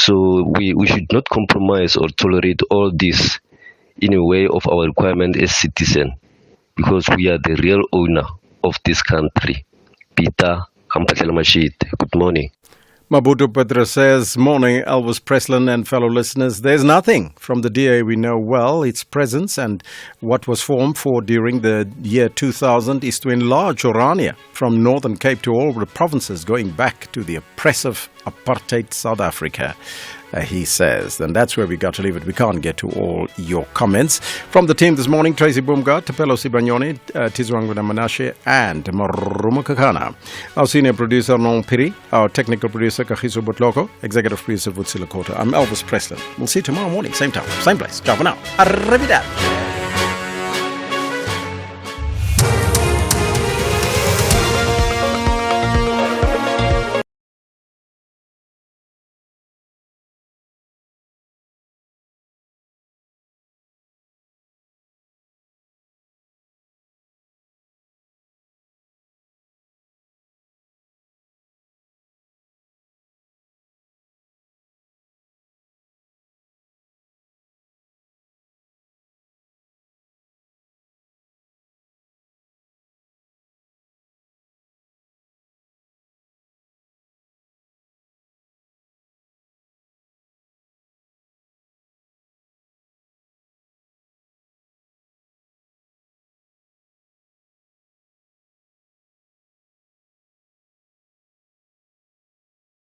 So we should not compromise or tolerate all this in a way of our requirement as citizens, because we are the real owner of this country. Peter Kampatlelmashit, good morning. Mabutu Petra says, morning, Elvis Preslin and fellow listeners. There's nothing from the DA we know well. Its presence and what was formed for during the year 2000 is to enlarge Orania from Northern Cape to all the provinces going back to the oppressive apartheid South Africa. He says. And that's where we got to leave it. We can't get to all your comments. From the team this morning, Tracy Boomgard, Tapelo Sibanyoni, Tizwanguna Manashe, and Maruma Kakana. Our senior producer, Non Piri. Our technical producer, Kahiso Butloko. Executive producer, Vutsila Kota. I'm Elvis Preslin. We'll see you tomorrow morning, same time, same place. Ciao for now. Arrivederci.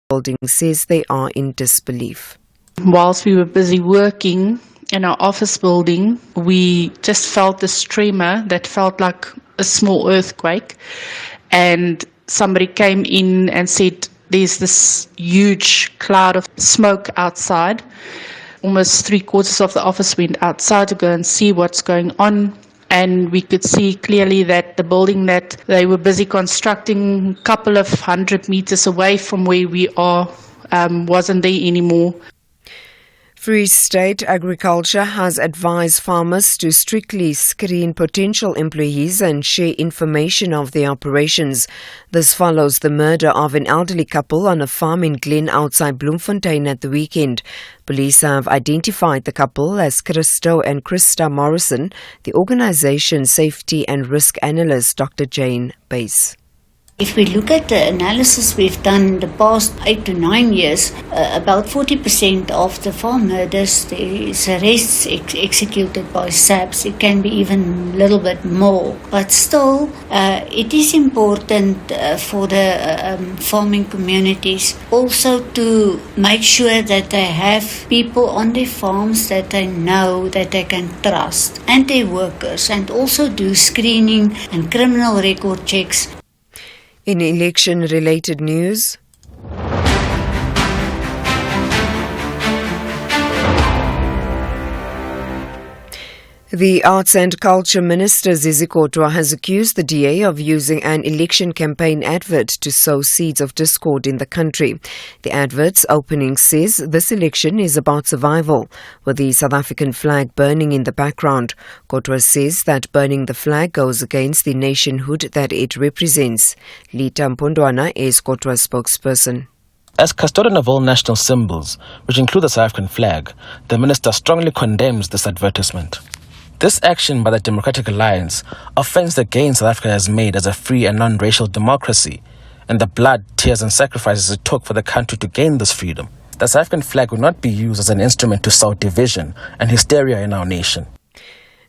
Building says they are in disbelief. Whilst we were busy working in our office building, we just felt this tremor that felt like a small earthquake, and somebody came in and said there's this huge cloud of smoke outside. Almost 3/4 of the office went outside to go and see what's going on. And we could see clearly that the building that they were busy constructing a couple of 100 meters away from where we are wasn't there anymore. Free State Agriculture has advised farmers to strictly screen potential employees and share information of their operations. This follows the murder of an elderly couple on a farm in Glen outside Bloemfontein at the weekend. Police have identified the couple as Christo and Krista Morrison. The organization's safety and risk analyst, Dr. Jane Bass. If we look at the analysis we've done in the past 8 to 9 years, about 40% of the farm murders, there is arrests executed by SAPs. It can be even a little bit more. But still, it is important for the farming communities also to make sure that they have people on their farms that they know, that they can trust, and their workers, and also do screening and criminal record checks. In election-related news, the Arts and Culture Minister Zizi Kodwa has accused the DA of using an election campaign advert to sow seeds of discord in the country. The advert's opening says this election is about survival, with the South African flag burning in the background. Kodwa says that burning the flag goes against the nationhood that it represents. Lita Mpondwana is Kodwa's spokesperson. As custodian of all national symbols, which include the South African flag, the minister strongly condemns this advertisement. This action by the Democratic Alliance offends the gains South Africa has made as a free and non-racial democracy, and the blood, tears and sacrifices it took for the country to gain this freedom. The South African flag will not be used as an instrument to sow division and hysteria in our nation.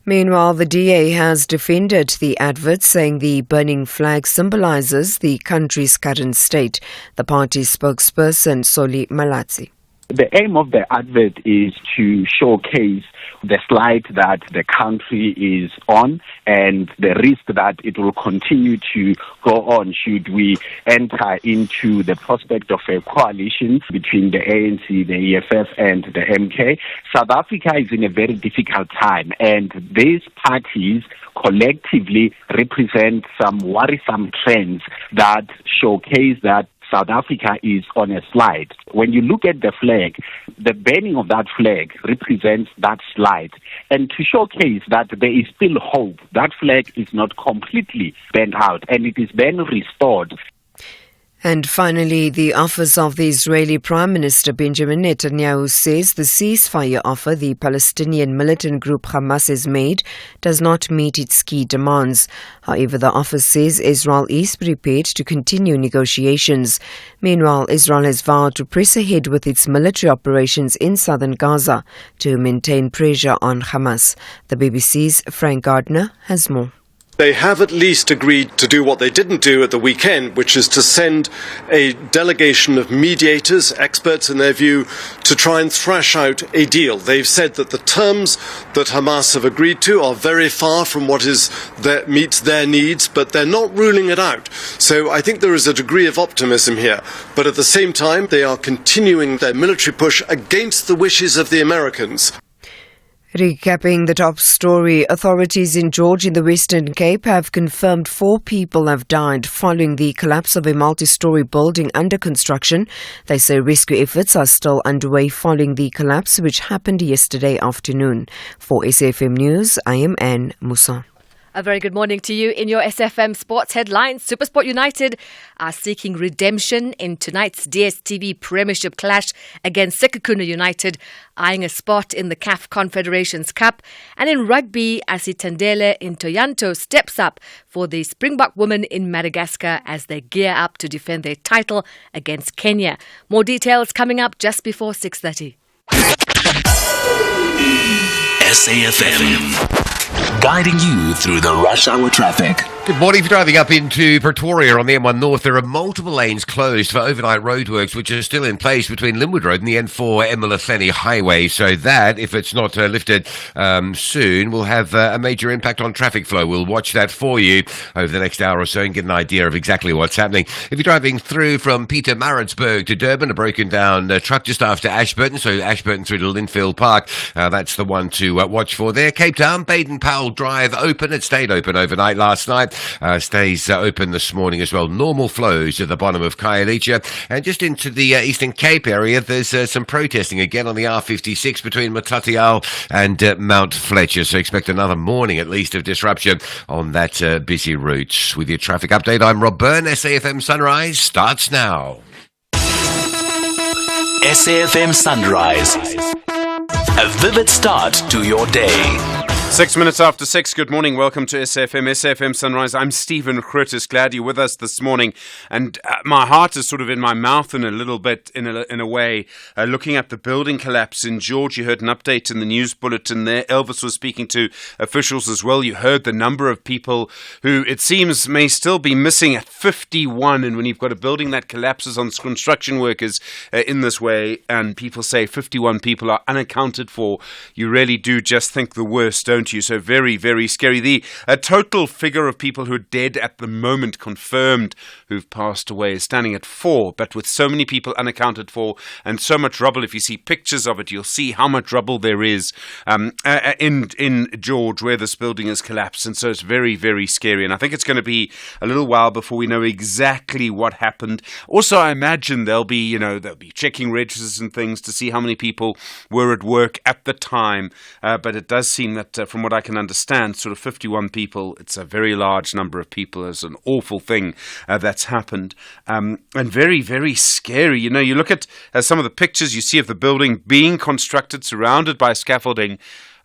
Meanwhile, the DA has defended the advert, saying the burning flag symbolizes the country's current state. The party's spokesperson, Soli Malatsi. The aim of the advert is to showcase the slide that the country is on and the risk that it will continue to go on should we enter into the prospect of a coalition between the ANC, the EFF and the MK. South Africa is in a very difficult time, and these parties collectively represent some worrisome trends that showcase that South Africa is on a slide. When you look at the flag, the burning of that flag represents that slide. And to showcase that there is still hope, that flag is not completely burnt out and it is then restored. And finally, the office of the Israeli Prime Minister Benjamin Netanyahu says the ceasefire offer the Palestinian militant group Hamas has made does not meet its key demands. However, the office says Israel is prepared to continue negotiations. Meanwhile, Israel has vowed to press ahead with its military operations in southern Gaza to maintain pressure on Hamas. The BBC's Frank Gardner has more. They have at least agreed to do what they didn't do at the weekend, which is to send a delegation of mediators, experts in their view, to try and thrash out a deal. They've said that the terms that Hamas have agreed to are very far from what meets their needs, but they're not ruling it out. So I think there is a degree of optimism here. But at the same time, they are continuing their military push against the wishes of the Americans. Recapping the top story, authorities in George in the Western Cape have confirmed 4 people have died following the collapse of a multi-story building under construction. They say rescue efforts are still underway following the collapse, which happened yesterday afternoon. For SFM News, I am Anne Musa. A very good morning to you. In your SFM Sports headlines, SuperSport United are seeking redemption in tonight's DStv Premiership clash against Sekhukhune United, eyeing a spot in the CAF Confederations Cup. And in rugby, Asitandele Ntoyanto steps up for the Springbok women in Madagascar as they gear up to defend their title against Kenya. More details coming up just before 6:30. SAFM. Guiding you through the rush hour traffic. Good morning. If you're driving up into Pretoria on the M1 North, there are multiple lanes closed for overnight roadworks, which are still in place between Linwood Road and the N4 Emalafeni Highway. So that, if it's not lifted soon, will have a major impact on traffic flow. We'll watch that for you over the next hour or so and get an idea of exactly what's happening. If you're driving through from Peter Maritzburg to Durban, a broken down truck just after Ashburton, so Ashburton through to Linfield Park, that's the one to watch for there. Cape Town, Baden-Powell Drive open. It stayed open overnight last night. Stays open this morning as well. Normal flows at the bottom of Khayelitsha. And just into the Eastern Cape area, there's some protesting again on the R56 between Matatial and Mount Fletcher. So expect another morning at least of disruption on that busy route. With your traffic update, I'm Rob Byrne. SAFM Sunrise starts now. SAFM Sunrise. A vivid start to your day. 6 minutes after 6, good morning. Welcome to SAFM Sunrise. I'm Stephen Grootes. Glad you're with us this morning. And my heart is sort of in my mouth in a little bit, in a way, looking at the building collapse in George. You heard an update in the news bulletin there. Elvis was speaking to officials as well. You heard the number of people who, it seems, may still be missing at 51. And when you've got a building that collapses on construction workers in this way, and people say 51 people are unaccounted for, you really do just think the worst, don't you? So very, very scary. The total figure of people who are dead at the moment confirmed who've passed away is standing at 4, but with so many people unaccounted for and so much rubble, if you see pictures of it, you'll see how much rubble there is in George where this building has collapsed. And so it's very, very scary. And I think it's going to be a little while before we know exactly what happened. Also, I imagine they'll be checking registers and things to see how many people were at work at the time. But it does seem that from what I can understand, sort of 51 people, it's a very large number of people. It's an awful thing that's happened. And very, very scary. You know, you look at some of the pictures you see of the building being constructed, surrounded by scaffolding,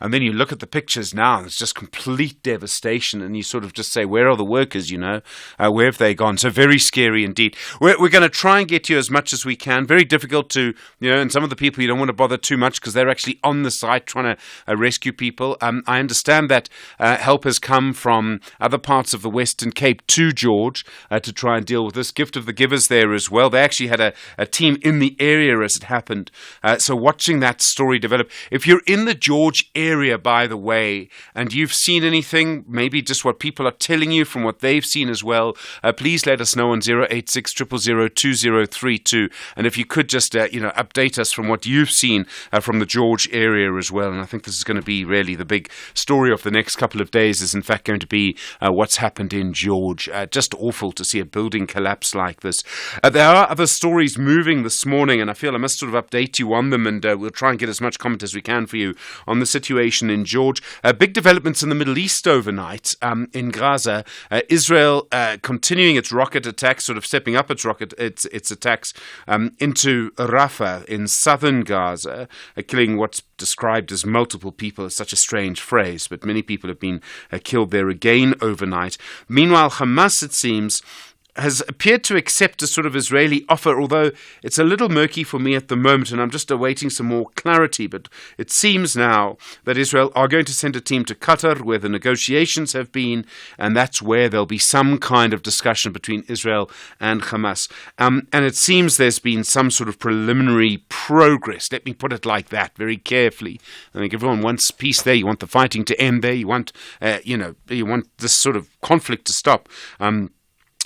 and then you look at the pictures now, and it's just complete devastation. And you sort of just say, where are the workers, where have they gone? So very scary indeed. We're going to try and get you as much as we can. Very difficult to, and some of the people you don't want to bother too much because they're actually on the site trying to rescue people. I understand that help has come from other parts of the Western Cape to George to try and deal with this. Gift of the Givers there as well. They actually had a team in the area as it happened. So watching that story develop. If you're in the George area, by the way, and you've seen anything, maybe just what people are telling you from what they've seen as well, please let us know on 086 000 2032. And if you could just, update us from what you've seen from the George area as well. And I think this is going to be really the big story of the next couple of days is in fact going to be what's happened in George. Just awful to see a building collapse like this. There are other stories moving this morning, and I feel I must sort of update you on them, and we'll try and get as much comment as we can for you on the situation situation in George. Big developments in the Middle East overnight in Gaza. Israel continuing its rocket attacks, sort of stepping up its attacks into Rafah in southern Gaza, killing what's described as multiple people. Is such a strange phrase, but many people have been killed there again overnight. Meanwhile, Hamas, it seems, has appeared to accept a sort of Israeli offer, although it's a little murky for me at the moment, and I'm just awaiting some more clarity. But it seems now that Israel are going to send a team to Qatar, where the negotiations have been, and that's where there'll be some kind of discussion between Israel and Hamas. And it seems there's been some sort of preliminary progress. Let me put it like that, very carefully. I think everyone wants peace there. You want the fighting to end there. You want, you want this sort of conflict to stop.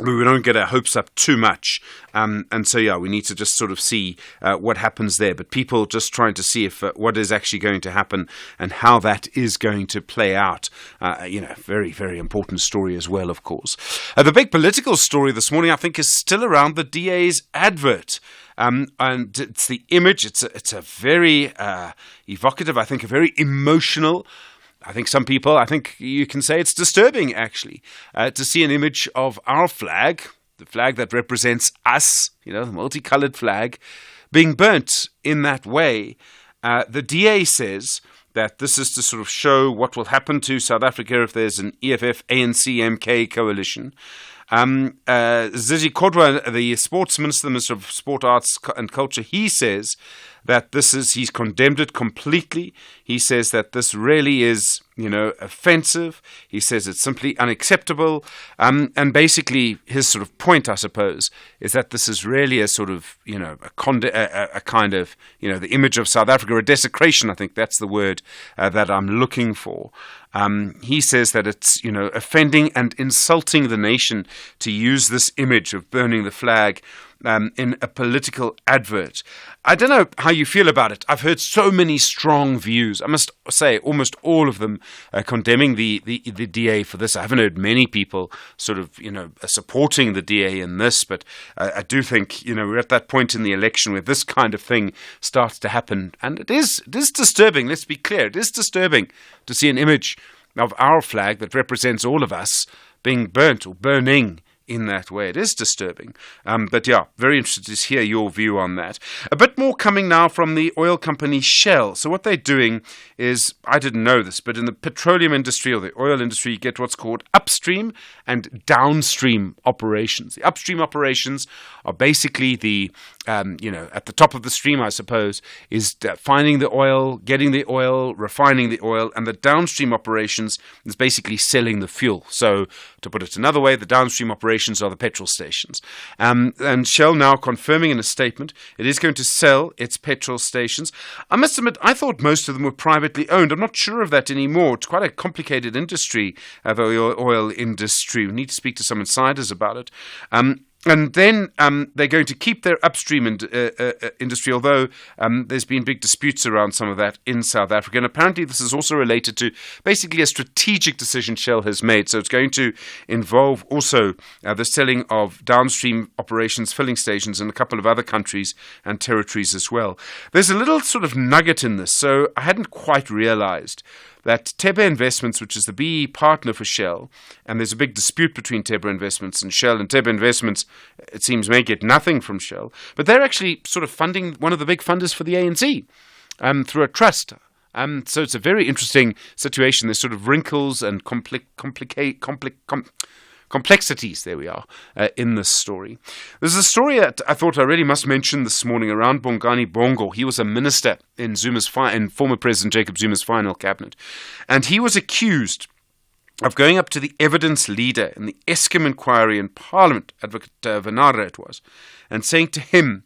We don't get our hopes up too much. And so, we need to just sort of see what happens there. But people just trying to see if what is actually going to happen and how that is going to play out. Very, very important story as well, of course. The big political story this morning, I think, is still around the DA's advert. And it's the image. It's a very evocative, I think, a very emotional. I think you can say it's disturbing, actually, to see an image of our flag, the flag that represents us, the multicolored flag, being burnt in that way. The DA says that this is to sort of show what will happen to South Africa if there's an EFF, ANC, MK coalition. Zizi Kodwa, the sports minister, the Minister of Sport, Arts and Culture, he says that he's condemned it completely. He says that this really is, offensive. He says it's simply unacceptable. And basically his sort of point, I suppose, is that this is really a sort of, a kind of, the image of South Africa, a desecration. I think that's the word that I'm looking for. He says that it's, offending and insulting the nation to use this image of burning the flag in a political advert. I don't know how you feel about it. I've heard so many strong views. I must say almost all of them condemning the DA for this. I haven't heard many people sort of, supporting the DA in this, but I do think, we're at that point in the election where this kind of thing starts to happen. And it is disturbing, let's be clear. It is disturbing to see an image of our flag that represents all of us being burnt or burning in that way. It is disturbing. But very interested to hear your view on that. A bit more coming now from the oil company Shell. So what they're doing is, I didn't know this, but in the petroleum industry or the oil industry, you get what's called upstream and downstream operations. The upstream operations are basically the, at the top of the stream, I suppose, is finding the oil, getting the oil, refining the oil, and the downstream operations is basically selling the fuel. So to put it another way, the downstream operations are the petrol stations. And Shell now confirming in a statement it is going to sell its petrol stations. I must admit, I thought most of them were privately owned. I'm not sure of that anymore. It's quite a complicated industry, the oil industry. We need to speak to some insiders about it. And then they're going to keep their upstream industry, although there's been big disputes around some of that in South Africa. And apparently this is also related to basically a strategic decision Shell has made. So it's going to involve also the selling of downstream operations, filling stations in a couple of other countries and territories as well. There's a little sort of nugget in this. So I hadn't quite realized that Tebe Investments, which is the BE partner for Shell, and there's a big dispute between Tebe Investments and Shell, and Tebe Investments, it seems, may get nothing from Shell, but they're actually sort of funding one of the big funders for the ANC through a trust. So it's a very interesting situation. There's sort of wrinkles and complexities, there we are, in this story. There's a story that I thought I really must mention this morning around Bongani Bongo. He was a minister in former President Jacob Zuma's final cabinet. And he was accused of going up to the evidence leader in the Eskom inquiry in Parliament, Advocate Vanara it was, and saying to him,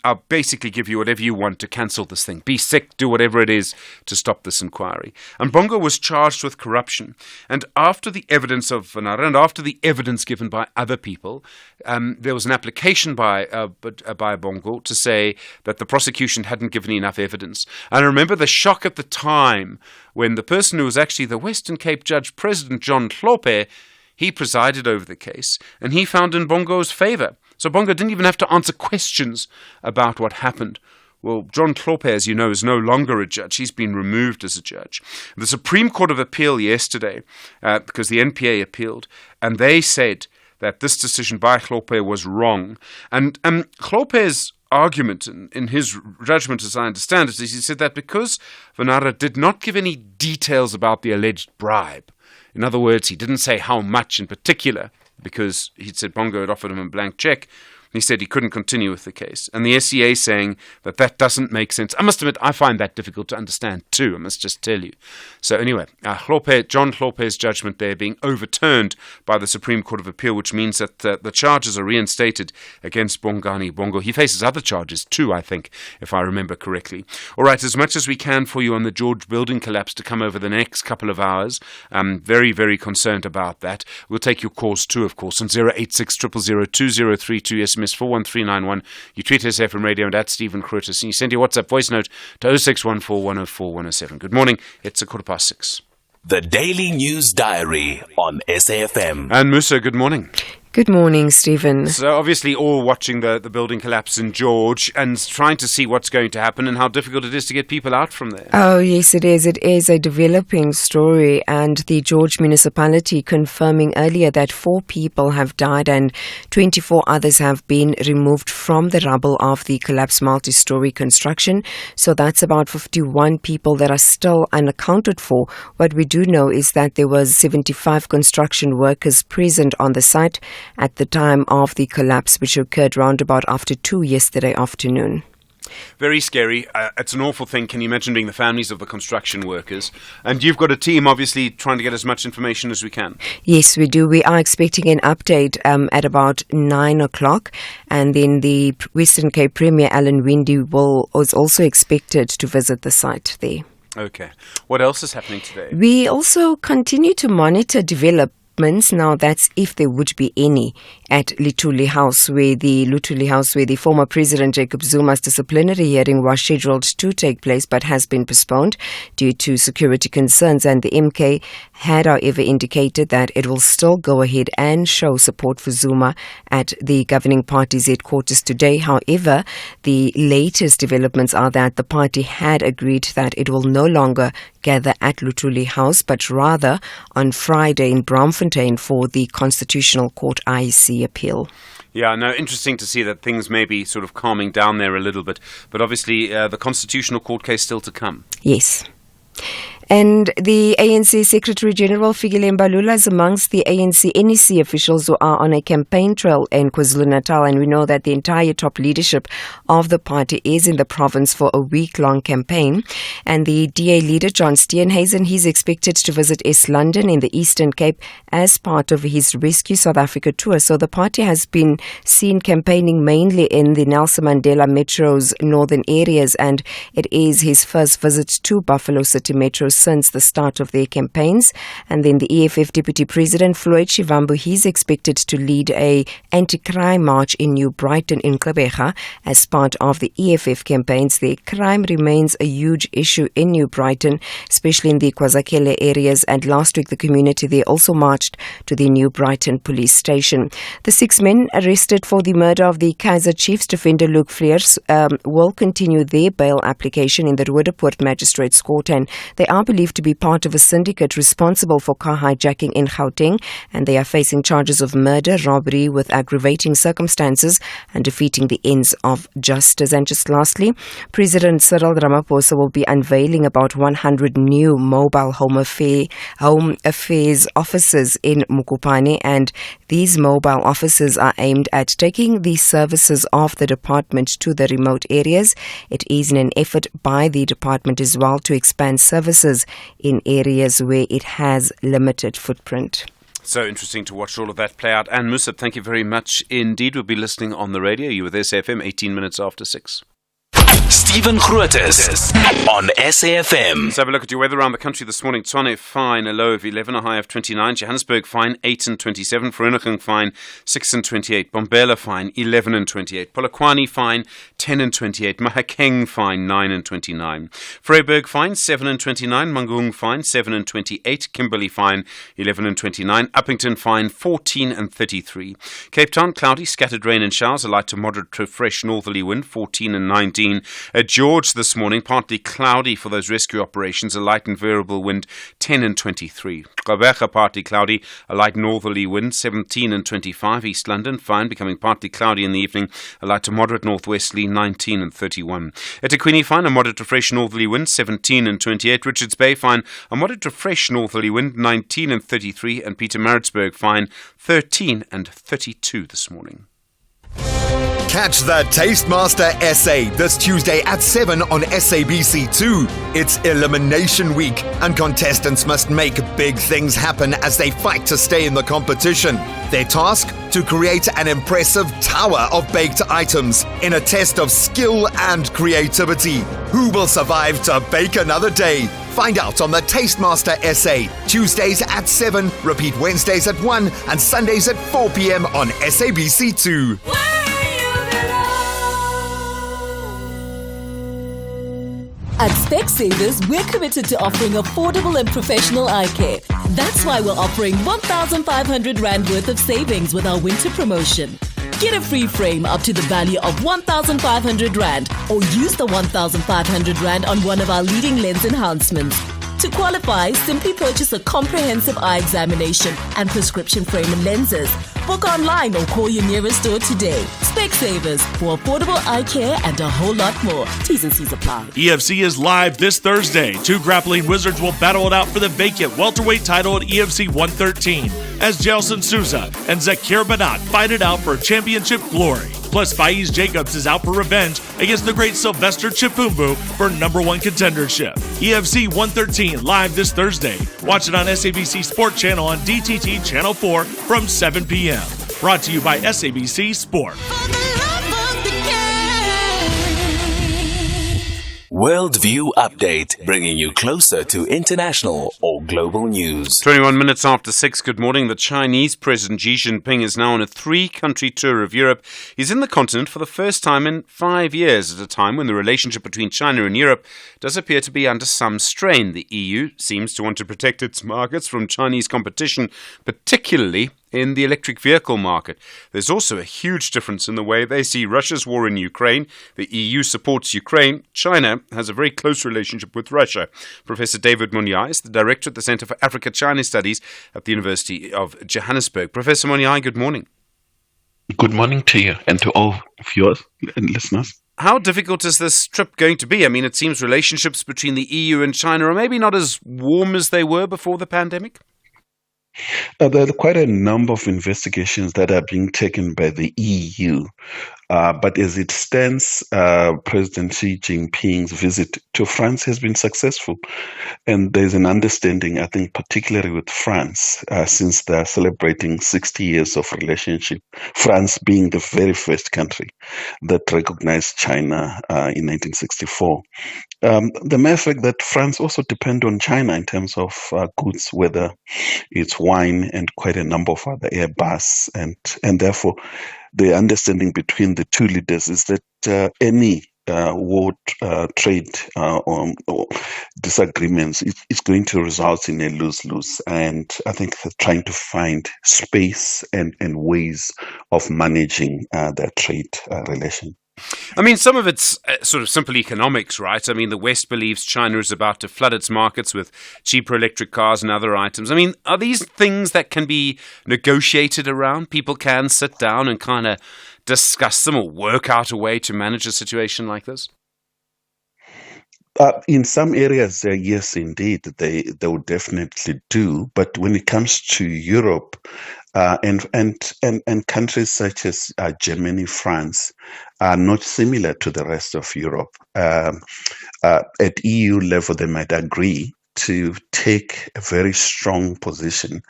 I'll basically give you whatever you want to cancel this thing. Be sick, do whatever it is to stop this inquiry. And Bongo was charged with corruption. And after the evidence of Vanara and after the evidence given by other people, there was an application by Bongo to say that the prosecution hadn't given enough evidence. And I remember the shock at the time when the person who was actually the Western Cape Judge, President John Hlophe, he presided over the case, and he found in Bongo's favor. So Bongo didn't even have to answer questions about what happened. Well, John Klope, as you know, is no longer a judge. He's been removed as a judge. The Supreme Court of Appeal yesterday, because the NPA appealed, and they said that this decision by Klope was wrong. And Klope's argument in his judgment, as I understand it, is he said that because Vanara did not give any details about the alleged bribe, in other words, he didn't say how much in particular, because he'd said Bongo had offered him a blank check, he said he couldn't continue with the case. And the SCA saying that doesn't make sense. I must admit, I find that difficult to understand too, I must just tell you. So anyway, John Klope's judgment there being overturned by the Supreme Court of Appeal, which means that the charges are reinstated against Bongani Bongo. He faces other charges too, I think, if I remember correctly. All right, as much as we can for you on the George building collapse to come over the next couple of hours. I'm very, very concerned about that. We'll take your calls too, of course, on 086 000 2032 SMS 41391. You tweet us FM Radio and at Stephen Grootes, and you send your WhatsApp voice note to 0614 104 107. Good morning. It's 6:15. The Daily News Diary on SAFM. And Musa, good morning. Good morning, Stephen. So obviously all watching the building collapse in George and trying to see what's going to happen and how difficult it is to get people out from there. Oh, yes, it is. It is a developing story, and the George municipality confirming earlier that 4 people have died and 24 others have been removed from the rubble of the collapsed multi-story construction. So that's about 51 people that are still unaccounted for. What we do know is that there was 75 construction workers present on the site at the time of the collapse, which occurred round about after 2 yesterday afternoon. Very scary. It's an awful thing. Can you imagine being the families of the construction workers? And you've got a team, obviously, trying to get as much information as we can. Yes, we do. We are expecting an update at about 9 o'clock. And then the Western Cape Premier, Alan Winde, is also expected to visit the site there. Okay. What else is happening today? We also continue to monitor developments. Now, that's if there would be any at Luthuli House, where the former President Jacob Zuma's disciplinary hearing was scheduled to take place but has been postponed due to security concerns. And the MK had, however, indicated that it will still go ahead and show support for Zuma at the governing party's headquarters today. However, the latest developments are that the party had agreed that it will no longer gather at Luthuli House, but rather on Friday in Braamfontein for the Constitutional Court IEC appeal. Yeah, no, interesting to see that things may be sort of calming down there a little bit. But obviously, the Constitutional Court case still to come. Yes. And the ANC Secretary-General Fikile Mbalula is amongst the ANC NEC officials who are on a campaign trail in KwaZulu-Natal, and we know that the entire top leadership of the party is in the province for a week-long campaign. And the DA leader, John Steenhuisen, he's expected to visit East London in the Eastern Cape as part of his Rescue South Africa tour. So the party has been seen campaigning mainly in the Nelson Mandela Metro's northern areas, and it is his first visit to Buffalo City Metro since the start of their campaigns. And then the EFF Deputy President Floyd Shivambu, he's expected to lead a anti-crime march in New Brighton in Gqeberha as part of the EFF campaigns. The crime remains a huge issue in New Brighton, especially in the KwaZakele areas, and last week the community there also marched to the New Brighton police station. The 6 men arrested for the murder of the Kaizer Chiefs defender Luke Fleers will continue their bail application in the Roodepoort Magistrates Court, and they are believed to be part of a syndicate responsible for car hijacking in Gauteng, and they are facing charges of murder, robbery with aggravating circumstances, and defeating the ends of justice. And just lastly, President Cyril Ramaphosa will be unveiling about 100 new mobile home affairs offices in Mukupane, and these mobile offices are aimed at taking the services of the department to the remote areas. It is in an effort by the department as well to expand services in areas where it has limited footprint. So interesting to watch all of that play out. And Musab, thank you very much indeed. We'll be listening on the radio. You with SAFM, 18 minutes after 6. Stephen Grootes on SAFM. Let's have a look at your weather around the country this morning. Tshwane fine, a low of 11, a high of 29. Johannesburg fine, 8 and 27. Vereeniging fine, 6 and 28. Bombela fine, 11 and 28. Polokwane fine, 10 and 28. Mahakeng fine, 9 and 29. Vryburg fine, 7 and 29. Mangaung fine, 7 and 28. Kimberley fine, 11 and 29. Uppington fine, 14 and 33. Cape Town cloudy, scattered rain and showers, a light to moderate to fresh northerly wind, 14 and 19. George this morning, partly cloudy for those rescue operations, a light and variable wind 10 and 23. Gqeberha, partly cloudy, a light northerly wind 17 and 25. East London, fine, becoming partly cloudy in the evening, a light to moderate northwesterly 19 and 31. eThekwini, fine, a moderate to fresh northerly wind 17 and 28. Richards Bay, fine, a moderate to fresh northerly wind 19 and 33. And Pietermaritzburg, fine, 13 and 32 this morning. Catch the Tastemaster essay this Tuesday at 7 on SABC2. It's Elimination Week, and contestants must make big things happen as they fight to stay in the competition. Their task? To create an impressive tower of baked items in a test of skill and creativity. Who will survive to bake another day? Find out on the Tastemaster essay. Tuesdays at 7, repeat Wednesdays at 1, and Sundays at 4 p.m. on SABC2. At Specsavers, we're committed to offering affordable and professional eye care. That's why we're offering 1,500 Rand worth of savings with our winter promotion. Get a free frame up to the value of 1,500 Rand or use the 1,500 Rand on one of our leading lens enhancements. To qualify, simply purchase a comprehensive eye examination and prescription frame and lenses. Book online or call your nearest store today. Specsavers, for affordable eye care and a whole lot more. T's and C's apply. EFC is live this Thursday. Two grappling wizards will battle it out for the vacant welterweight title at EFC 113 as Gelson Souza and Zakir Banat fight it out for championship glory. Plus, Faiz Jacobs is out for revenge against the great Sylvester Chifumbu for #1 contendership. EFC 113 live this Thursday. Watch it on SABC Sport Channel on DTT Channel 4 from 7 p.m. Brought to you by SABC Sport. Worldview Update, bringing you closer to international or global news. 21 minutes after 6, good morning. The Chinese President Xi Jinping is now on a 3-country tour of Europe. He's in the continent for the first time in 5 years, at a time when the relationship between China and Europe does appear to be under some strain. The EU seems to want to protect its markets from Chinese competition, particularly in the electric vehicle market. There's also a huge difference in the way they see Russia's war in Ukraine. The EU supports Ukraine. China has a very close relationship with Russia. Professor David Munyai is the director at the Center for Africa-China Studies at the University of Johannesburg. Professor Munyai, good morning. Good morning to you and to all viewers and listeners. How difficult is this trip going to be? I mean, it seems relationships between the EU and China are maybe not as warm as they were before the pandemic. There are quite a number of investigations that are being taken by the EU. But as it stands, President Xi Jinping's visit to France has been successful. And there's an understanding, I think, particularly with France, since they're celebrating 60 years of relationship, France being the very first country that recognized China in 1964. The mere fact that France also depends on China in terms of goods, whether it's wine and quite a number of other Airbus, and therefore the understanding between the two leaders is that any world trade or disagreements is going to result in a lose-lose. And I think they're trying to find space and ways of managing that trade relation. I mean, some of it's sort of simple economics, right? I mean, the West believes China is about to flood its markets with cheaper electric cars and other items. I mean, are these things that can be negotiated around? People can sit down and kind of discuss them or work out a way to manage a situation like this? In some areas, yes, indeed, they would definitely do. But when it comes to Europe and countries such as Germany, France, are not similar to the rest of Europe. At EU level, they might agree to take a very strong position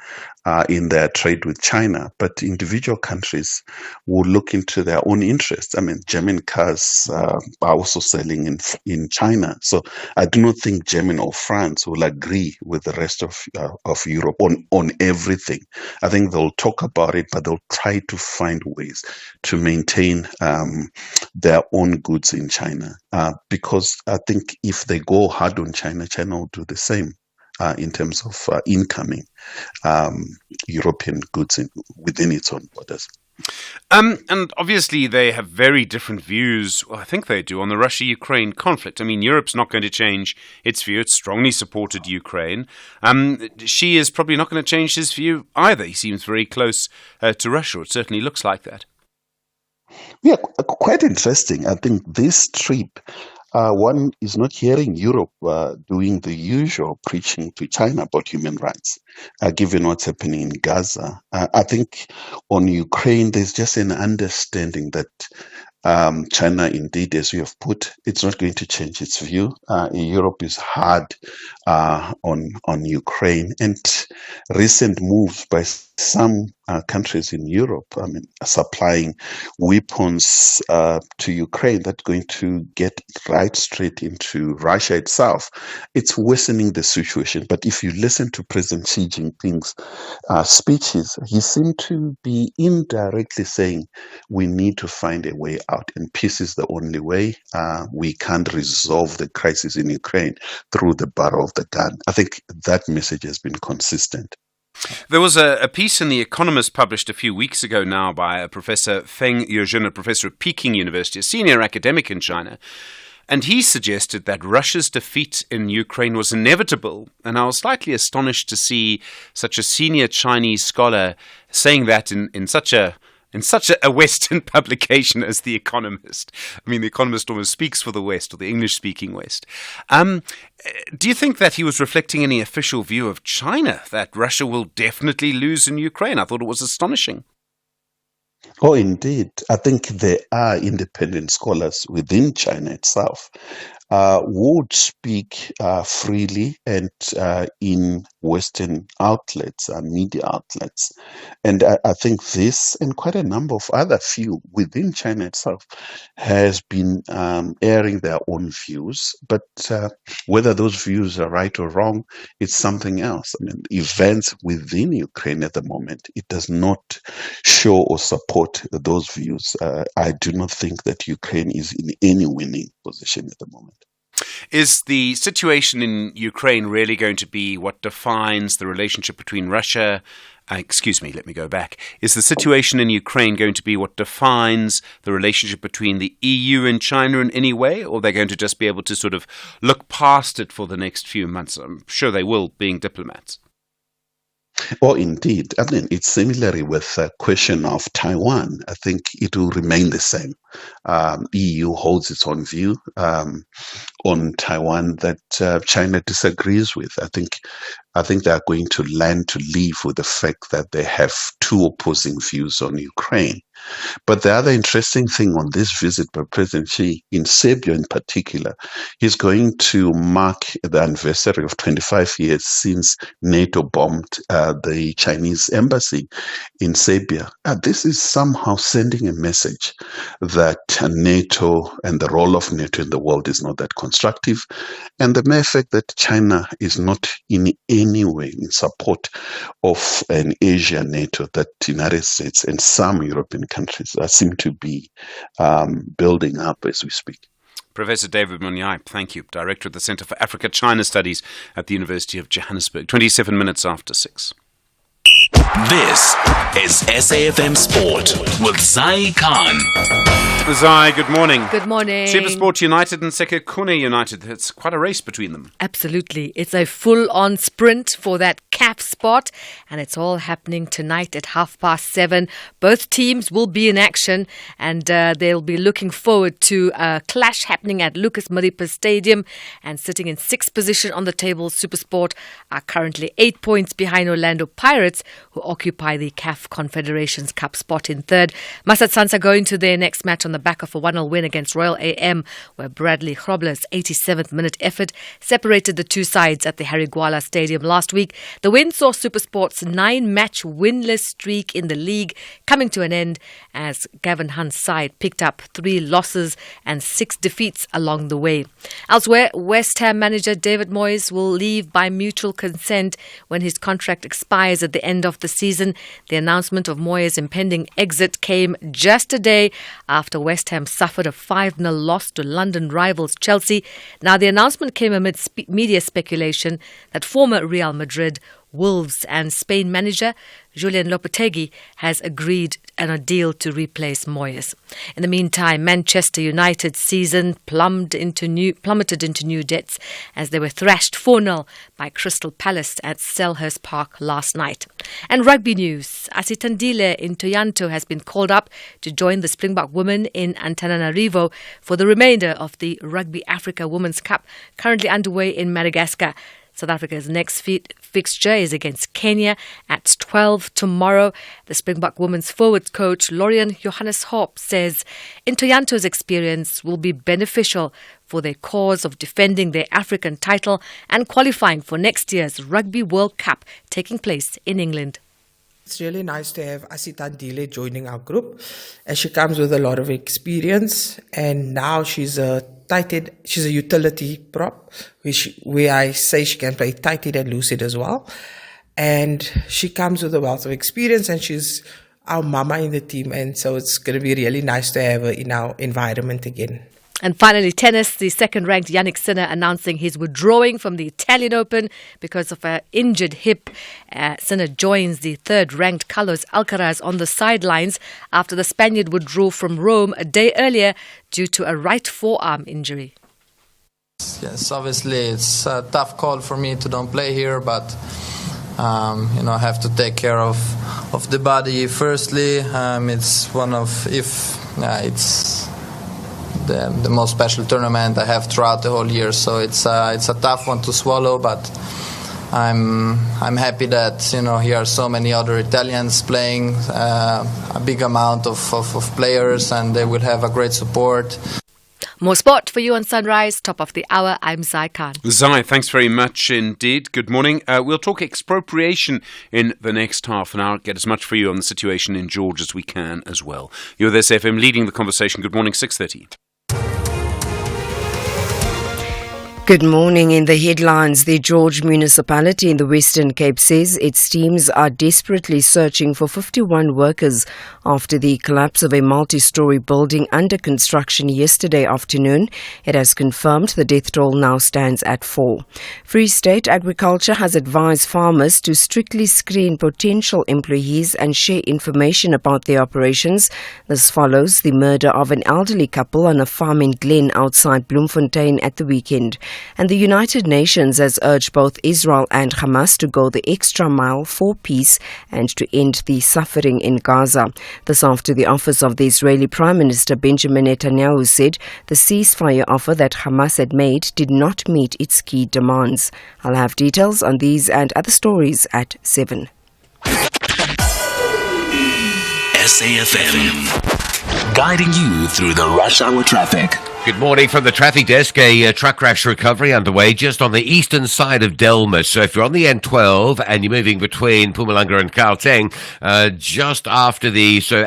in their trade with China, but individual countries will look into their own interests. I mean, German cars are also selling in China, so I do not think Germany or France will agree with the rest of Europe on everything. I think they'll talk about it, but they'll try to find ways to maintain their own goods in China, because I think if they go hard on China, China will do the same. In terms of incoming European goods within its own borders. And obviously they have very different views, well, I think they do, on the Russia-Ukraine conflict. I mean, Europe's not going to change its view. It's strongly supported Ukraine. Xi is probably not going to change his view either. He seems very close to Russia. It certainly looks like that. Yeah, quite interesting. I think this trip, one is not hearing Europe doing the usual preaching to China about human rights, given what's happening in Gaza. I think on Ukraine, there's just an understanding that China, indeed, as you have put, it's not going to change its view. Europe is hard on Ukraine, and recent moves by some countries in Europe, I mean, supplying weapons to Ukraine that's going to get right straight into Russia itself. It's worsening the situation. But if you listen to President Xi Jinping's speeches, he seemed to be indirectly saying we need to find a way out, and peace is the only way. We can't resolve the crisis in Ukraine through the barrel of the gun. I think that message has been consistent. There was a piece in The Economist published a few weeks ago now by Professor Feng Yuzhen, a professor at Peking University, a senior academic in China. And he suggested that Russia's defeat in Ukraine was inevitable. And I was slightly astonished to see such a senior Chinese scholar saying that in such a Western publication as The Economist. I mean, The Economist almost speaks for the West, or the English-speaking West. Do you think that he was reflecting any official view of China, that Russia will definitely lose in Ukraine? I thought it was astonishing. Oh, indeed. I think there are independent scholars within China itself would speak freely and in Western outlets, media outlets. And I think this and quite a number of other few within China itself has been airing their own views. But whether those views are right or wrong, it's something else. I mean, events within Ukraine at the moment, it does not show or support those views. I do not think that Ukraine is in any winning position at the moment. Is the situation in Ukraine really going to be what defines the relationship between Russia? Let me go back. Is the situation in Ukraine going to be what defines the relationship between the EU and China in any way? Or are they going to just be able to sort of look past it for the next few months? I'm sure they will, being diplomats. Oh, indeed. I mean, it's similarly with the question of Taiwan. I think it will remain the same. EU holds its own view on Taiwan that China disagrees with. I think they are going to learn to live with the fact that they have two opposing views on Ukraine. But the other interesting thing on this visit by President Xi, in Serbia in particular, he's going to mark the anniversary of 25 years since NATO bombed the Chinese embassy in Serbia. This is somehow sending a message that NATO and the role of NATO in the world is not that constructive, and the mere fact that China is not in any way in support of an Asia NATO, that the United States and some European countries seem to be building up as we speak. Professor David Munyai, thank you. Director of the Centre for Africa-China Studies at the University of Johannesburg. 27 minutes after 6. This is SAFM Sport with Zai Khan. Zai, good morning. Good morning. Supersport United and Sekekune United. It's quite a race between them. Absolutely. It's a full-on sprint for that CAF spot, and it's all happening tonight at 7:30. Both teams will be in action, and they'll be looking forward to a clash happening at Lucas Maripa Stadium. And sitting in 6th position on the table, Supersport are currently 8 points behind Orlando Pirates, who occupy the CAF Confederations Cup spot in 3rd. Masat Sansa going to their next match on the back of a 1-0 win against Royal AM, where Bradley Grobler's 87th minute effort separated the two sides at the Harry Gwala Stadium last week. The win saw Supersport's 9-match winless streak in the league coming to an end as Gavin Hunt's side picked up 3 losses and 6 defeats along the way. Elsewhere, West Ham manager David Moyes will leave by mutual consent when his contract expires at the end of the season. The announcement of Moyes' impending exit came just a day after West Ham suffered a 5-0 loss to London rivals Chelsea. Now, the announcement came amid media speculation that former Real Madrid Wolves, and Spain manager Julian Lopetegui has agreed on a deal to replace Moyes. In the meantime, Manchester United's season plummeted into new depths as they were thrashed 4-0 by Crystal Palace at Selhurst Park last night. And rugby news, Asitandile Intoyanto has been called up to join the Springbok women in Antananarivo for the remainder of the Rugby Africa Women's Cup, currently underway in Madagascar. South Africa's next fixture is against Kenya at 12 tomorrow. The Springbok women's forward coach Lorian Johannes Hopp says Intoyanto's experience will be beneficial for their cause of defending their African title and qualifying for next year's Rugby World Cup taking place in England. It's really nice to have Asitandile joining our group, as she comes with a lot of experience, and now she's a utility prop, where I say she can play tight head and loose head as well. And she comes with a wealth of experience, and she's our mama in the team, and so it's going to be really nice to have her in our environment again. And finally, tennis, the second-ranked Yannick Sinner announcing he's withdrawing from the Italian Open because of an injured hip. Sinner joins the third-ranked Carlos Alcaraz on the sidelines after the Spaniard withdrew from Rome a day earlier due to a right forearm injury. Yes, obviously it's a tough call for me to don't play here, but I have to take care of the body firstly. It's the most special tournament I have throughout the whole year, so it's a tough one to swallow, but I'm happy that here are so many other Italians playing, a big amount of players, and they will have a great support. More sport for you on Sunrise, top of the hour. I'm Zai Khan. Zai, thanks very much indeed. Good morning. We'll talk expropriation in the next half an hour. Get as much for you on the situation in George as we can as well. You're with SFM leading the conversation. Good morning, 6:30. Good morning. In the headlines, the George municipality in the Western Cape says its teams are desperately searching for 51 workers after the collapse of a multi-story building under construction yesterday afternoon. It has confirmed the death toll now stands at 4. Free State Agriculture has advised farmers to strictly screen potential employees and share information about their operations. This follows the murder of an elderly couple on a farm in Glen outside Bloemfontein at the weekend. And the United Nations has urged both Israel and Hamas to go the extra mile for peace and to end the suffering in Gaza. This after the office of the Israeli Prime Minister Benjamin Netanyahu said the ceasefire offer that Hamas had made did not meet its key demands. I'll have details on these and other stories at 7. SAFM, guiding you through the rush hour traffic. Good morning from the traffic desk. A truck crash recovery underway just on the eastern side of Delmas. So if you're on the N12 and you're moving between Mpumalanga and Gauteng, just after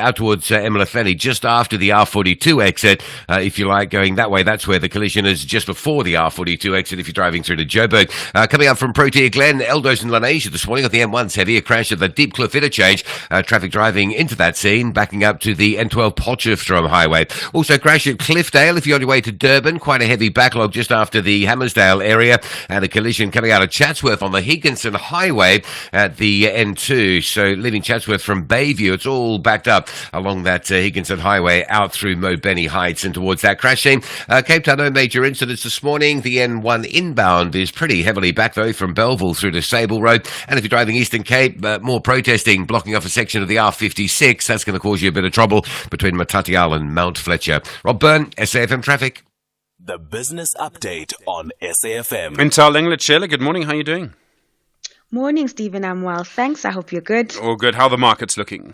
out towards Emelafeni, just after the R42 exit, if you like, going that way, that's where the collision is, just before the R42 exit if you're driving through to Joburg. Coming up from Protea Glen, Eldos and Lenasia this morning on the M1's heavier crash at the Deep Cliff interchange. Traffic driving into that scene, backing up to the N12 Potchefstroom Highway. Also crash at Cliffdale if you're on your way to Durban, quite a heavy backlog just after the Hammersdale area, and a collision coming out of Chatsworth on the Higginson Highway at the N2. So leaving Chatsworth from Bayview, it's all backed up along that Higginson Highway out through Mobeni Heights and towards that crash scene. Cape Town, no major incidents this morning. The N1 inbound is pretty heavily back though from Belleville through to Sable Road, and if you're driving Eastern Cape, more protesting blocking off a section of the R56. That's going to cause you a bit of trouble between Matatial and Mount Fletcher. Rob Byrne, SAFM Traffic. The business update on SAFM. Mintal Englitshela, good morning. How are you doing? Morning, Stephen. I'm well, thanks. I hope you're good. All good. How are the markets looking?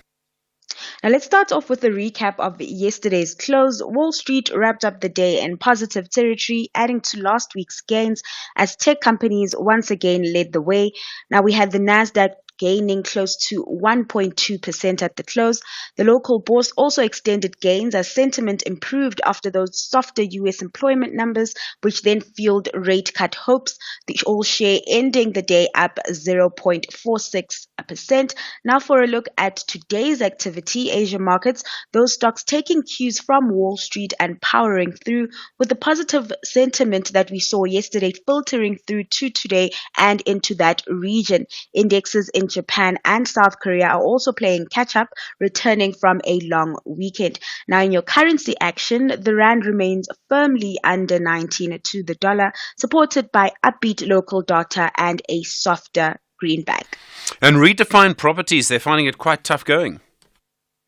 Now let's start off with a recap of yesterday's close. Wall Street wrapped up the day in positive territory, adding to last week's gains as tech companies once again led the way. Now we had the Nasdaq gaining close to 1.2% at the close. The local bourse also extended gains as sentiment improved after those softer US employment numbers, which then fueled rate cut hopes. The all share ending the day up 0.46%. Now for a look at today's activity, Asia markets, those stocks taking cues from Wall Street and powering through with the positive sentiment that we saw yesterday filtering through to today and into that region. Indexes in Japan and South Korea are also playing catch up, returning from a long weekend. Now in your currency action, the rand remains firmly under 19 to the dollar, supported by upbeat local data and a softer greenback. And Redefine Properties, they're finding it quite tough going.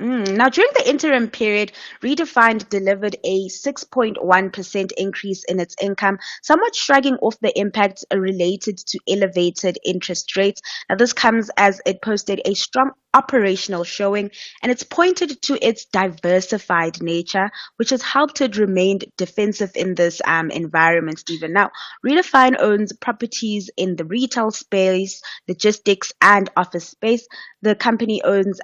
Now, during the interim period, Redefined delivered a 6.1% increase in its income, somewhat shrugging off the impacts related to elevated interest rates. Now, this comes as it posted a strong operational showing, and it's pointed to its diversified nature, which has helped it remain defensive in this environment, Stephen. Now, Redefine owns properties in the retail space, logistics, and office space. The company owns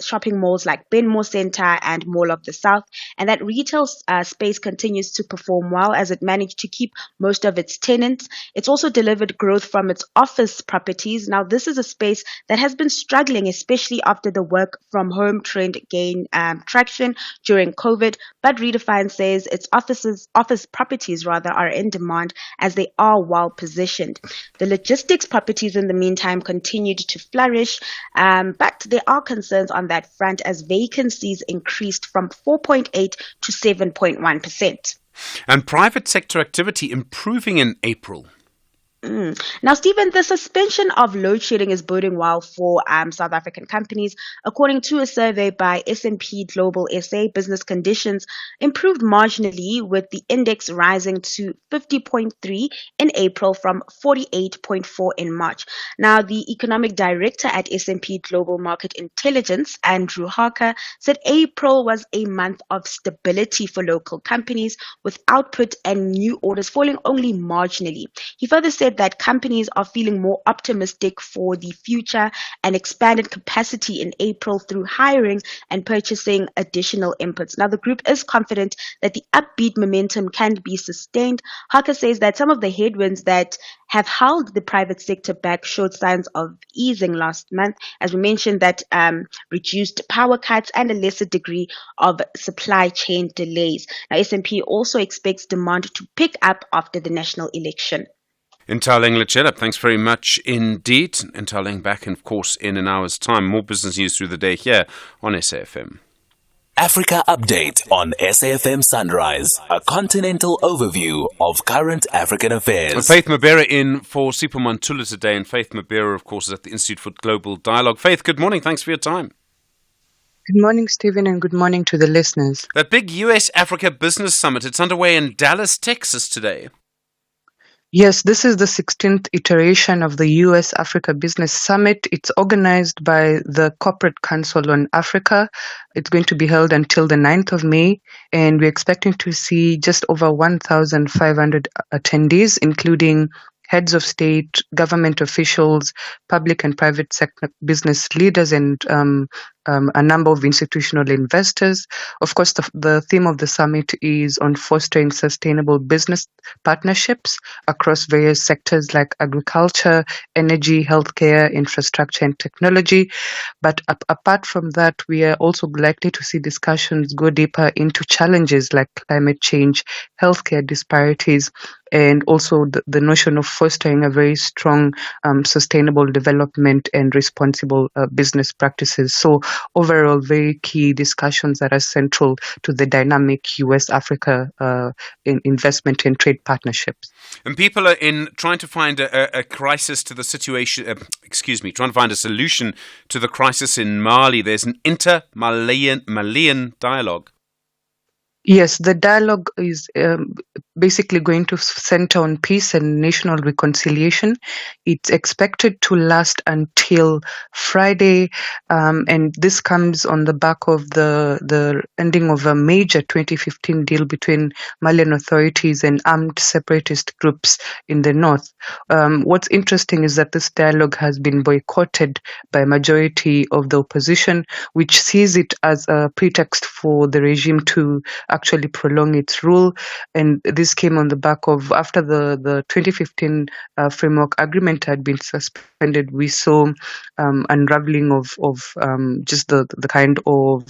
shopping malls like Benmore Center and Mall of the South, and that retail space continues to perform well as it managed to keep most of its tenants. It's also delivered growth from its office properties. Now, this is a space that has been struggling, especially after the work from home trend gained traction during COVID, but Redefine says its office properties are in demand as they are well positioned. The logistics properties in the meantime continued to flourish, but there are concerns on that front as vacancies increased from 4.8 to 7.1%. And private sector activity improving in April. Now, Stephen, the suspension of load shedding is boding well for South African companies. According to a survey by S&P Global SA, business conditions improved marginally, with the index rising to 50.3 in April from 48.4 in March. Now, the economic director at S&P Global Market Intelligence, Andrew Harker, said April was a month of stability for local companies, with output and new orders falling only marginally. He further said that companies are feeling more optimistic for the future and expanded capacity in April through hiring and purchasing additional inputs. Now, the group is confident that the upbeat momentum can be sustained. Harker says that some of the headwinds that have held the private sector back showed signs of easing last month, as we mentioned, that reduced power cuts and a lesser degree of supply chain delays. Now, S&P also expects demand to pick up after the national election. Intaleng Lechela, thanks very much indeed. Intaleng back, of course, in an hour's time. More business news through the day here on SAFM. Africa Update on SAFM Sunrise, a continental overview of current African affairs. Faith Mabera in for Sipho Mantula today, and Faith Mabera, of course, is at the Institute for Global Dialogue. Faith, good morning. Thanks for your time. Good morning, Stephen, and good morning to the listeners. That big US-Africa Business Summit, it's underway in Dallas, Texas today. Yes, this is the 16th iteration of the US-Africa Business Summit. It's organized by the Corporate Council on Africa. It's going to be held until the 9th of May, and we're expecting to see just over 1,500 attendees, including heads of state, government officials, public and private sector business leaders, and a number of institutional investors. Of course, the theme of the summit is on fostering sustainable business partnerships across various sectors like agriculture, energy, healthcare, infrastructure, and technology. But apart from that, we are also likely to see discussions go deeper into challenges like climate change, healthcare disparities, and also the notion of fostering a very strong sustainable development and responsible business practices. So overall, very key discussions that are central to the dynamic US-Africa investment and trade partnerships. And people are trying to find a crisis to the situation, trying to find a solution to the crisis in Mali. There's an inter-Malian dialogue. Yes, the dialogue is basically going to center on peace and national reconciliation. It's expected to last until Friday, and this comes on the back of the ending of a major 2015 deal between Malian authorities and armed separatist groups in the north. What's interesting is that this dialogue has been boycotted by a majority of the opposition, which sees it as a pretext for the regime to actually prolong its rule. And this came on the back of, after the 2015 framework agreement had been suspended, we saw unraveling of just the kind of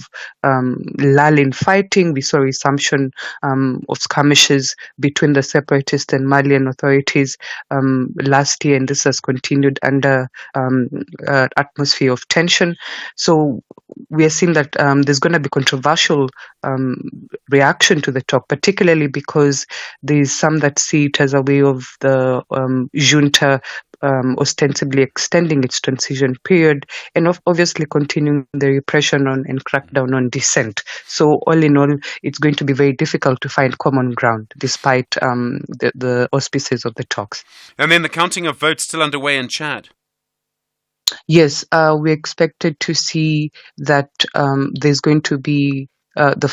lull in fighting. We saw resumption of skirmishes between the separatist and Malian authorities last year, and this has continued under atmosphere of tension. So we are seeing that there's going to be controversial reaction to the talk, particularly because there's some that see it as a way of the junta ostensibly extending its transition period and obviously continuing the repression on and crackdown on dissent. So all in all, it's going to be very difficult to find common ground despite the auspices of the talks. And then the counting of votes still underway in Chad. Yes, we expected to see that there's going to be the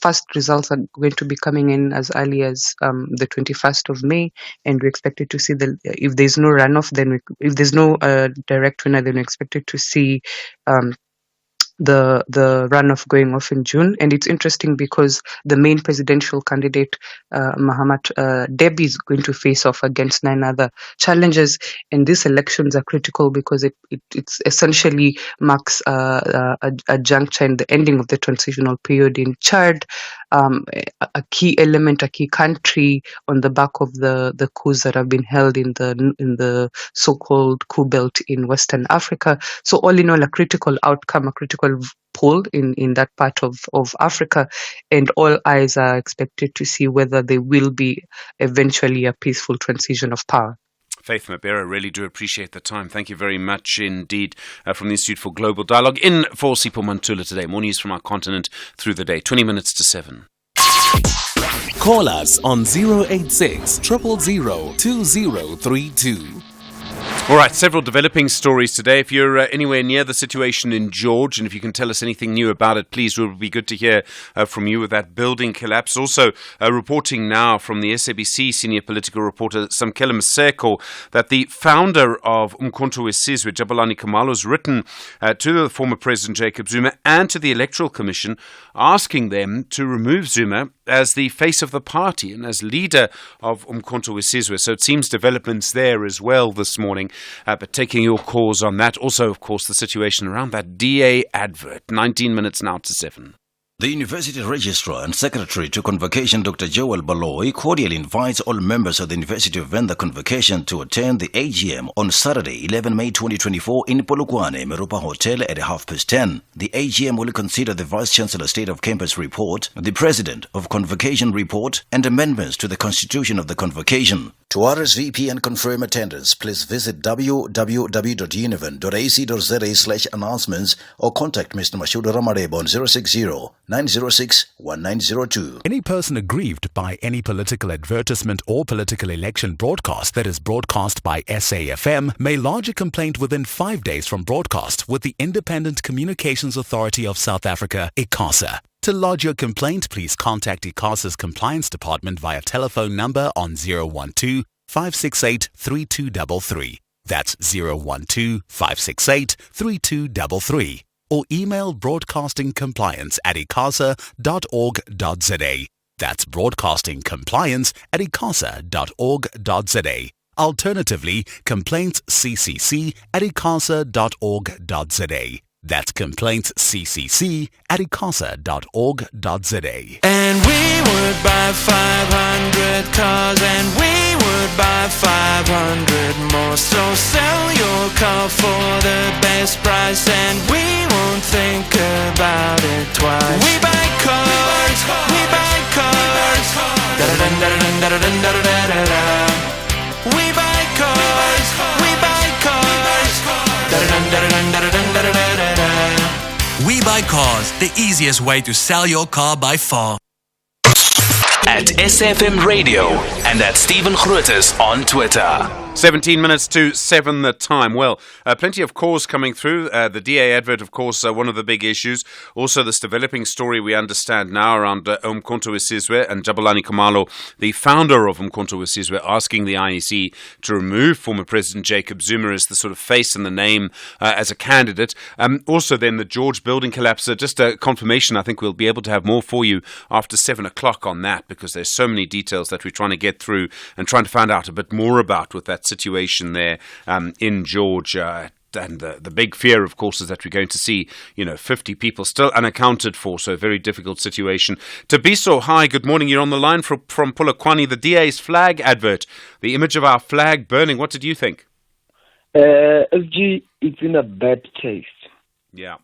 first results are going to be coming in as early as the 21st of May, and we expected to see if there's no runoff, then if there's no direct winner, then we expected to see the runoff going off in June. And it's interesting because the main presidential candidate, Mahamat Debi, is going to face off against 9 other challengers. And these elections are critical because it's essentially marks a juncture in the ending of the transitional period in Chad, a key element, a key country on the back of the coups that have been held in the so-called coup belt in Western Africa. So all in all, a critical outcome, a critical poll in that part of Africa, and all eyes are expected to see whether there will be eventually a peaceful transition of power. Faith Mabera, really do appreciate the time. Thank you very much indeed from the Institute for Global Dialogue. In for Sipho Mantula today. More news from our continent through the day. 20 minutes to 7. Call us on 086 000 2032. All right, several developing stories today. If you're anywhere near the situation in George, and if you can tell us anything new about it, please, it would be good to hear from you with that building collapse. Also, reporting now from the SABC senior political reporter Samkela Maseko that the founder of Umkhonto weSizwe, Jabulani Khumalo, has written to the former President Jacob Zuma and to the Electoral Commission asking them to remove Zuma as the face of the party and as leader of Umkhonto weSizwe. So it seems developments there as well this morning. But taking your calls on that. Also, of course, the situation around that DA advert. 19 minutes now to 7. The University Registrar and Secretary to Convocation, Dr. Joel Baloy, cordially invites all members of the University of Venda Convocation to attend the AGM on Saturday, 11 May 2024 in Polokwane, Meropa Hotel at 10:30. The AGM will consider the Vice-Chancellor State of Campus Report, the President of Convocation Report, and amendments to the Constitution of the Convocation. To RSVP and confirm attendance, please visit www.univen.ac.za/announcements or contact Mr. Mashuda Ramarebo on 060-906-1902. Any person aggrieved by any political advertisement or political election broadcast that is broadcast by SAFM may lodge a complaint within 5 days from broadcast with the Independent Communications Authority of South Africa, ICASA. To lodge your complaint, please contact ICASA's Compliance Department via telephone number on 012-568-3233. That's 012-568-3233. Or email broadcastingcompliance@icasa.org.za. That's broadcastingcompliance@icasa.org.za. Alternatively, complaintsccc@icasa.org.za. That's complaintsccc@icasa.org.za. And we would buy 500 cars, and we would buy 500 more. So sell your car for the best price, and we won't think about it twice. We buy cars, we buy cars. Da-da-dun-da-da-dun-da-da-dun-da-da-da-da. We buy cars, we buy cars. Da-da-dun-da-da-dun-da-da-dun-da-da-da-da. We Buy Cars, the easiest way to sell your car by far. at SFM Radio and at Stephen Grootes on Twitter. 17 minutes to 7 the time. Well, plenty of calls coming through. The DA advert, of course, one of the big issues. Also, this developing story we understand now around Umkhonto weSizwe and Jabulani Khumalo, the founder of Umkhonto weSizwe, asking the IEC to remove former President Jacob Zuma as the sort of face and the name as a candidate. Also, then the George building collapse. Just a confirmation. I think we'll be able to have more for you after 7 o'clock on that, because there's so many details that we're trying to get through and trying to find out a bit more about with that situation there in Georgia. And the big fear, of course, is that we're going to see, 50 people still unaccounted for. So a very difficult situation. Tabiso, hi, good morning. You're on the line from Polokwane. The DA's flag advert, the image of our flag burning. What did you think? SG, it's in a bad taste. Yeah.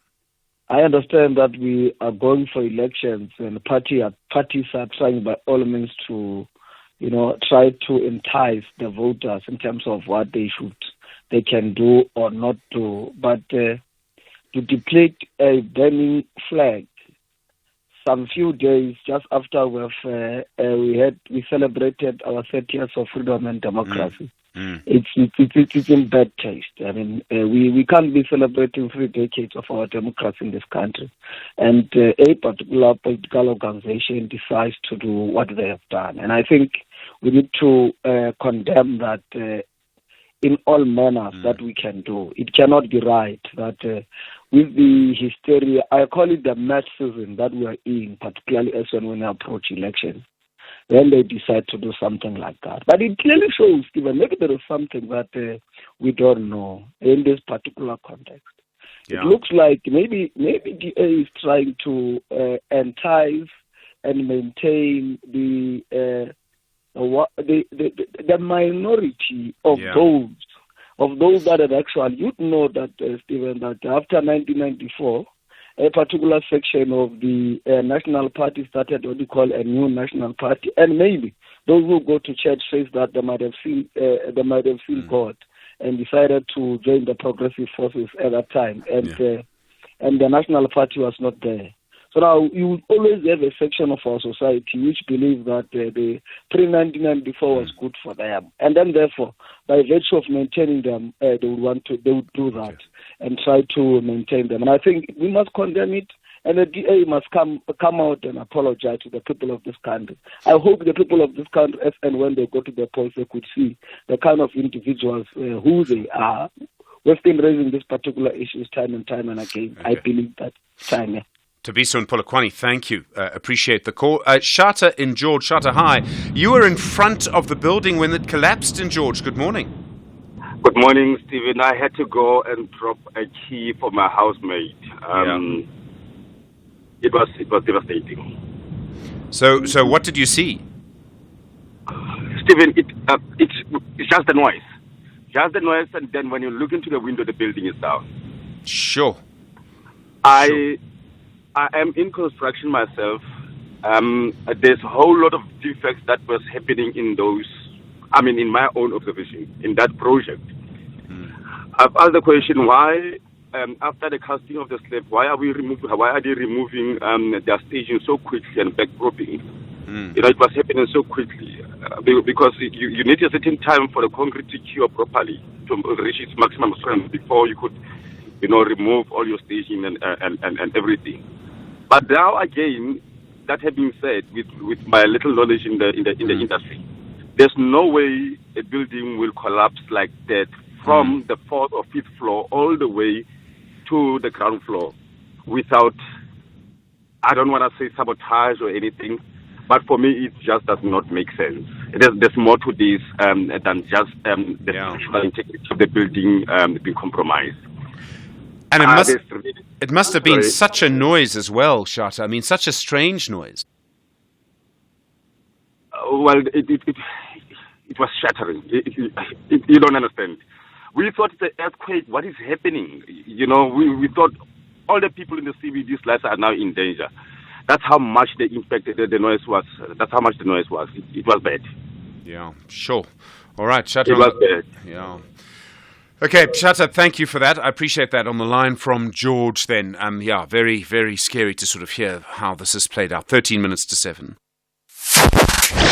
I understand that we are going for elections and parties are trying by all means to try to entice the voters in terms of what they can do or not do. But to deplete a burning flag some few days just after we celebrated our 30 years of freedom and democracy. It's in bad taste. I mean, we can't be celebrating 3 decades of our democracy in this country, and a particular political organization decides to do what they have done. And I think we need to condemn that in all manners that we can do. It cannot be right that with the hysteria, I call it the match season that we are in, particularly as when we approach elections, when they decide to do something like that. But it clearly shows, Stephen, maybe there is something that we don't know in this particular context. Yeah. It looks like maybe DA is trying to entice and maintain the minority of those that have actually, you'd know that, Stephen, that after 1994, a particular section of the National Party started what you call a new National Party, and maybe those who go to church says that they might have seen God and decided to join the progressive forces at that time, and the National Party was not there. So now you will always have a section of our society which believe that the pre-1994 was good for them, and then therefore, by virtue of maintaining them, they would do that and try to maintain them. And I think we must condemn it, and the DA must come out and apologize to the people of this country. I hope the people of this country, if and when they go to the polls, they could see the kind of individuals who they are. We've been raising these particular issues time and time and again. Okay. I believe that time. Tabiso and Polokwane, thank you. Appreciate the call. Shata in George. Shata, hi. You were in front of the building when it collapsed in George. Good morning. Good morning, Stephen. I had to go and drop a key for my housemate. It was devastating. So what did you see? Stephen, it's just the noise. Just the noise, and then when you look into the window, the building is down. Sure. I am in construction myself. There's a whole lot of defects that was happening in my own observation, in that project. I've asked the question, why, after the casting of the slab, why are they removing their staging so quickly and backpropping? It was happening so quickly because you need a certain time for the concrete to cure properly to reach its maximum strength before you could, remove all your staging and everything. But now again, that having said, with my little knowledge in the industry, there's no way a building will collapse like that from the 4th or 5th floor all the way to the ground floor without, I don't want to say sabotage or anything, but for me it just does not make sense. There's more to this than just the structural integrity of the building being compromised. And it must have been such a noise as well, Shata. I mean, such a strange noise. Well, it was shattering. You don't understand. We thought it's an earthquake. What is happening? We thought all the people in the CBD slice are now in danger. That's how much the impact, the noise was. That's how much the noise was. It was bad. Yeah, sure. All right, Shata. It was bad. Yeah. Okay, Shata, thank you for that. I appreciate that. On the line from George then. Very, very scary to sort of hear how this has played out. 13 minutes to 7.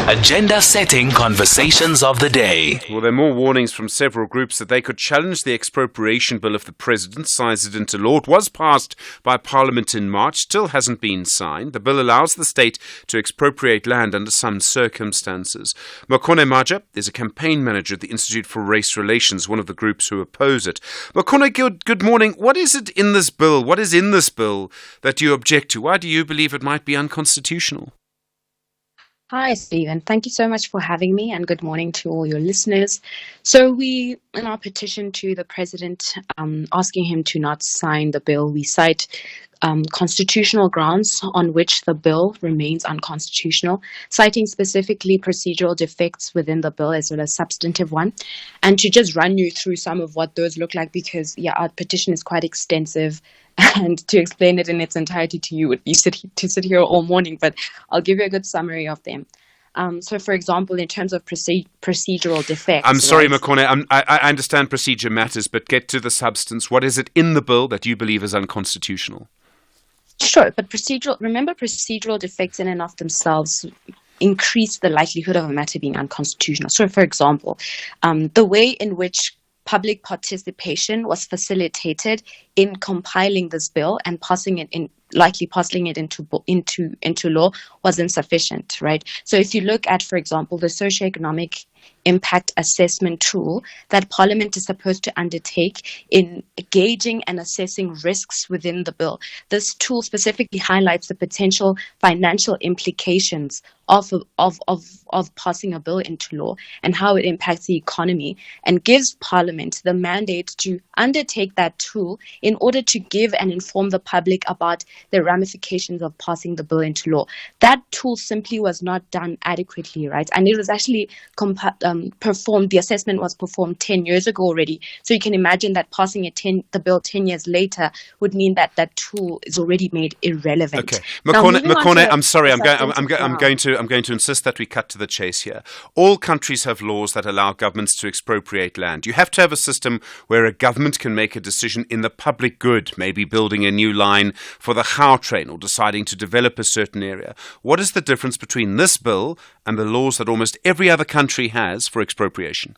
Agenda-setting conversations of the day. Well, there are more warnings from several groups that they could challenge the expropriation bill if the president signs it into law. It was passed by Parliament in March, still hasn't been signed. The bill allows the state to expropriate land under some circumstances. Makone Maja is a campaign manager at the Institute for Race Relations, one of the groups who oppose it. Makone, good morning. What is it in this bill? What is in this bill that you object to? Why do you believe it might be unconstitutional? Hi, Stephen. Thank you so much for having me, and good morning to all your listeners. So we, in our petition to the President, asking him to not sign the bill, we cite constitutional grounds on which the bill remains unconstitutional, citing specifically procedural defects within the bill as well as substantive one. And to just run you through some of what those look like, because our petition is quite extensive, and to explain it in its entirety to you would be to sit here all morning, but I'll give you a good summary of them. So, for example, in terms of procedural defects... I'm sorry, Makone, I understand procedure matters, but get to the substance. What is it in the bill that you believe is unconstitutional? Sure, but procedural defects in and of themselves increase the likelihood of a matter being unconstitutional. So, for example, the way in which public participation was facilitated in compiling this bill and passing it into law was insufficient, right? So if you look at, for example, the socioeconomic impact assessment tool that Parliament is supposed to undertake in gauging and assessing risks within the bill, this tool specifically highlights the potential financial implications of passing a bill into law and how it impacts the economy, and gives Parliament the mandate to undertake that tool in order to give and inform the public about the ramifications of passing the bill into law. That tool simply was not done adequately, right? And it was actually performed, the assessment was performed 10 years ago already. So you can imagine that passing the bill 10 years later would mean that that tool is already made irrelevant. Okay, Makone, I'm sorry, I'm going to insist that we cut to the chase here. All countries have laws that allow governments to expropriate land. You have to have a system where a government can make a decision in the public good, maybe building a new line for the Gautrain or deciding to develop a certain area. What is the difference between this bill and the laws that almost every other country has for expropriation?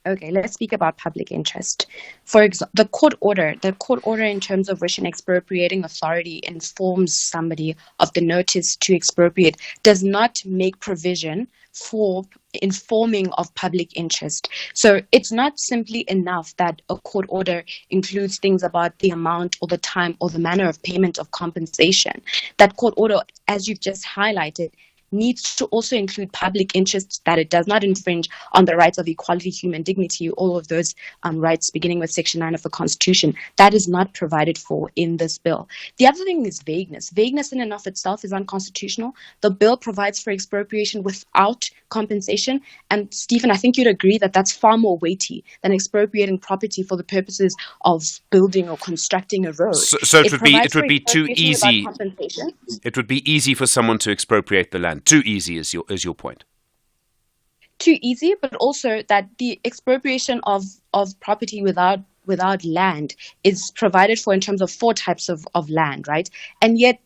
Okay, let's speak about public interest. For example, the court order in terms of which an expropriating authority informs somebody of the notice to expropriate does not make provision for informing of public interest. So it's not simply enough that a court order includes things about the amount or the time or the manner of payment of compensation. That court order, as you've just highlighted, needs to also include public interest, that it does not infringe on the rights of equality, human dignity, all of those rights beginning with Section 9 of the Constitution. That is not provided for in this bill. The other thing is vagueness. Vagueness in and of itself is unconstitutional. The bill provides for expropriation without compensation. And Stephen, I think you'd agree that that's far more weighty than expropriating property for the purposes of building or constructing a road. So it would be too easy. It would be easy for someone to expropriate the land. Too easy is your point. Too easy, but also that the expropriation of property without land is provided for in terms of 4 types of land, right? And yet,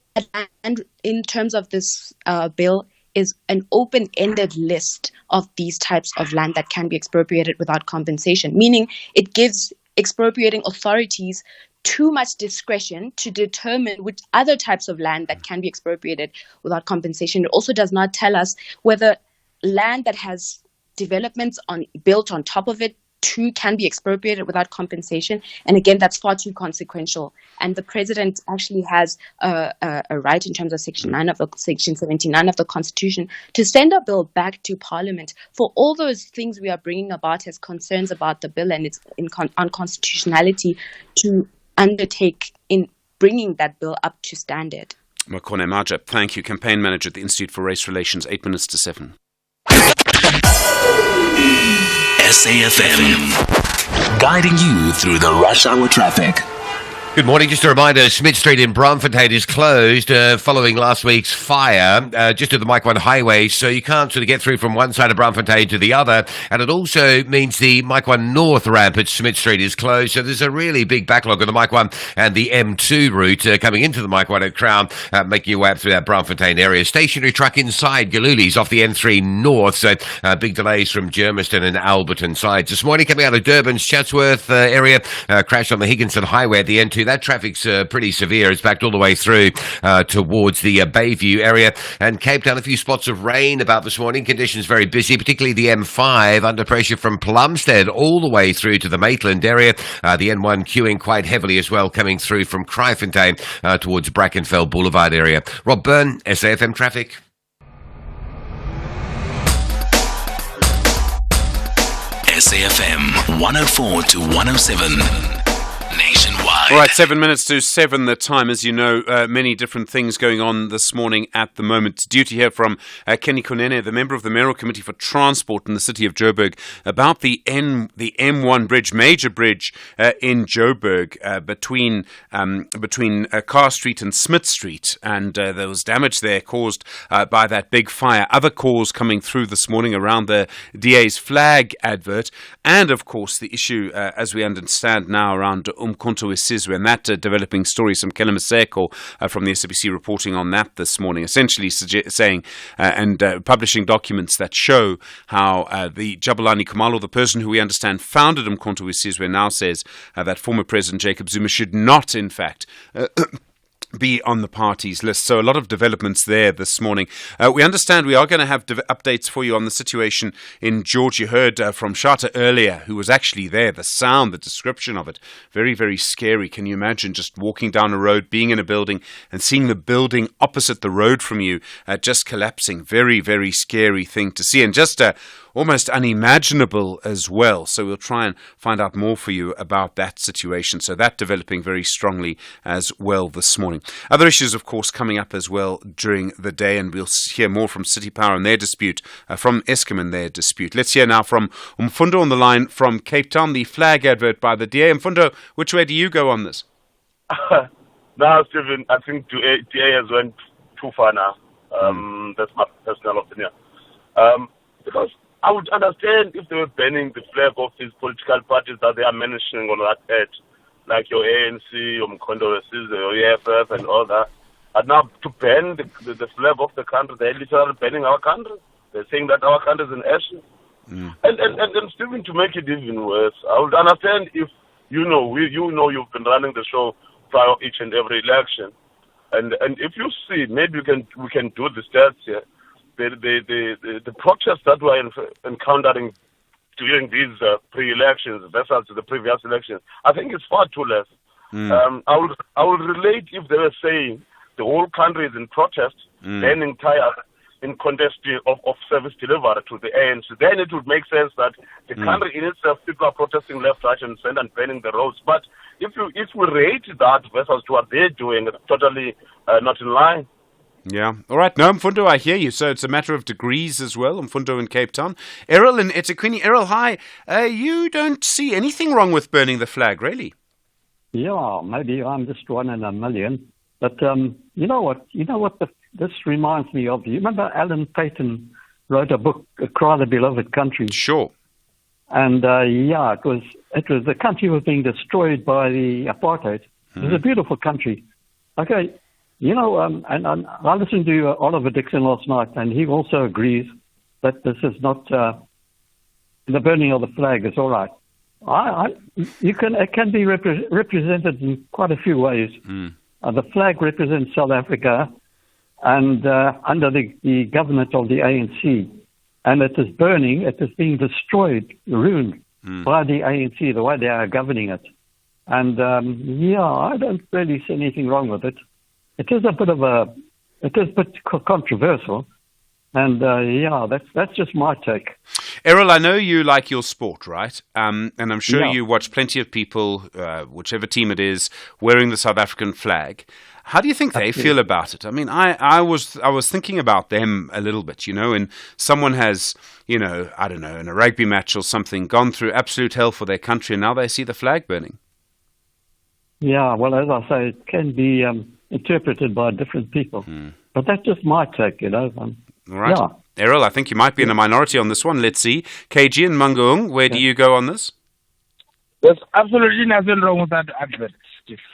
and in terms of this bill, is an open-ended list of these types of land that can be expropriated without compensation, meaning it gives expropriating authorities too much discretion to determine which other types of land that can be expropriated without compensation. It also does not tell us whether land that has developments built on top of it too can be expropriated without compensation. And again, that's far too consequential. And the president actually has a right in terms of Section 79 of the Constitution to send a bill back to Parliament for all those things we are bringing about as concerns about the bill and its unconstitutionality to undertake in bringing that bill up to standard. Makone Maja, thank you. Campaign manager at the Institute for Race Relations, 8 minutes to 7. SAFM, guiding you through the rush hour traffic. Good morning. Just a reminder, Smith Street in Braamfontein is closed following last week's fire just to the Mike 1 highway, so you can't sort of get through from one side of Braamfontein to the other. And it also means the Mike 1 North ramp at Smith Street is closed, so there's a really big backlog on the Mike 1 and the M2 route coming into the Mike 1 at Crown, making your way up through that Braamfontein area. Stationary truck inside Galuli's off the N3 North, so big delays from Germiston and Alberton sides. This morning, coming out of Durban's Chatsworth area, crash on the Higginson Highway at the N2. That traffic's pretty severe. It's backed all the way through towards the Bayview area. And Cape Town, a few spots of rain about this morning. Conditions very busy, particularly the M5 under pressure from Plumstead all the way through to the Maitland area. The N1 queuing quite heavily as well, coming through from Kraaifontein towards Brackenfell Boulevard area. Rob Byrne, SAFM Traffic. SAFM 104 to 107. Nationwide. All right, 7 minutes to 7 the time. As you know, many different things going on this morning at the moment. Due to hear from Kenny Kunene, the member of the Mayoral Committee for Transport in the city of Joburg, about the M1 bridge, major bridge in Joburg between Carr Street and Smith Street. And there was damage there caused by that big fire. Other calls coming through this morning around the DA's flag advert. And, of course, the issue, as we understand now, around Umkhonto weSizwe, and that developing story, some Kele Maseko from the SABC reporting on that this morning, essentially saying and publishing documents that show how the Jabulani Khumalo, the person who we understand founded Umkhonto weSizwe, now says that former President Jacob Zuma should not, in fact, be on the party's list. So a lot of developments there this morning. We understand we are going to have updates for you on the situation in George. You heard from Shata earlier, who was actually there. The sound, the description of it, very, very scary. Can you imagine just walking down a road, being in a building and seeing the building opposite the road from you just collapsing? Very, very scary thing to see, and just almost unimaginable as well. So we'll try and find out more for you about that situation. So that developing very strongly as well this morning. Other issues, of course, coming up as well during the day, and we'll hear more from City Power and their dispute, from Eskom and their dispute. Let's hear now from Umfundo on the line from Cape Town, the flag advert by the DA. Umfundo, which way do you go on this? Now, Stephen, I think DA has went too far now. That's my personal opinion. Because I would understand if they were banning the flag of these political parties that they are mentioning on that ad, like your ANC, your Umkhonto weSizwe, your EFF, and all that. But now to ban the flag of the country, they're literally banning our country. They're saying that our country is in ashes. And Stephen, to make it even worse, I would understand if you've been running the show prior each and every election, and if you see, maybe we can do the stats here. The protests that we're encountering during these pre-elections versus the previous elections, I think it's far too less. I would relate if they were saying the whole country is in protest, then entire in contest of service delivery to the ANC. Then it would make sense that the country in itself, people are protesting left, right, and center and banning the roads. But if we rate that versus what they're doing, it's totally not in line. Yeah. All right. No, Mfundo, I hear you. So it's a matter of degrees as well. Mfundo in Cape Town. Errol in eThekwini. Errol, hi. You don't see anything wrong with burning the flag, really? Yeah, maybe I'm just one in a million. But you know what? This reminds me of. You remember Alan Paton wrote a book, Cry the Beloved Country? Sure. And it was the country was being destroyed by the apartheid. It was a beautiful country. Okay. And I listened to Oliver Dixon last night, and he also agrees that this is not the burning of the flag is all right. It can be represented in quite a few ways. The flag represents South Africa, and under the government of the ANC, and it is burning. It is being destroyed, ruined by the ANC, the way they are governing it. And I don't really see anything wrong with it. It is a bit controversial, and that's just my take. Errol, I know you like your sport, right? And I'm sure you watch plenty of people, whichever team it is, wearing the South African flag. How do you think they feel about it? I mean, I was thinking about them a little bit, and someone has, I don't know, in a rugby match or something, gone through absolute hell for their country, and now they see the flag burning. Yeah, well, as I say, it can be interpreted by different people. But that's just my take, All right. Yeah. Errol, I think you might be in a minority on this one. Let's see. KG and Mangaung, where do you go on this? There's absolutely nothing wrong with that advert.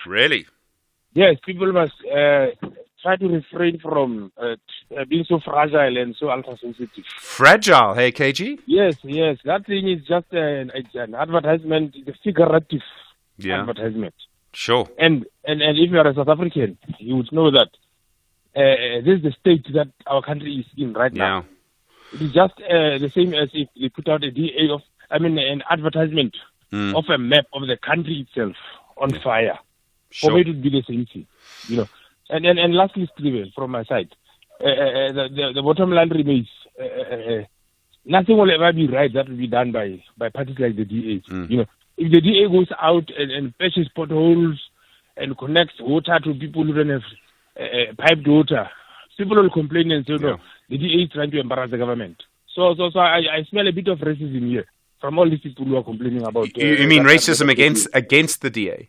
Really? Yes, people must try to refrain from being so fragile and so ultra-sensitive. Fragile, hey, KG? Yes. That thing is just an advertisement, it's a figurative advertisement. Sure. And if you are a South African, you would know that this is the state that our country is in right now. It is just the same as if they put out an advertisement of a map of the country itself on fire. Sure. For me, it would be the same thing, you know. And lastly, Steven, from my side, the bottom line remains: nothing will ever be right that will be done by parties like the DA. You know, if the DA goes out and patches potholes and connects water to people who don't have piped water, people will complain and say, "No, the DA is trying to embarrass the government." So I smell a bit of racism here from all these people who are complaining about. You mean racism against the DA?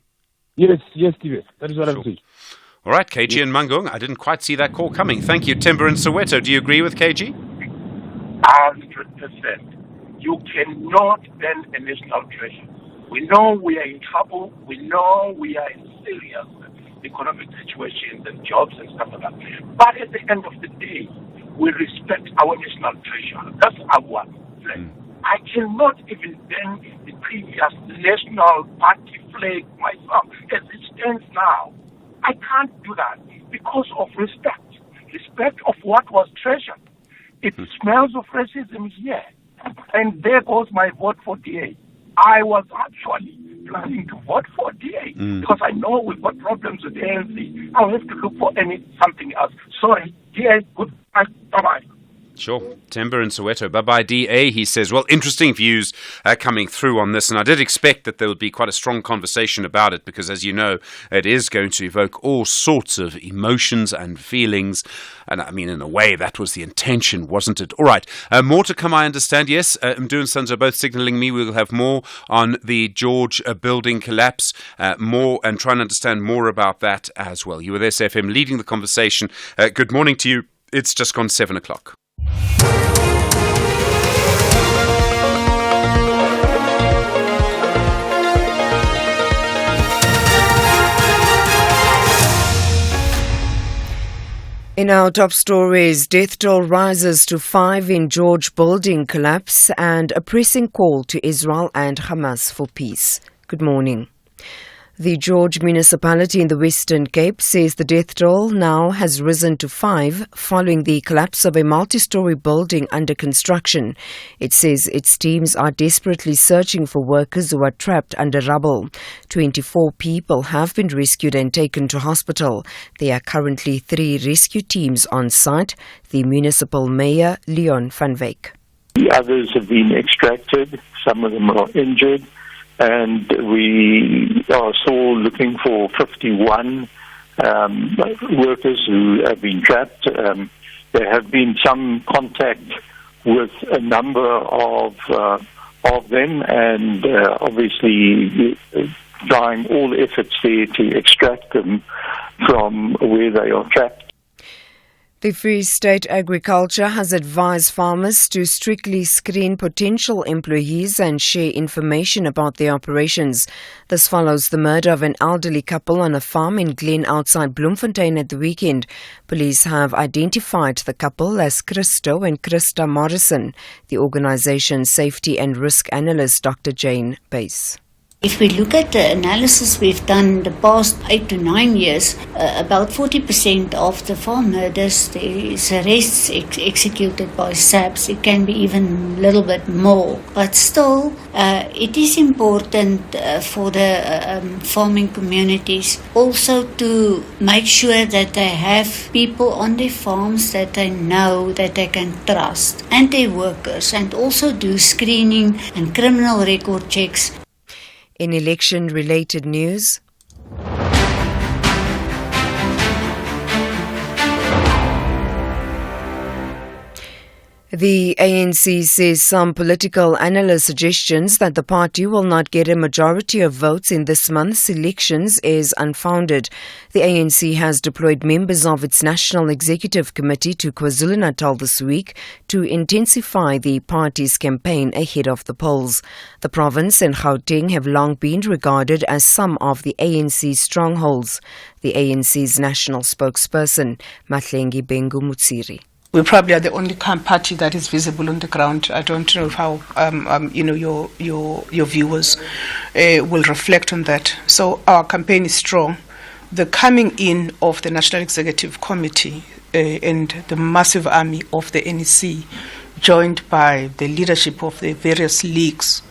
Yes, Steven. That is what I'm saying. All right, KG and Mangaung, I didn't quite see that call coming. Thank you. Timber and Soweto, do you agree with KG? 100%. You cannot ban a national treasure. We know we are in trouble. We know we are in serious economic situations and jobs and stuff like that. But at the end of the day, we respect our national treasure. That's our flag. I cannot even ban the previous national party flag myself as it stands now. I can't do that because of respect of what was treasured. It smells of racism here. And there goes my vote for DA. I was actually planning to vote for DA because I know we've got problems with ANC. I'll have to look for something else. Sorry, DA, goodbye, bye-bye. Sure. Timber and Soweto. Bye-bye, DA, he says. Well, interesting views coming through on this, and I did expect that there would be quite a strong conversation about it because, as you know, it is going to evoke all sorts of emotions and feelings, and I mean, in a way, that was the intention, wasn't it? All right. More to come, I understand. Yes, Mdu and Sons are both signalling me we will have more on the George building collapse, more, and try and understand more about that as well. You with SFM leading the conversation. Good morning to you. It's just gone 7 o'clock. In our top stories, death toll rises to 5 in George building collapse and a pressing call to Israel and Hamas for peace. Good morning. The George municipality in the Western Cape says the death toll now has risen to 5 following the collapse of a multi-story building under construction. It says its teams are desperately searching for workers who are trapped under rubble. 24 people have been rescued and taken to hospital. There are currently 3 rescue teams on site. The municipal mayor, Leon van Wyk. The others have been extracted. Some of them are injured. And we are still looking for 51 workers who have been trapped. There have been some contact with a number of them, and obviously trying all efforts there to extract them from where they are trapped. The Free State Agriculture has advised farmers to strictly screen potential employees and share information about their operations. This follows the murder of an elderly couple on a farm in Glen outside Bloemfontein at the weekend. Police have identified the couple as Christo and Christa Morrison. The organization's safety and risk analyst, Dr. Jane Pace. If we look at the analysis we've done the past 8 to 9 years, about 40% of the farm murders, there is arrests executed by SAPS. It can be even a little bit more. But still, it is important for the farming communities also to make sure that they have people on their farms that they know, that they can trust, and their workers, and also do screening and criminal record checks. In election-related news, The ANC says some political analyst suggestions that the party will not get a majority of votes in this month's elections is unfounded. The ANC has deployed members of its National Executive Committee to KwaZulu-Natal this week to intensify the party's campaign ahead of the polls. The province and Gauteng have long been regarded as some of the ANC's strongholds. The ANC's national spokesperson, Mahlengi Bengu Mutsiri. We probably are the only party that is visible on the ground. I don't know how your viewers will reflect on that. So our campaign is strong. The coming in of the National Executive Committee and the massive army of the NEC, joined by the leadership of the various leagues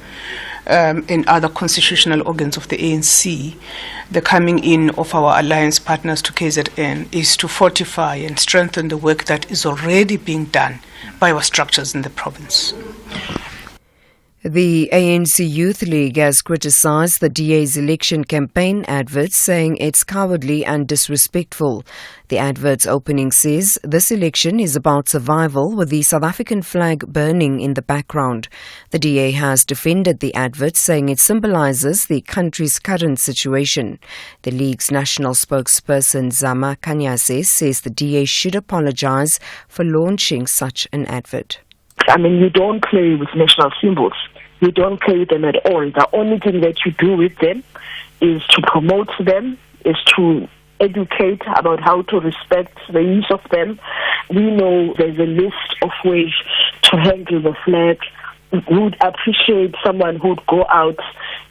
and other constitutional organs of the ANC, the coming in of our alliance partners to KZN is to fortify and strengthen the work that is already being done by our structures in the province. The ANC Youth League has criticised the DA's election campaign adverts, saying it's cowardly and disrespectful. The advert's opening says this election is about survival, with the South African flag burning in the background. The DA has defended the advert, saying it symbolises the country's current situation. The League's national spokesperson Zama Kanyase says the DA should apologise for launching such an advert. I mean, you don't play with national symbols. You don't play with them at all. The only thing that you do with them is to promote them, is to educate about how to respect the use of them. We know there's a list of ways to handle the flag. We would appreciate someone who would go out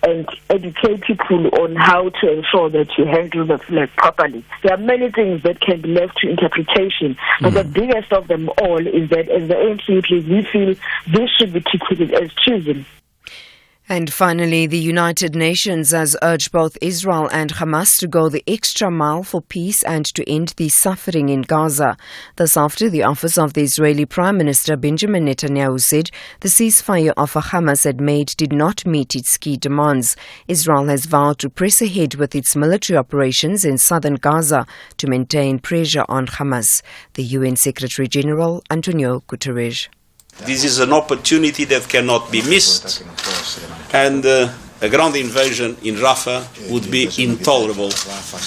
and educate people on how to ensure that you handle the flag properly. There are many things that can be left to interpretation, but the biggest of them all is that as the ANC, we feel this should be treated as treason. And finally, the United Nations has urged both Israel and Hamas to go the extra mile for peace and to end the suffering in Gaza. This after the office of the Israeli Prime Minister Benjamin Netanyahu said the ceasefire offer Hamas had made did not meet its key demands. Israel has vowed to press ahead with its military operations in southern Gaza to maintain pressure on Hamas. The UN Secretary General Antonio Guterres. This is an opportunity that cannot be missed, and a ground invasion in Rafah would be intolerable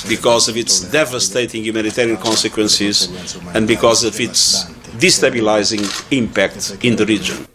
because of its devastating humanitarian consequences and because of its destabilizing impact in the region.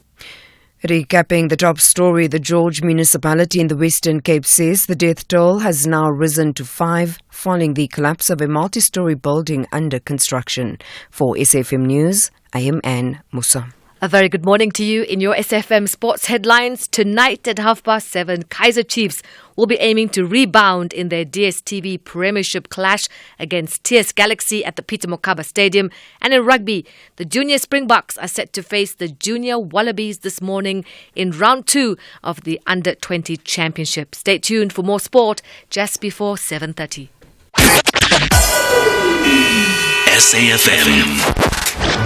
Recapping the top story, the George municipality in the Western Cape says the death toll has now risen to 5 following the collapse of a multi-story building under construction. For SFM News, I am Anne Musa. A very good morning to you in your SFM Sports headlines. Tonight at 7:30, Kaizer Chiefs will be aiming to rebound in their DStv Premiership clash against TS Galaxy at the Peter Mokaba Stadium. And in rugby, the Junior Springboks are set to face the Junior Wallabies this morning in round 2 of the Under-20 Championship. Stay tuned for more sport just before 7:30. SAFM.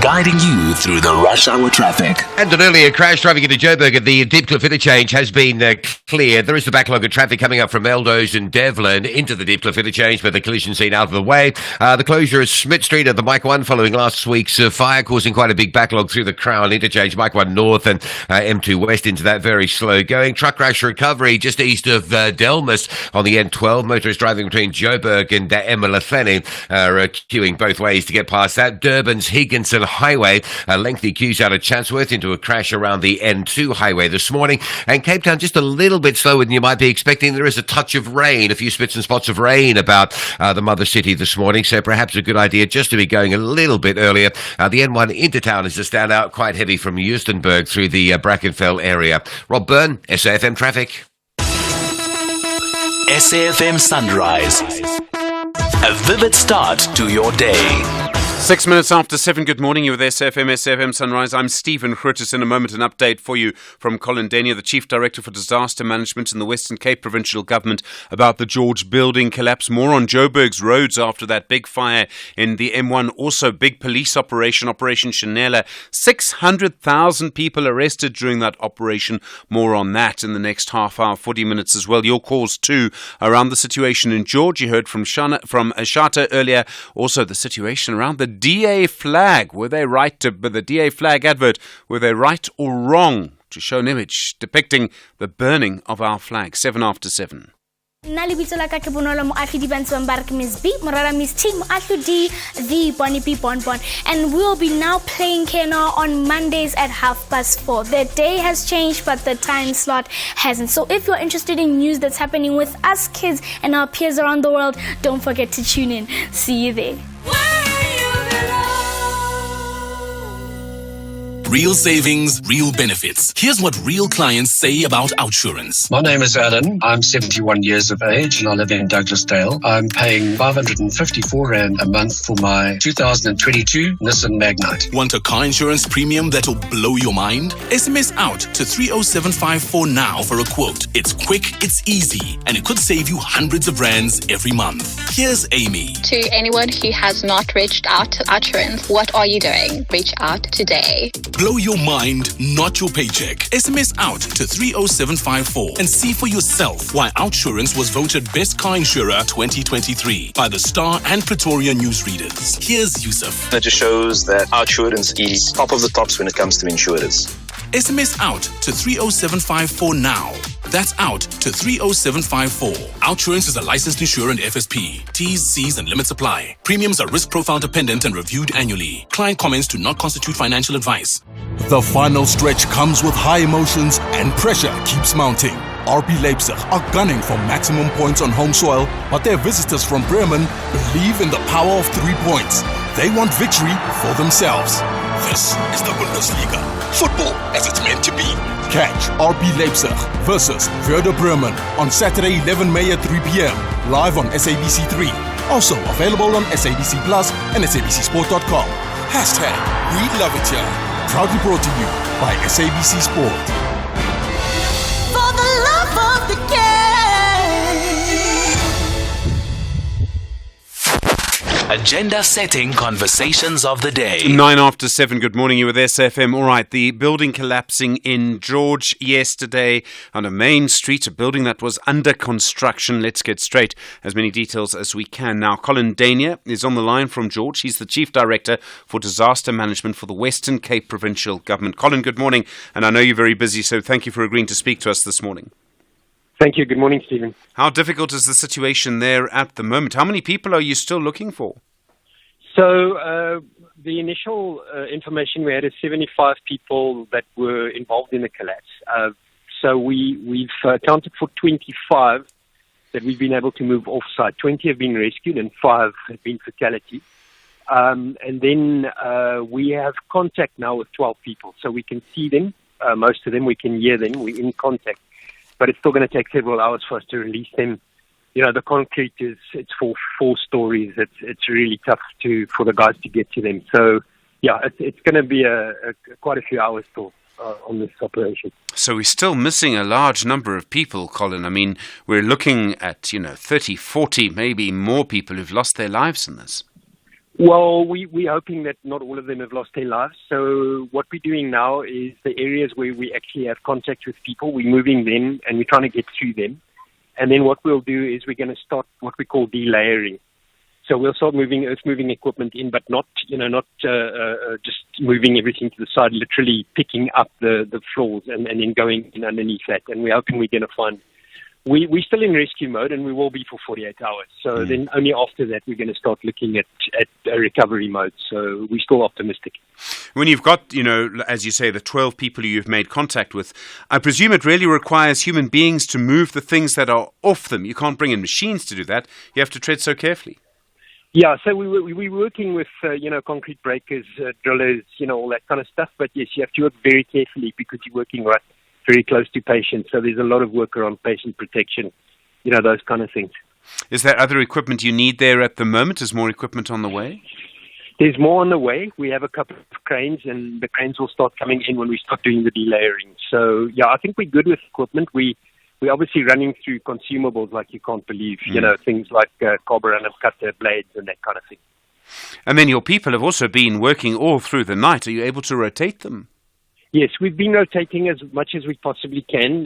Guiding you through the rush hour traffic. And an earlier crash driving into Joburg at the Diepkloof interchange has been cleared. There is a backlog of traffic coming up from Eldos and Devlin into the Diepkloof interchange, but the collision scene out of the way. The closure is Smith Street at the Mike 1 following last week's fire, causing quite a big backlog through the Crown interchange, Mike 1 North and M2 West into that very slow going. Truck crash recovery just east of Delmas on the N12. Motorists driving between Joburg and Emeletheni are queuing both ways to get past that. Durban's Higginson Highway, a lengthy queues out of Chatsworth into a crash around the N2 highway this morning. And Cape Town just a little bit slower than you might be expecting. There is a touch of rain, a few spits and spots of rain about the mother city this morning, so perhaps a good idea just to be going a little bit earlier. The N1 into town is a standout, quite heavy from Eustonburg through the Brackenfell area. Rob Byrne, SAFM Traffic. SAFM Sunrise. A vivid start to your day. 6 minutes after 7, good morning. You're with SAFM Sunrise. I'm Stephen Grootes. In a moment, an update for you from Colin Denier, the Chief Director for Disaster Management in the Western Cape Provincial Government, about the George building collapse. More on Joburg's roads after that big fire in the M1. Also, big police operation, Operation Chanela. 600,000 people arrested during that operation. More on that in the next half hour, 40 minutes as well. Your calls too around the situation in George. You heard from Shata earlier. Also, the situation around the DA flag. Were they right to, but the DA flag advert, were they right or wrong to show an image depicting the burning of our flag? 7 after 7. Nna lebitso la ka ke Bonolo Moagi di Bantswang ba re ke Miss B Morara Miss T Moagi D the Bonnie B Bonbon, and we'll be now playing Kena on Mondays at 4:30. The day has changed but the time slot hasn't. So if you're interested in news that's happening with us kids and our peers around the world, don't forget to tune in. See you there. Real savings, real benefits. Here's what real clients say about OUTsurance. My name is Alan. I'm 71 years of age and I live in Douglasdale. I'm paying 554 Rand a month for my 2022 Nissan Magnite. Want a car insurance premium that'll blow your mind? SMS out to 30754 now for a quote. It's quick, it's easy, and it could save you hundreds of rands every month. Here's Amy. To anyone who has not reached out to OUTsurance, what are you doing? Reach out today. Blow your mind, not your paycheck. SMS out to 30754 and see for yourself why OUTsurance was voted Best Car Insurer 2023 by the Star and Pretoria newsreaders. Here's Yusuf. It just shows that OUTsurance is top of the tops when it comes to insurers. SMS out to 30754 now. That's out to 30754. OUTsurance is a licensed insurer and FSP. T's, C's, and limits apply. Premiums are risk profile dependent and reviewed annually. Client comments do not constitute financial advice. The final stretch comes with high emotions and pressure keeps mounting. RB Leipzig are gunning for maximum points on home soil, but their visitors from Bremen believe in the power of 3 points. They want victory for themselves. This is the Bundesliga. Football as it's meant to be. Catch RB Leipzig versus Werder Bremen on Saturday 11 May at 3 p.m. live on SABC3. Also available on SABC Plus and SABCSport.com. Hashtag We Love It Here. Proudly brought to you by SABC Sport. For the love of the game. Agenda-setting conversations of the day. 9 after 7. Good morning. You with SFM. All right. The building collapsing in George yesterday on a main street, a building that was under construction. Let's get straight as many details as we can. Now, Colin Dania is on the line from George. He's the Chief Director for Disaster Management for the Western Cape Provincial Government. Colin, good morning. And I know you're very busy, so thank you for agreeing to speak to us this morning. Thank you. Good morning, Stephen. How difficult is the situation there at the moment? How many people are you still looking for? So the initial information we had is 75 people that were involved in the collapse. So we've accounted for 25 that we've been able to move off-site. 20 have been rescued and 5 have been fatalities. And then we have contact now with 12 people. So we can see them, most of them, we can hear them, we're in contact. But it's still going to take several hours for us to release them. You know, the concrete it's for 4 stories. It's really tough for the guys to get to them. So, yeah, it's going to be quite a few hours still on this operation. So we're still missing a large number of people, Colin. I mean, we're looking at, 30, 40, maybe more people who've lost their lives in this. Well, we're hoping that not all of them have lost their lives. So what we're doing now is the areas where we actually have contact with people, we're moving them and we're trying to get through them. And then what we'll do is we're going to start what we call delayering. So we'll start moving earth-moving equipment in, but not just moving everything to the side, literally picking up the floors and then going in underneath that. And we're hoping we're going to find... We're still in rescue mode, and we will be for 48 hours. So then only after that we're going to start looking at a recovery mode. So we're still optimistic. When you've got, as you say, the 12 people who you've made contact with, I presume it really requires human beings to move the things that are off them. You can't bring in machines to do that. You have to tread so carefully. Yeah, so we're working with, concrete breakers, drillers, all that kind of stuff. But yes, you have to work very carefully because you're working very close to patients. So there's a lot of work around patient protection, those kind of things. Is there other equipment you need there at the moment? Is more equipment on the way? There's more on the way. We have a couple of cranes, and the cranes will start coming in when we start doing the delayering. So, yeah, I think we're good with equipment. We're obviously running through consumables like you can't believe, things like carburetor, cutter, blades, and that kind of thing. And then your people have also been working all through the night. Are you able to rotate them? Yes, we've been rotating as much as we possibly can.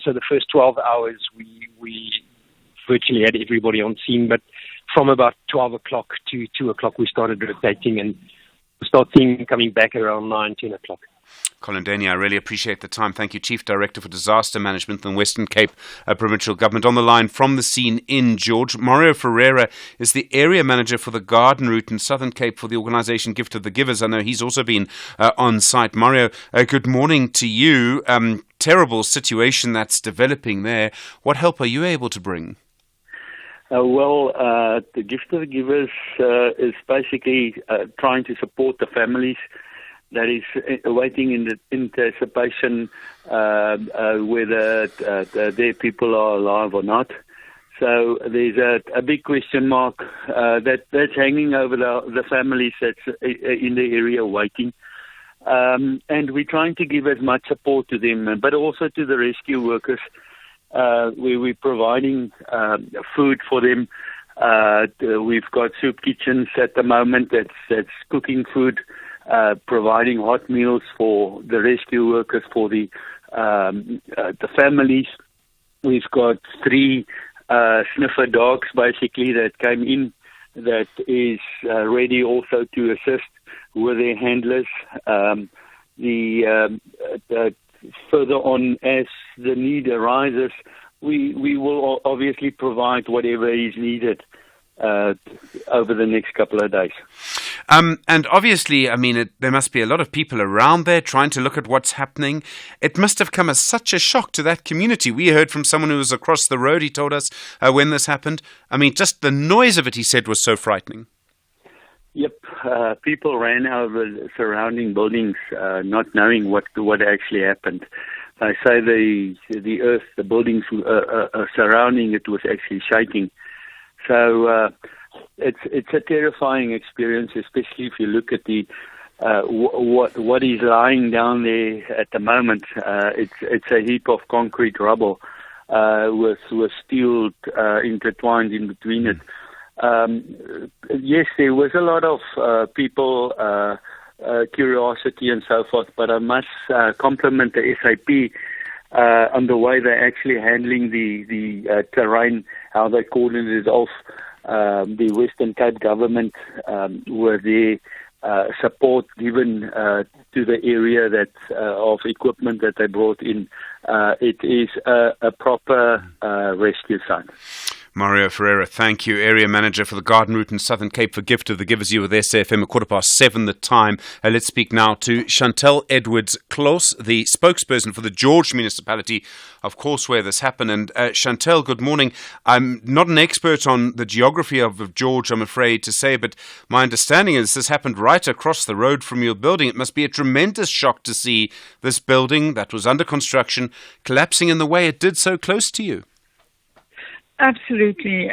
So the first 12 hours, we virtually had everybody on scene. But from about 12 o'clock to 2 o'clock, we started rotating, and we start seeing coming back around 9, 10 o'clock. Colin Denny, I really appreciate the time. Thank you, Chief Director for Disaster Management in the Western Cape Provincial Government. On the line from the scene in George, Mario Ferreira is the Area Manager for the Garden Route in Southern Cape for the organisation Gift of the Givers. I know he's also been on site. Mario, good morning to you. Terrible situation that's developing there. What help are you able to bring? The Gift of the Givers is basically trying to support the families that is waiting in the anticipation whether their people are alive or not. So there's a big question mark that's hanging over the families that's in the area waiting. And we're trying to give as much support to them, but also to the rescue workers. We're providing food for them. We've got soup kitchens at the moment that's cooking food, providing hot meals for the rescue workers, for the families. We've got 3 sniffer dogs basically that came in that is ready also to assist with their handlers. Further on, as the need arises, we will obviously provide whatever is needed over the next couple of days. And obviously, I mean, there must be a lot of people around there trying to look at what's happening. It must have come as such a shock to that community. We heard from someone who was across the road. He told us when this happened. I mean, just the noise of it, he said, was so frightening. Yep, people ran over the surrounding buildings, not knowing what actually happened. I say the earth, the buildings surrounding it was actually shaking. So it's a terrifying experience, especially if you look at the what is lying down there at the moment. It's a heap of concrete rubble with steel intertwined in between it. Yes, there was a lot of people, curiosity and so forth, but I must compliment the SAP on the way they're actually handling the terrain, how they cordoned it off. The Western Cape government were their support given to the area that of equipment that they brought in. It is a proper rescue site. Mario Ferreira, thank you. Area Manager for the Garden Route in Southern Cape for Gift of the Givers. You with SAFM at 7:15 the time. Let's speak now to Chantel Edwards-Kloos, the spokesperson for the George municipality, of course, where this happened. And Chantel, good morning. I'm not an expert on the geography of George, I'm afraid to say, but my understanding is this happened right across the road from your building. It must be a tremendous shock to see this building that was under construction collapsing in the way it did so close to you. Absolutely.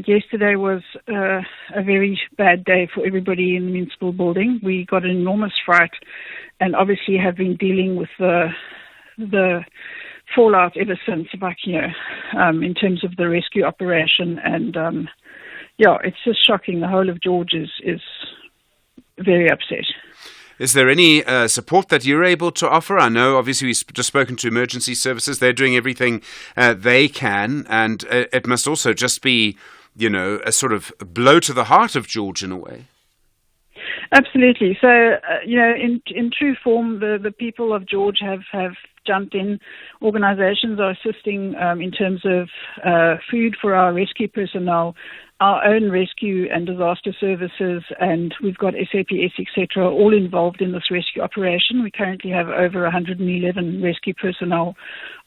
Yesterday was a very bad day for everybody in the municipal building. We got an enormous fright and obviously have been dealing with the fallout ever since back here in terms of the rescue operation. And, it's just shocking. The whole of George is very upset. Is there any support that you're able to offer? I know, obviously, we've just spoken to emergency services. They're doing everything they can, and it must also just be, a sort of blow to the heart of George in a way. Absolutely. So, in true form, the people of George have jumped in. Organisations are assisting in terms of food for our rescue personnel, our own rescue and disaster services, and we've got SAPS, etc., all involved in this rescue operation. We currently have over 111 rescue personnel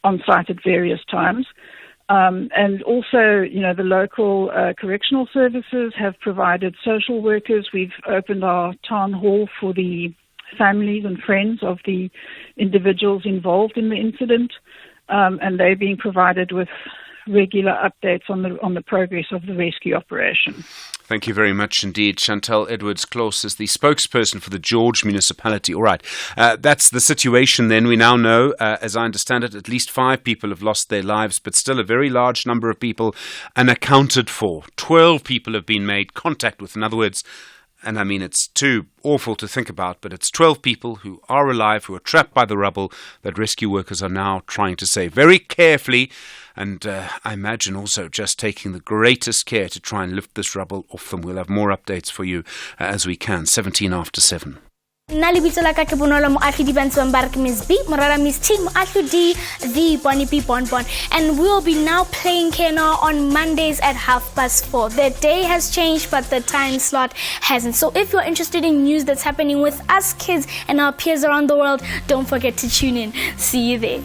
on site at various times. And also, the local correctional services have provided social workers. We've opened our town hall for the families and friends of the individuals involved in the incident, and they're being provided with regular updates on the progress of the rescue operation. Thank you very much indeed. Chantel Edwards-Kloos is the spokesperson for the George municipality. All right, that's the situation then. We now know, as I understand it, at least 5 people have lost their lives, but still a very large number of people unaccounted for. 12 people have been made contact with. In other words, and I mean, it's too awful to think about, but it's 12 people who are alive, who are trapped by the rubble that rescue workers are now trying to save. Very carefully, and I imagine also just taking the greatest care to try and lift this rubble off them. We'll have more updates for you as we can. 17 after 7. Nna lebitso la ka ke Bonolo Moagi Dibantswang ba re ke Miss B morara Miss T Moahlo D the Bonnie B Bonbon, and we'll be now playing Kena on Mondays at 4:30. The day has changed but the time slot hasn't. So if you're interested in news that's happening with us kids and our peers around the world, don't forget to tune in. See you there.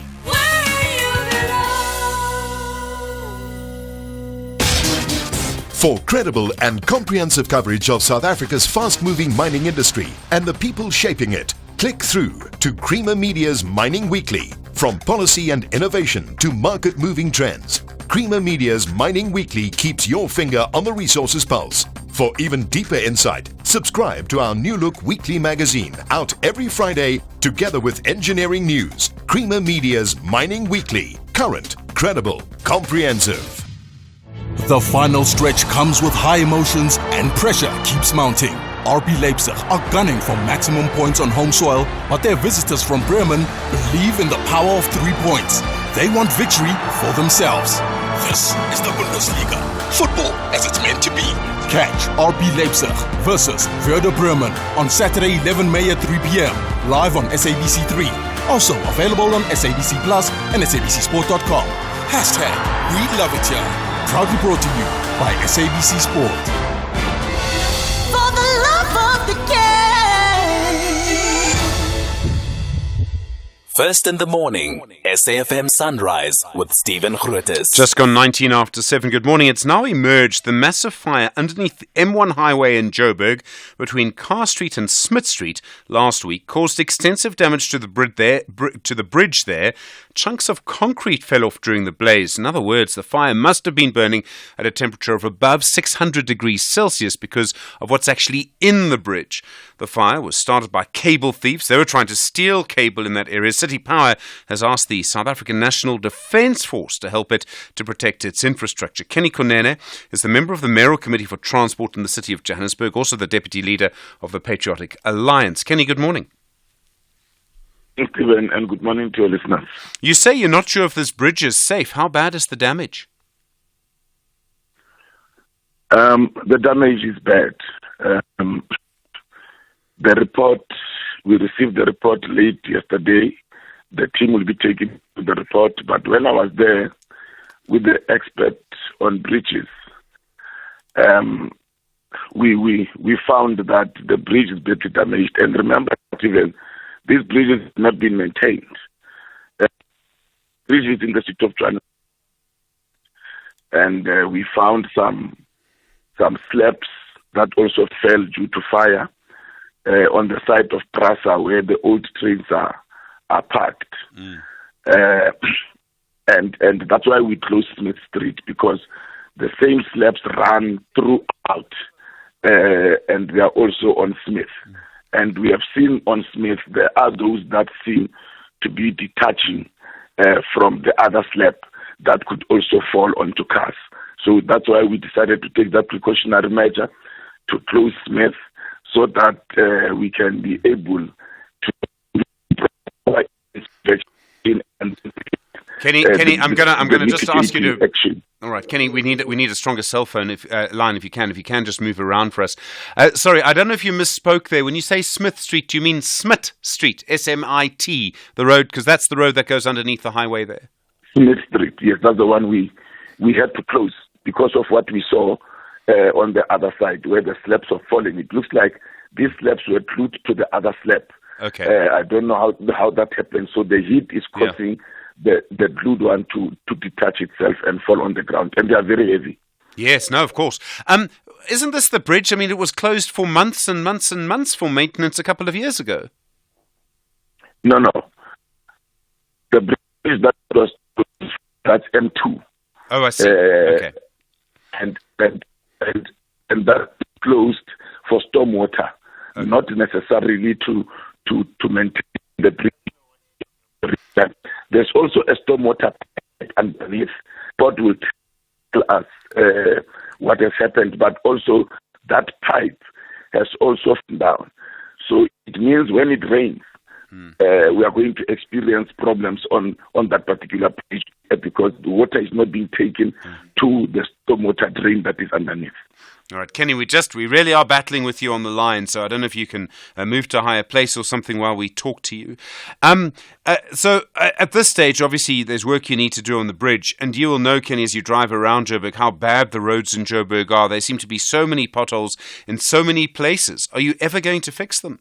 For credible and comprehensive coverage of South Africa's fast-moving mining industry and the people shaping it, click through to Creamer Media's Mining Weekly. From policy and innovation to market-moving trends, Creamer Media's Mining Weekly keeps your finger on the resources pulse. For even deeper insight, subscribe to our New Look weekly magazine, out every Friday, together with engineering news. Creamer Media's Mining Weekly. Current, credible, comprehensive. The final stretch comes with high emotions and pressure keeps mounting. RB Leipzig are gunning for maximum points on home soil, but their visitors from Bremen believe in the power of 3 points. They want victory for themselves. This is the Bundesliga. Football as it's meant to be. Catch RB Leipzig versus Werder Bremen on Saturday 11 May at 3 p.m. live on SABC3. Also available on SABC Plus and SABCSport.com. Hashtag We Love It Here. Proudly brought to you by SABC Sport. For the love of the game. First in the morning, SAFM Sunrise with Stephen Grootes. Just gone 19 after 7. Good morning. It's now emerged the massive fire underneath the M1 highway in Joburg between Carr Street and Smith Street last week caused extensive damage to the bridge there. Chunks of concrete fell off during the blaze. In other words, the fire must have been burning at a temperature of above 600 degrees Celsius because of what's actually in the bridge. The fire was started by cable thieves. They were trying to steal cable in that area. City Power has asked the South African National Defence Force to help it to protect its infrastructure. Kenny Konene is the member of the Mayoral Committee for Transport in the City of Johannesburg, also the Deputy Leader of the Patriotic Alliance. Kenny, good morning. Stephen, and good morning to your listeners. You say you're not sure if this bridge is safe. How bad is the damage? The damage is bad. We received the report late yesterday. The team will be taking the report. But when I was there with the expert on bridges, we found that the bridge is badly damaged. And remember, even this bridge has not been maintained. Bridge is in the city of Johannesburg, and we found some slabs that also fell due to fire on the site of Prasa, where the old trains are parked. And that's why we closed Smith Street, because the same slabs run throughout, and they are also on Smith. And we have seen on Smith, there are those that seem to be detaching from the other slab that could also fall onto cars. So that's why we decided to take that precautionary measure to close Smith so that we can be able to provide inspection and Kenny, I'm gonna just ask you to. Action. All right, Kenny, we need a stronger cell phone line if you can. If you can, just move around for us. Sorry, I don't know if you misspoke there. When you say Smith Street, do you mean Smith Street, S-M-I-T, the road? Because that's the road that goes underneath the highway there. Smith Street, yes, that's the one we had to close because of what we saw on the other side where the slabs are falling. It looks like these slabs were glued to the other slab. Okay. I don't know how that happened. So the heat is causing the glued one to detach itself and fall on the ground. And they are very heavy. Yes, no, of course. Isn't this the bridge? I mean, it was closed for months and months and months for maintenance a couple of years ago. No. The bridge that's M2. Oh, I see. Okay. And that's closed for stormwater, not necessarily to maintain the bridge. There's also a stormwater pipe underneath. God will tell us what has happened, but also that pipe has also fallen down. So it means when it rains, we are going to experience problems on that particular bridge because the water is not being taken to the stormwater drain that is underneath. All right, Kenny, we really are battling with you on the line, so I don't know if you can move to a higher place or something while we talk to you. So at this stage, obviously, there's work you need to do on the bridge, and you will know, Kenny, as you drive around Joburg, how bad the roads in Joburg are. There seem to be so many potholes in so many places. Are you ever going to fix them?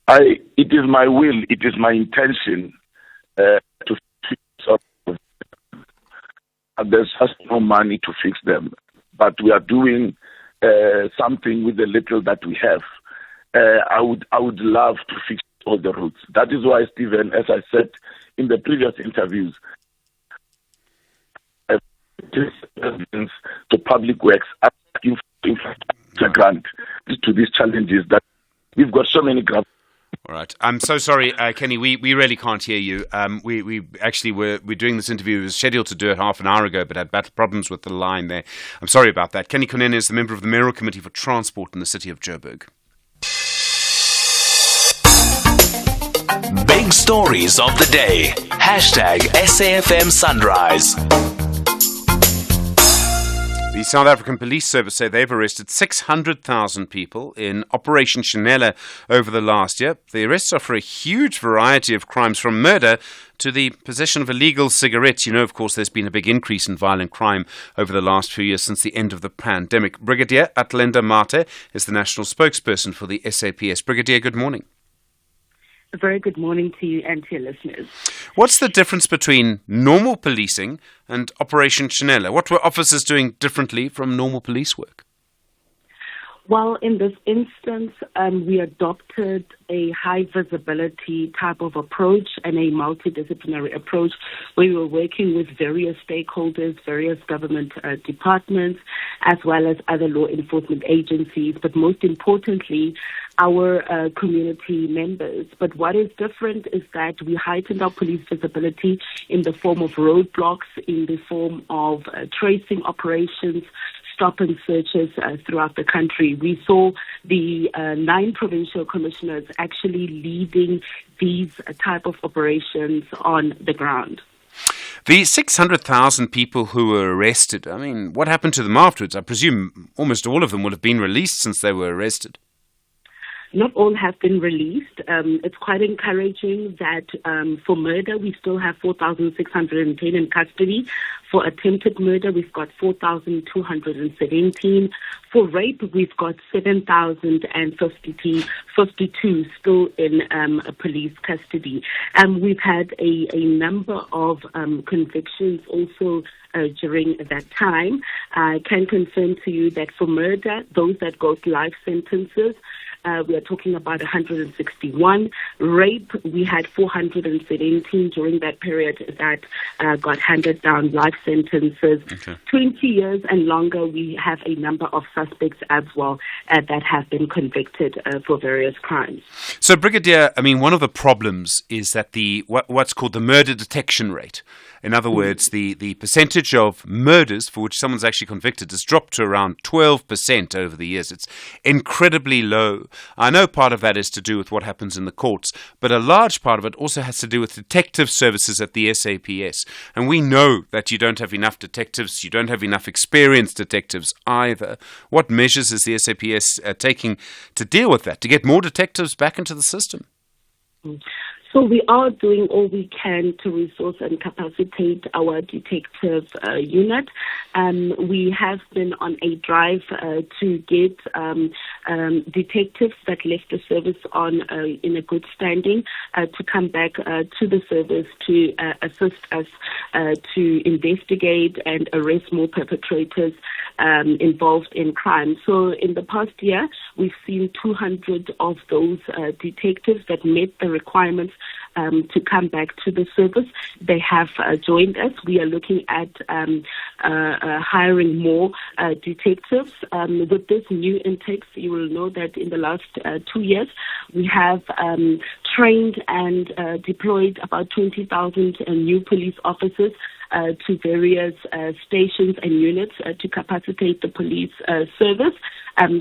It is my will, it is my intention to fix up. There's just no money to fix them, but we are doing something with the little that we have. I would love to fix all the roads. That is why, Stephen, as I said in the previous interviews, to public works asking for infrastructure grant to these challenges that we've got so many grants. All right. I'm so sorry, Kenny. We really can't hear you. We actually we're doing this interview. It was scheduled to do it half an hour ago, but had problems with the line there. I'm sorry about that. Kenny Konene is the member of the Mayoral Committee for Transport in the city of Joburg. Big stories of the day. #SAFM Sunrise. The South African Police Service say they've arrested 600,000 people in Operation Chanela over the last year. The arrests are for a huge variety of crimes, from murder to the possession of illegal cigarettes. You know, of course, there's been a big increase in violent crime over the last few years since the end of the pandemic. Brigadier Atlenda Mate is the national spokesperson for the SAPS. Brigadier, good morning. A very good morning to you and to your listeners. What's the difference between normal policing and Operation Chanela? What were officers doing differently from normal police work? Well, in this instance, we adopted a high visibility type of approach and a multidisciplinary approach where we were working with various stakeholders, various government departments, as well as other law enforcement agencies, but most importantly, our community members. But what is different is that we heightened our police visibility in the form of roadblocks, in the form of tracing operations, stop and searches throughout the country. We saw the 9 provincial commissioners actually leading these type of operations on the ground. The 600,000 people who were arrested, I mean, what happened to them afterwards? I presume almost all of them would have been released since they were arrested. Not all have been released. It's quite encouraging that for murder, we still have 4,610 in custody. For attempted murder, we've got 4,217. For rape, we've got 7,052 still in police custody. We've had a number of convictions also during that time. I can confirm to you that for murder, those that got life sentences, we are talking about 161. Rape, we had 417 during that period that got handed down life sentences. Okay. 20 years and longer, we have a number of suspects as well that have been convicted for various crimes. So, Brigadier, I mean, one of the problems is that what's called the murder detection rate. In other words, the percentage of murders for which someone's actually convicted has dropped to around 12% over the years. It's incredibly low. I know part of that is to do with what happens in the courts, but a large part of it also has to do with detective services at the SAPS. And we know that you don't have enough detectives, you don't have enough experienced detectives either. What measures is the SAPS taking to deal with that, to get more detectives back into the system? So we are doing all we can to resource and capacitate our detective unit. We have been on a drive to get detectives that left the service in a good standing to come back to the service to assist us to investigate and arrest more perpetrators involved in crime. So in the past year, we've seen 200 of those detectives that met the requirements to come back to the service. They have joined us. We are looking at hiring more detectives. With this new intakes, you will know that in the last 2 years, we have trained and deployed about 20,000 new police officers to various stations and units to capacitate the police service.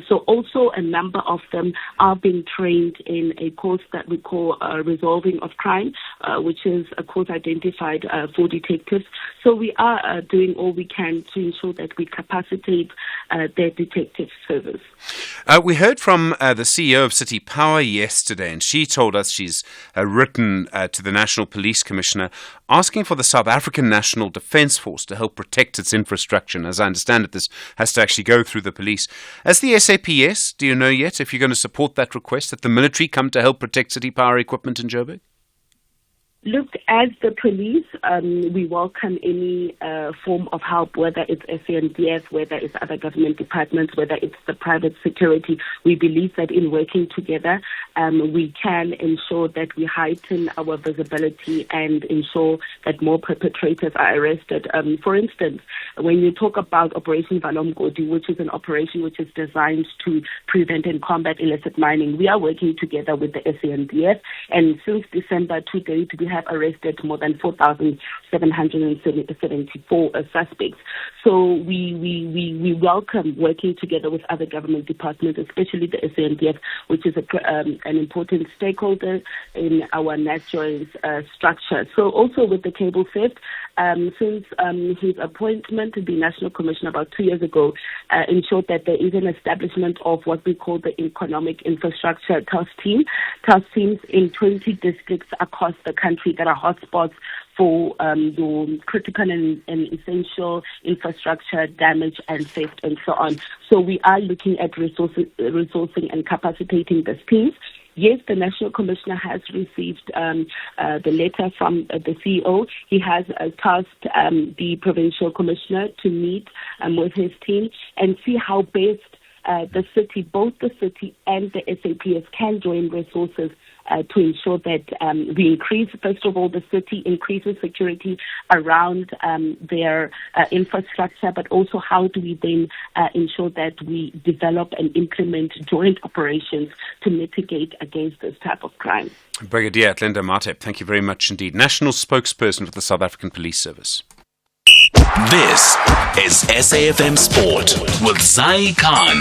So also a number of them are being trained in a course that we call Resolving of Crime, which is a course identified for detectives. So we are doing all we can to ensure that we capacitate their detective service. We heard from the CEO of City Power yesterday, and she told us she's written to the National Police Commissioner asking for the South African National Defence Force to help protect its infrastructure. And as I understand it, this has to actually go through the police. As the SAPS, do you know yet if you're going to support that request, that the military come to help protect City Power equipment in Joburg? Look, as the police, we welcome any form of help, whether it's SANDF, whether it's other government departments, whether it's the private security. We believe that in working together, we can ensure that we heighten our visibility and ensure that more perpetrators are arrested. For instance, when you talk about Operation Valomgodi, which is an operation which is designed to prevent and combat illicit mining, we are working together with the SANDF, and since December to date, we have arrested more than 4,774 suspects. So we welcome working together with other government departments, especially the SANDF, which is an important stakeholder in our NatJoy's structure. So also with the cable theft, since his appointment to the National Commission about 2 years ago, ensured that there is an establishment of what we call the Economic Infrastructure Task Team. Task teams in 20 districts across the country that are hotspots for the critical and essential infrastructure damage and theft and so on. So we are looking at resourcing and capacitating these teams. Yes, the National Commissioner has received the letter from the CEO. He has tasked the Provincial Commissioner to meet with his team and see how best the city, both the city and the SAPS, can join resources to ensure that we increase, first of all, the city increases security around their infrastructure, but also how do we then ensure that we develop and implement joint operations to mitigate against this type of crime. Brigadier Linda Matep, thank you very much indeed. National spokesperson for the South African Police Service. This is SAFM Sport with Zai Khan.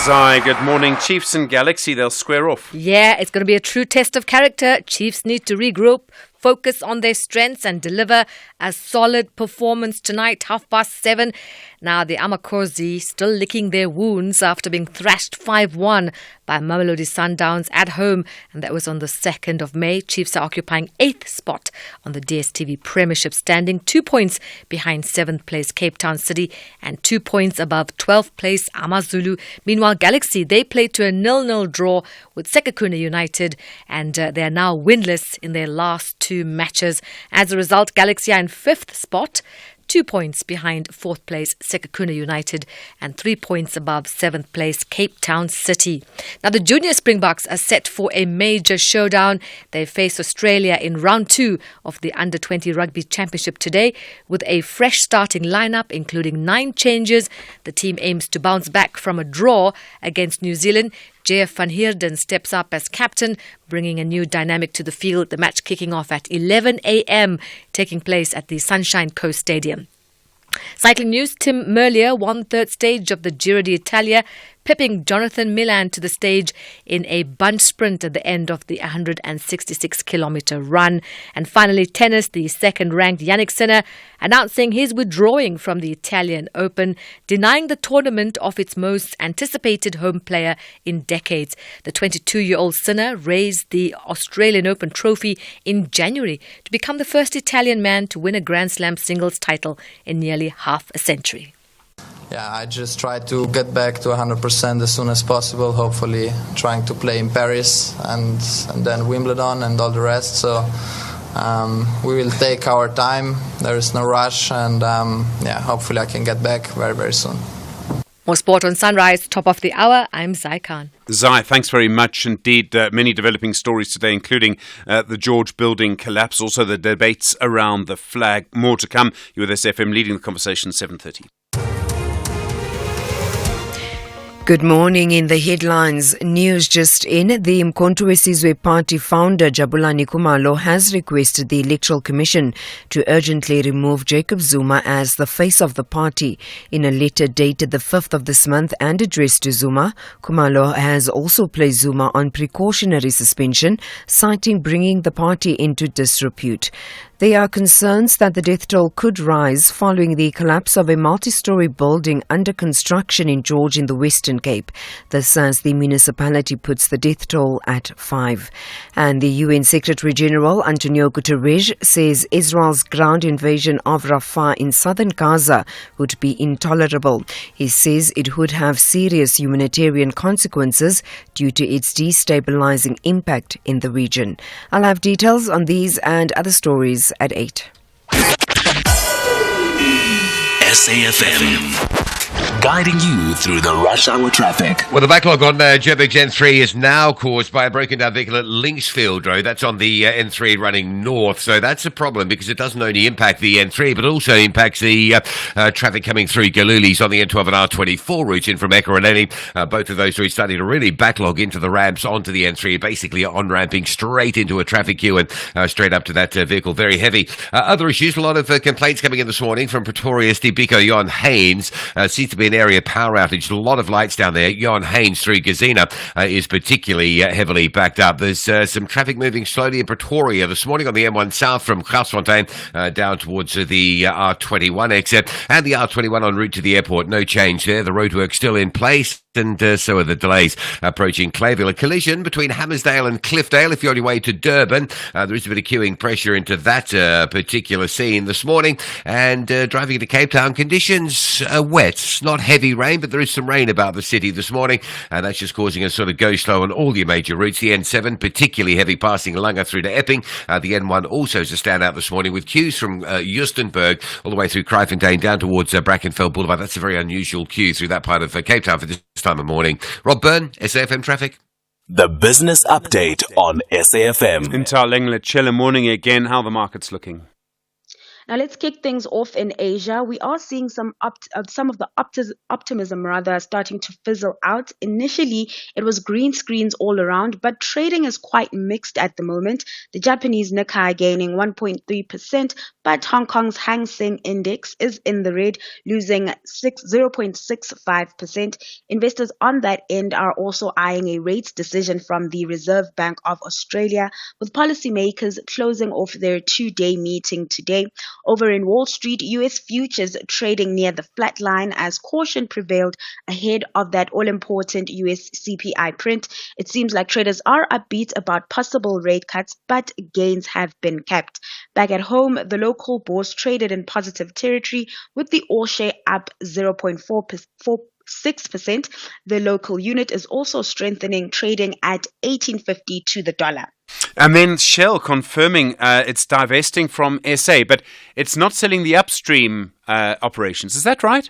Zai, good morning. Chiefs and Galaxy, they'll square off. Yeah, it's going to be a true test of character. Chiefs need to regroup, focus on their strengths and deliver a solid performance tonight, 7:30. Now, the Amakhosi still licking their wounds after being thrashed 5-1 by Mamelodi Sundowns at home, and that was on the 2nd of May. Chiefs are occupying 8th spot on the DStv Premiership standing, 2 points behind 7th place Cape Town City and 2 points above 12th place AmaZulu. Meanwhile, Galaxy, they played to a 0-0 draw with Sekhukhune United, and they are now winless in their last 2 matches. As a result, Galaxy are in 5th spot, 2 points behind 4th place Sekhukhune United and 3 points above 7th place Cape Town City. Now, the Junior Springboks are set for a major showdown. They face Australia in round 2 of the Under-20 Rugby Championship today with a fresh starting lineup including 9 changes. The team aims to bounce back from a draw against New Zealand. JF van Heerden steps up as captain, bringing a new dynamic to the field. The match kicking off at 11 a.m, taking place at the Sunshine Coast Stadium. Cycling news, Tim Merlier won 3rd stage of the Giro d'Italia, pipping Jonathan Milan to the stage in a bunch sprint at the end of the 166-kilometre run. And finally, tennis, the 2nd-ranked Yannick Sinner announcing his withdrawing from the Italian Open, denying the tournament of its most anticipated home player in decades. The 22-year-old Sinner raised the Australian Open trophy in January to become the first Italian man to win a Grand Slam singles title in nearly half a century. Yeah, I just try to get back to 100% as soon as possible, hopefully trying to play in Paris and then Wimbledon and all the rest. So we will take our time. There is no rush, and hopefully I can get back very, very soon. More sport on Sunrise, top of the hour. I'm Zai Khan. Zai, thanks very much indeed. Many developing stories today, including the George building collapse, also the debates around the flag. More to come. You're with SFM leading the conversation, 7:30. Good morning. In the headlines, news just in, the Mkhonto weSizwe Party founder Jabulani Khumalo has requested the Electoral Commission to urgently remove Jacob Zuma as the face of the party. In a letter dated the 5th of this month and addressed to Zuma, Khumalo has also placed Zuma on precautionary suspension, citing bringing the party into disrepute. There are concerns that the death toll could rise following the collapse of a multi-story building under construction in George in the Western Cape. This as the municipality puts the death toll at 5. And the UN Secretary-General Antonio Guterres says Israel's ground invasion of Rafah in southern Gaza would be intolerable. He says it would have serious humanitarian consequences due to its destabilizing impact in the region. I'll have details on these and other stories at 8. SAFM. Guiding you through the rush hour traffic. Well, the backlog on Joburg N3 is now caused by a broken down vehicle at Linksfield Road. That's on the N3 running north. So that's a problem because it doesn't only impact the N3, but also impacts the traffic coming through Galulis on the N12 and R24 routes in from Ekurhuleni. Both of those routes starting to really backlog into the ramps onto the N3, basically on-ramping straight into a traffic queue and straight up to that vehicle. Very heavy. Other issues, a lot of complaints coming in this morning from Pretoria's Biko Jon Haynes. Seems to be an area power outage. A lot of lights down there. Jon Haynes through Gazina is particularly heavily backed up. There's some traffic moving slowly in Pretoria this morning on the M1 South from Garsfontein down towards the R21 exit and the R21 en route to the airport. No change there. The roadwork still in place. And so are the delays approaching Clayville. A collision between Hammersdale and Cliffdale. If you're on your way to Durban, there is a bit of queuing pressure into that particular scene this morning. And driving into Cape Town, conditions are wet. Not heavy rain, but there is some rain about the city this morning. And that's just causing us sort of go slow on all your major routes. The N7, particularly heavy passing Langa through to Epping. The N1 also is a standout this morning with queues from Justenburg all the way through Kryfontein down towards Brackenfell Boulevard. That's a very unusual queue through that part of Cape Town for this time of morning. Rob Byrne, SAFM Traffic. The business update on SAFM. Into our Chiller morning again. How the market's looking? Now let's kick things off in Asia. We are seeing some of the optimism starting to fizzle out. Initially, it was green screens all around, but trading is quite mixed at the moment. The Japanese Nikkei gaining 1.3%, but Hong Kong's Hang Seng Index is in the red, losing 0.65%. Investors on that end are also eyeing a rates decision from the Reserve Bank of Australia, with policymakers closing off their two-day meeting today. Over in Wall Street, US futures trading near the flat line as caution prevailed ahead of that all-important US CPI print. It seems like traders are upbeat about possible rate cuts, but gains have been capped. Back at home, the local bourse traded in positive territory with the All Share up 0.46%. The local unit is also strengthening, trading at 18.50 to the dollar. And then Shell confirming it's divesting from SA, but it's not selling the upstream operations. Is that right?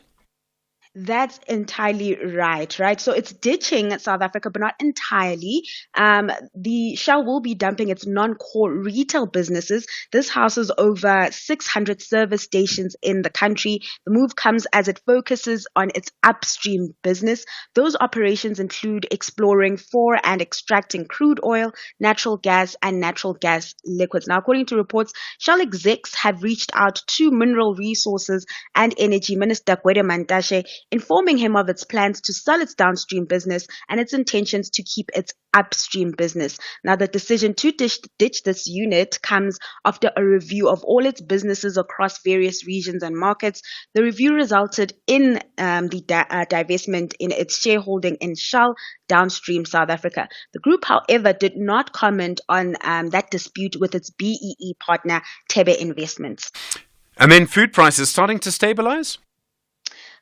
That's entirely right? So it's ditching South Africa, but not entirely. The Shell will be dumping its non-core retail businesses. This houses over 600 service stations in the country. The move comes as it focuses on its upstream business. Those operations include exploring for and extracting crude oil, natural gas, and natural gas liquids. Now, according to reports, Shell execs have reached out to Mineral Resources and Energy Minister Gwede Mantashe, informing him of its plans to sell its downstream business and its intentions to keep its upstream business. Now, the decision to ditch this unit comes after a review of all its businesses across various regions and markets. The review resulted in the divestment in its shareholding in Shell Downstream South Africa. The group, however, did not comment on that dispute with its BEE partner, Tebe Investments. And then food prices starting to stabilize?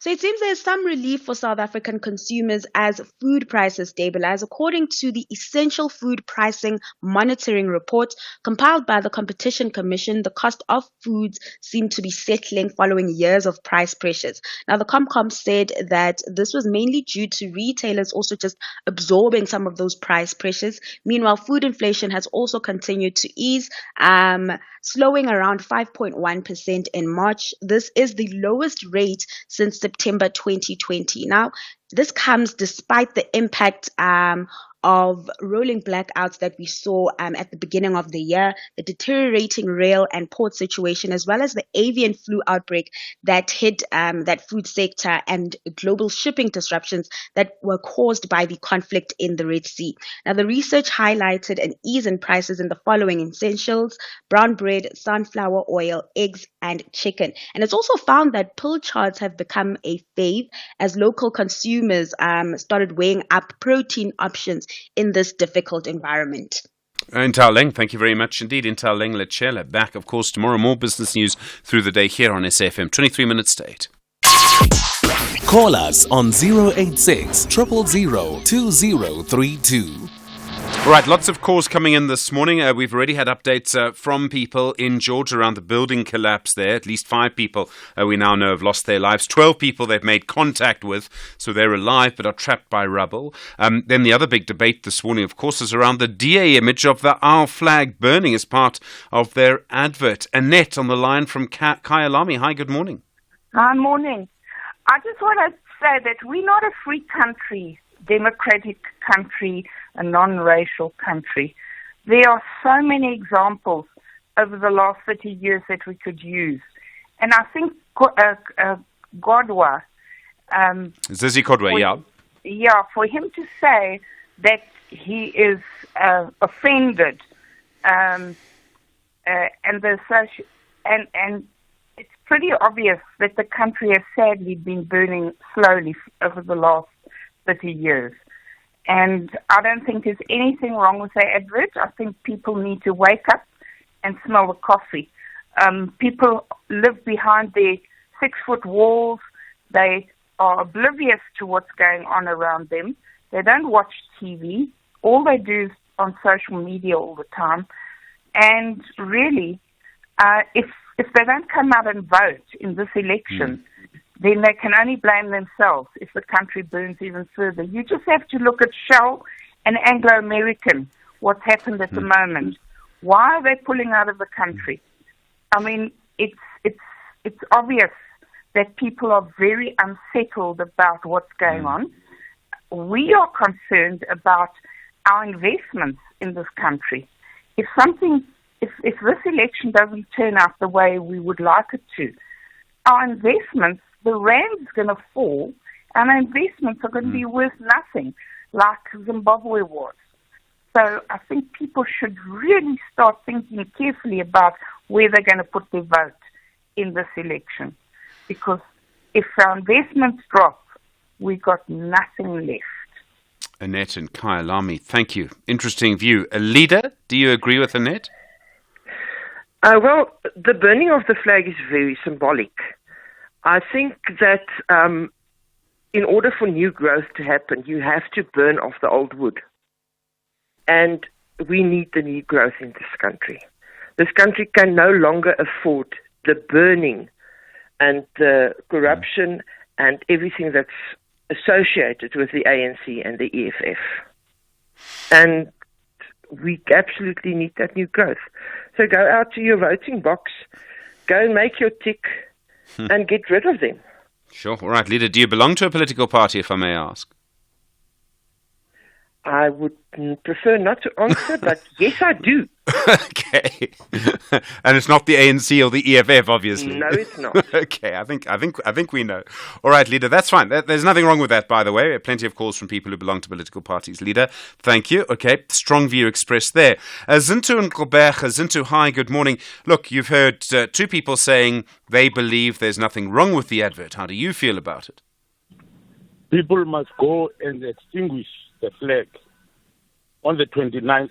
So it seems there's some relief for South African consumers as food prices stabilize. According to the Essential Food Pricing Monitoring Report compiled by the Competition Commission, the cost of foods seem to be settling following years of price pressures. Now, the Comcom said that this was mainly due to retailers also just absorbing some of those price pressures. Meanwhile, food inflation has also continued to ease, slowing around 5.1% in March. This is the lowest rate since September 2020. Now, This comes despite the impact of rolling blackouts that we saw at the beginning of the year, the deteriorating rail and port situation, as well as the avian flu outbreak that hit that food sector and global shipping disruptions that were caused by the conflict in the Red Sea. Now, the research highlighted an ease in prices in the following essentials: brown bread, sunflower oil, eggs, and chicken. And it's also found that pilchards have become a fave as local consumers started weighing up protein options in this difficult environment. Intal Leng, thank you very much indeed. Intal Leng Lechela. Back, of course, tomorrow. More business news through the day here on SAFM. 23 minutes to 8. Call us on 086 000 2032. All right, lots of calls coming in this morning. We've already had updates from people in Georgia around the building collapse there. At least 5 people we now know have lost their lives. 12 people they've made contact with, so they're alive but are trapped by rubble. Then the other big debate this morning, of course, is around the DA image of the Our Flag burning as part of their advert. Annette on the line from Kyalami. Hi, good morning. Hi, morning. I just want to say that we're not a free country, democratic country, a non-racial country. There are so many examples over the last 30 years that we could use. And I think Godwa... Zizi Kodwa, yeah. Yeah, for him to say that he is offended and it's pretty obvious that the country has sadly been burning slowly over the last 30 years. And I don't think there's anything wrong with the advert. I think people need to wake up and smell the coffee. People live behind their 6-foot walls. They are oblivious to what's going on around them. They don't watch TV. All they do is on social media all the time. And really, if they don't come out and vote in this election, then they can only blame themselves if the country burns even further. You just have to look at Shell and Anglo-American, what's happened at the moment. Why are they pulling out of the country? I mean, it's obvious that people are very unsettled about what's going on. We are concerned about our investments in this country. If this election doesn't turn out the way we would like it to, our investments, the rand's going to fall, and our investments are going to be worth nothing, like Zimbabwe was. So I think people should really start thinking carefully about where they're going to put their vote in this election. Because if our investments drop, we've got nothing left. Annette and Kyalami, thank you. Interesting view. Alida, do you agree with Annette? Well, the burning of the flag is very symbolic. I think that in order for new growth to happen, you have to burn off the old wood. And we need the new growth in this country. This country can no longer afford the burning and the corruption and everything that's associated with the ANC and the EFF. And we absolutely need that new growth. So go out to your voting box, go and make your tick, and get rid of them. Sure. All right, Leader, do you belong to a political party, if I may ask? I would prefer not to answer, but yes, I do. Okay. And it's not the ANC or the EFF, obviously. No, it's not. Okay, I think we know. All right, Leader, that's fine. There's nothing wrong with that, by the way. We have plenty of calls from people who belong to political parties. Leader, thank you. Okay, strong view expressed there. Zintu and Gobert. Zintu, hi, good morning. Look, you've heard 2 people saying they believe there's nothing wrong with the advert. How do you feel about it? People must go and extinguish the flag on the 29th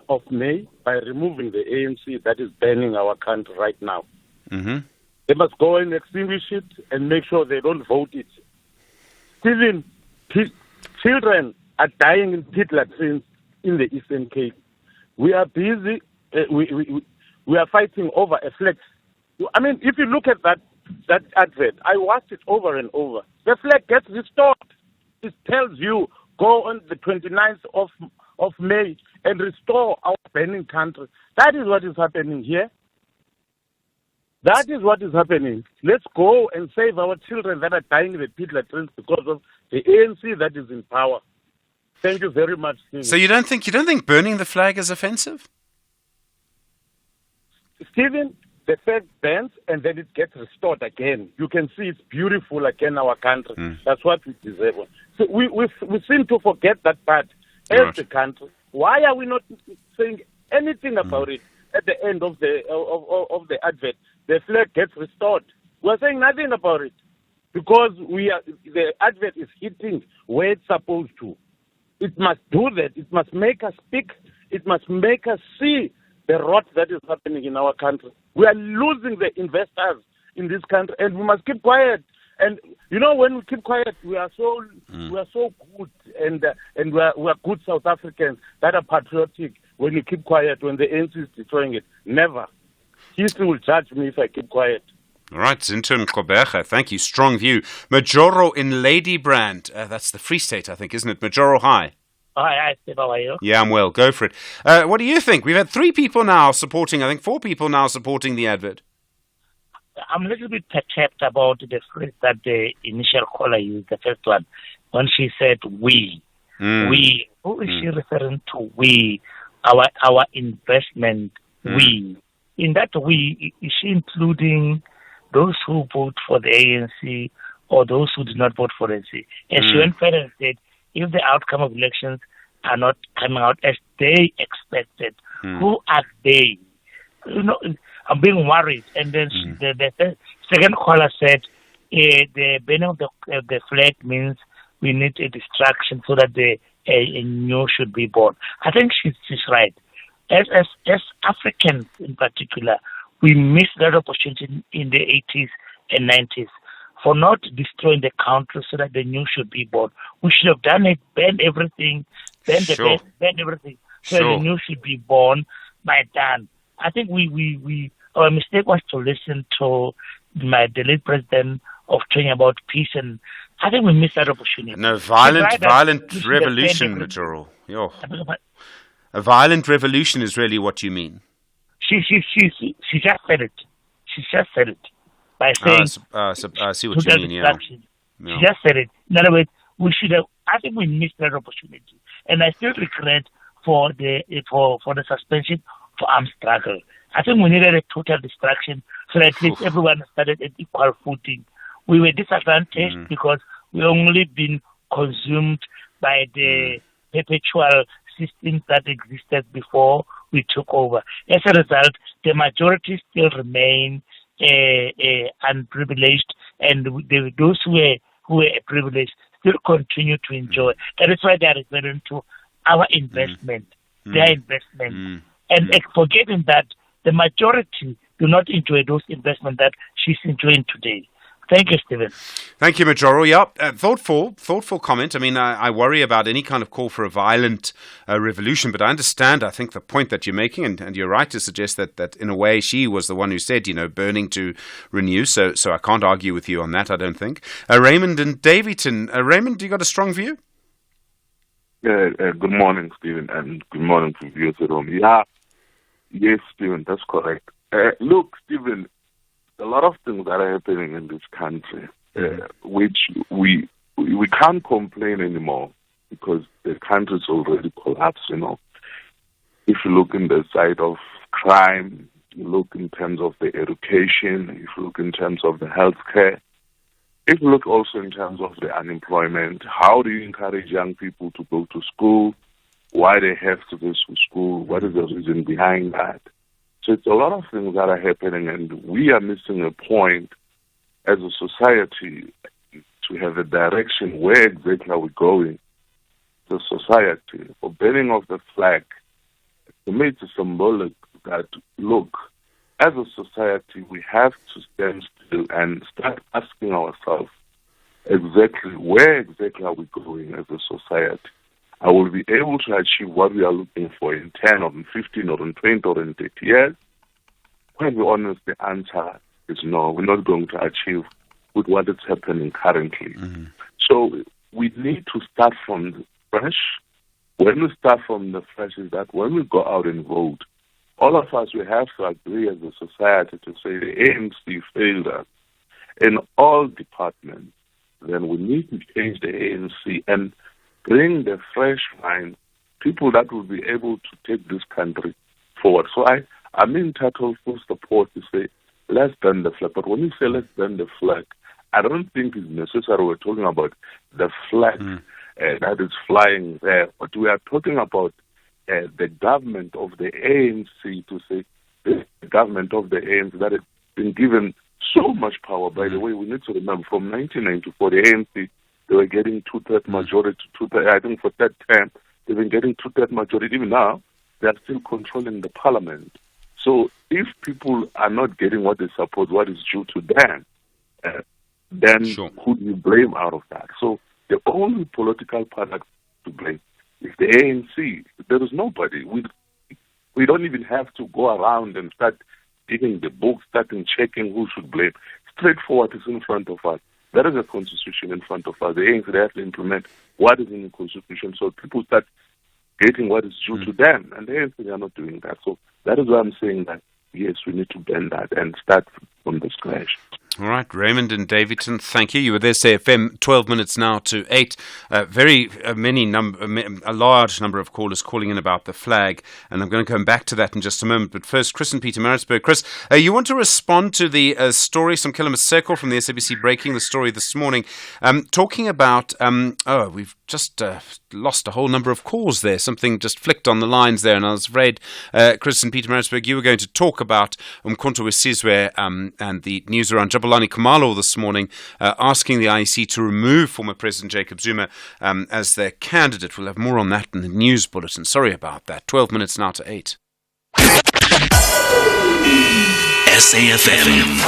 of May by removing the ANC that is banning our country right now. Mm-hmm. They must go and extinguish it and make sure they don't vote it. Even children are dying in pit latrines in the Eastern Cape. We are busy. We are fighting over a flag. I mean, if you look at that advert, I watched it over and over. The flag gets restored. It tells you, go on the 29th of May and restore our burning country. That is what is happening here. That is what is happening. Let's go and save our children that are dying in the pit latrines because of the ANC that is in power. Thank you very much, Stephen. So you don't think burning the flag is offensive? Stephen, the flag burns and then it gets restored again. You can see it's beautiful again, our country. That's what we deserve. So we seem to forget that part as the country. Why are we not saying anything about it at the end of the advert? The flag gets restored. We're saying nothing about it because the advert is hitting where it's supposed to. It must do that. It must make us speak. It must make us see the rot that is happening in our country. We are losing the investors in this country, and we must keep quiet. And you know, when we keep quiet, we are so good, and we are good South Africans that are patriotic. When you keep quiet, when the ANC is destroying it, never. History will judge me if I keep quiet. All right, Zinton Koberger, thank you. Strong view. Majoro in Ladybrand. That's the Free State, I think, isn't it? Majoro, hi. Hi, Steve. How are you? Yeah, I'm well. Go for it. What do you think? We've had 4 people now supporting the advert. I'm a little bit perturbed about the phrase that the initial caller used, the first one, when she said we. We. Who is she referring to? We. Our investment. We. In that we, is she including those who vote for the ANC or those who do not vote for the ANC? And she went further and said, if the outcome of elections are not coming out as they expected, who are they? You know, I'm being worried. And then the second caller said, the burning of the flag means we need a distraction so that a new should be born. I think she's right. As Africans in particular, we missed that opportunity in the 80s and 90s for not destroying the country so that the new should be born. We should have done it, banned everything, banned everything, so the new should be born by then. I think our mistake was to listen to the late president of talking about peace, and I think we missed that opportunity. No, violent revolution, Majoro. A violent revolution is really what you mean. She just said it. She just said it by saying. I see what you mean. Yeah. She just said it. In other words, we should have. I think we missed that opportunity, and I still regret for the suspension for armed struggle. I think we needed a total distraction so that at least everyone started at equal footing. We were disadvantaged because we only been consumed by the perpetual systems that existed before we took over. As a result, the majority still remain unprivileged, and those who were privileged still continue to enjoy. That is why they are referring to our investment, their investment, and forgetting that the majority do not enjoy those investments that she's enjoying today. Thank you, Stephen. Thank you, Majoro. Yeah, thoughtful comment. I mean, I worry about any kind of call for a violent revolution, but I understand, I think, the point that you're making, and you're right to suggest that in a way she was the one who said, burning to renew, so I can't argue with you on that, I don't think. Raymond and Davyton. Raymond, you got a strong view? Yeah, good morning, Stephen, and good morning to viewers at home. Yeah, yes, Stephen, that's correct. Look, Stephen, a lot of things that are happening in this country, which we can't complain anymore because the country's already collapsed, If you look in the side of crime, you look in terms of the education, if you look in terms of the healthcare, if you look also in terms of the unemployment, how do you encourage young people to go to school? Why they have to go to school? What is the reason behind that? So it's a lot of things that are happening, and we are missing a point as a society to have a direction. Where exactly are we going? The society, for burning of the flag, to me it's symbolic that, look, as a society, we have to stand still and start asking ourselves where exactly are we going as a society? I will be able to achieve what we are looking for in 10 or in 15 or in 20 or in 30 years? When we're honest, the answer is no. We're not going to achieve with what is happening currently. So we need to start from the fresh. When we start from the fresh is that when we go out and vote, all of us, we have to agree as a society to say the ANC failed us in all departments. Then we need to change the ANC and bring the fresh mind, people that will be able to take this country forward. So I'm entitled full support to say, let's burn the flag. But when you say let's burn the flag, I don't think it's necessary we're talking about the flag that is flying there. But we are talking about the government of the ANC, to say the government of the ANC that has been given so much power. By the way, we need to remember from 1994, the ANC, they were getting two-thirds majority. I think for that term, they've been getting two-thirds majority. Even now, they are still controlling the parliament. So if people are not getting what they suppose, what is due to them, then who do you blame out of that? So the only political party to blame is the ANC. There is nobody. We don't even have to go around and start digging the books, starting checking who should blame. Straightforward is in front of us. There is a constitution in front of us. The ANC, they have to implement what is in the constitution, so people start getting what is due to them. And the ANC, they are not doing that. So that is why I'm saying that, yes, we need to bend that and start from the scratch. All right, Raymond and Davidson, thank you. You were there, SAFM, 12 minutes now to 8. A large number of callers calling in about the flag, and I'm going to come back to that in just a moment. But first, Chris in Pietermaritzburg. Chris, you want to respond to the story, some Circle from the SABC breaking the story this morning, talking about, we've just lost a whole number of calls there. Something just flicked on the lines there, and I was afraid, Chris in Pietermaritzburg, you were going to talk about Umkhonto we Sizwe and the news around Jabulani Khumalo this morning, asking the IEC to remove former President Jacob Zuma as their candidate. We'll have more on that in the news bulletin. Sorry about that. 12 minutes now to 8. SAFM,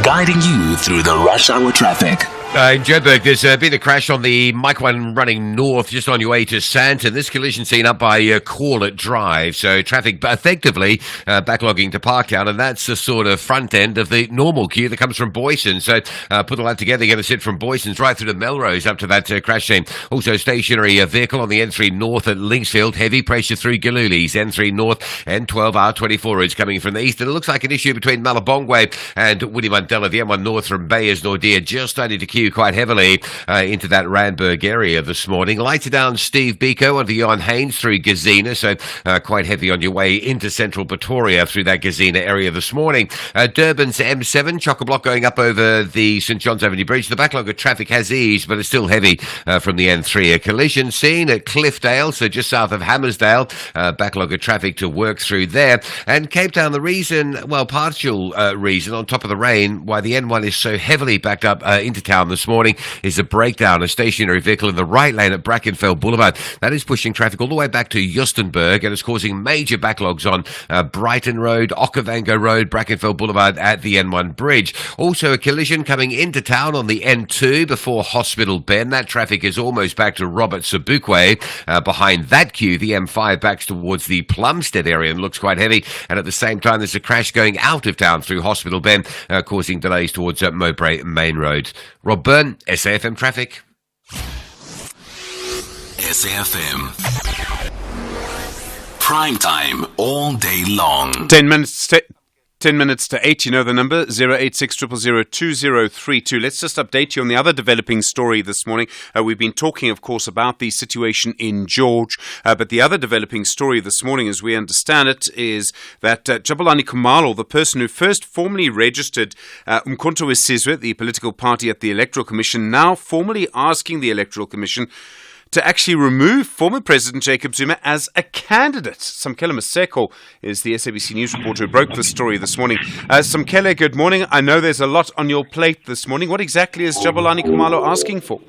guiding you through the rush hour traffic. In Joburg, there's been a crash on the Mike 1 running north just on your way to Sandton. This collision seen up by Corlett Drive. So traffic effectively backlogging to Parktown, and that's the sort of front end of the normal queue that comes from Boyson. So put all that together, you're going to sit from Boyson's right through to Melrose up to that crash scene. Also stationary vehicle on the N3 North at Linksfield. Heavy pressure through Galuli's. N3 North, N12 R24 roads coming from the east. And it looks like an issue between Malabongwe and Woody Mandela. The M1 North from Bayers Nordia just starting to queue quite heavily into that Randburg area this morning. Lights down Steve Biko onto Johan Haynes through Gazina, so quite heavy on your way into central Pretoria through that Gazina area this morning. Durban's M7, chock-a-block going up over the St John's Avenue Bridge. The backlog of traffic has eased, but it's still heavy from the N3. A collision seen at Cliffdale, so just south of Hammersdale. Backlog of traffic to work through there. And Cape Town, the reason, well, partial reason on top of the rain why the N1 is so heavily backed up into town this morning is a breakdown, a stationary vehicle in the right lane at Brackenfell Boulevard. That is pushing traffic all the way back to Justenburg and is causing major backlogs on Brighton Road, Okavango Road, Brackenfell Boulevard at the N1 bridge. Also a collision coming into town on the N2 before Hospital Bend. That traffic is almost back to Robert Sobukwe. Behind that queue, the M5 backs towards the Plumstead area and looks quite heavy. And at the same time, there's a crash going out of town through Hospital Bend, causing delays towards Mowbray Main Road. Rob Byrne, SAFM Traffic. SAFM. Prime time all day long. 10 minutes to 8, you know the number, 086 000 2032. Let's just update you on the other developing story this morning. We've been talking, of course, about the situation in George, but the other developing story this morning, as we understand it, is that Jabulani Khumalo, the person who first formally registered Umkhonto we Sizwe, the political party at the Electoral Commission, now formally asking the Electoral Commission to actually remove former President Jacob Zuma as a candidate. Samkele Maseko is the SABC News reporter who broke the story this morning. Samkele, good morning. I know there's a lot on your plate this morning. What exactly is Jabulani Khumalo asking for?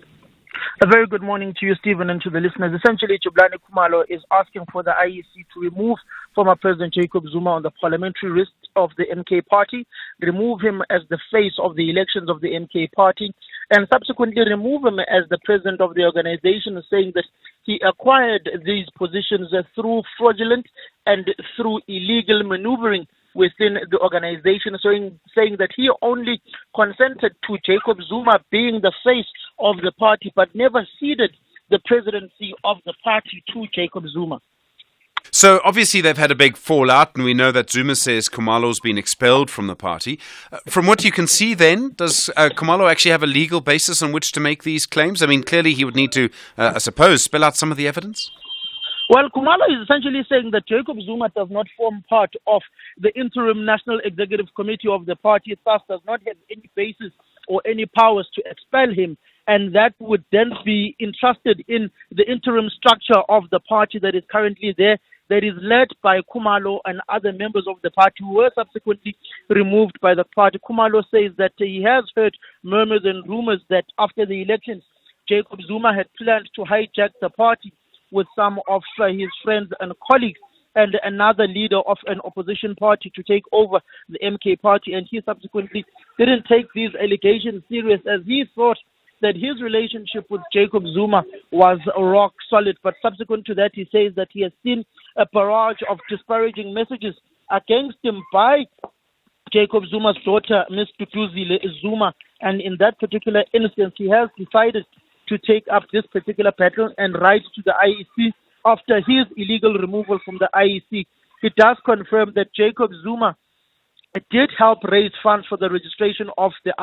A very good morning to you, Stephen, and to the listeners. Essentially, Jabulani Khumalo is asking for the IEC to remove former President Jacob Zuma on the parliamentary list of the MK party, remove him as the face of the elections of the MK party, and subsequently remove him as the president of the organization, saying that he acquired these positions through fraudulent and through illegal maneuvering within the organization, saying that he only consented to Jacob Zuma being the face of the party, but never ceded the presidency of the party to Jacob Zuma. So obviously they've had a big fallout, and we know that Zuma says Khumalo's been expelled from the party. From what you can see then, does Khumalo actually have a legal basis on which to make these claims? I mean, clearly he would need to, I suppose, spell out some of the evidence? Well, Khumalo is essentially saying that Jacob Zuma does not form part of the interim National Executive Committee of the party, thus does not have any basis or any powers to expel him, and that would then be entrusted in the interim structure of the party that is currently there, that is led by Khumalo and other members of the party who were subsequently removed by the party. Khumalo says that he has heard murmurs and rumors that after the elections, Jacob Zuma had planned to hijack the party with some of his friends and colleagues and another leader of an opposition party to take over the MK party, and he subsequently didn't take these allegations serious, as he thought that his relationship with Jacob Zuma was rock solid. But subsequent to that, he says that he has seen a barrage of disparaging messages against him by Jacob Zuma's daughter, Ms. Tutuzile Zuma, and in that particular instance, he has decided to take up this particular battle and write to the IEC after his illegal removal from the IEC. It does confirm that Jacob Zuma did help raise funds for the registration of the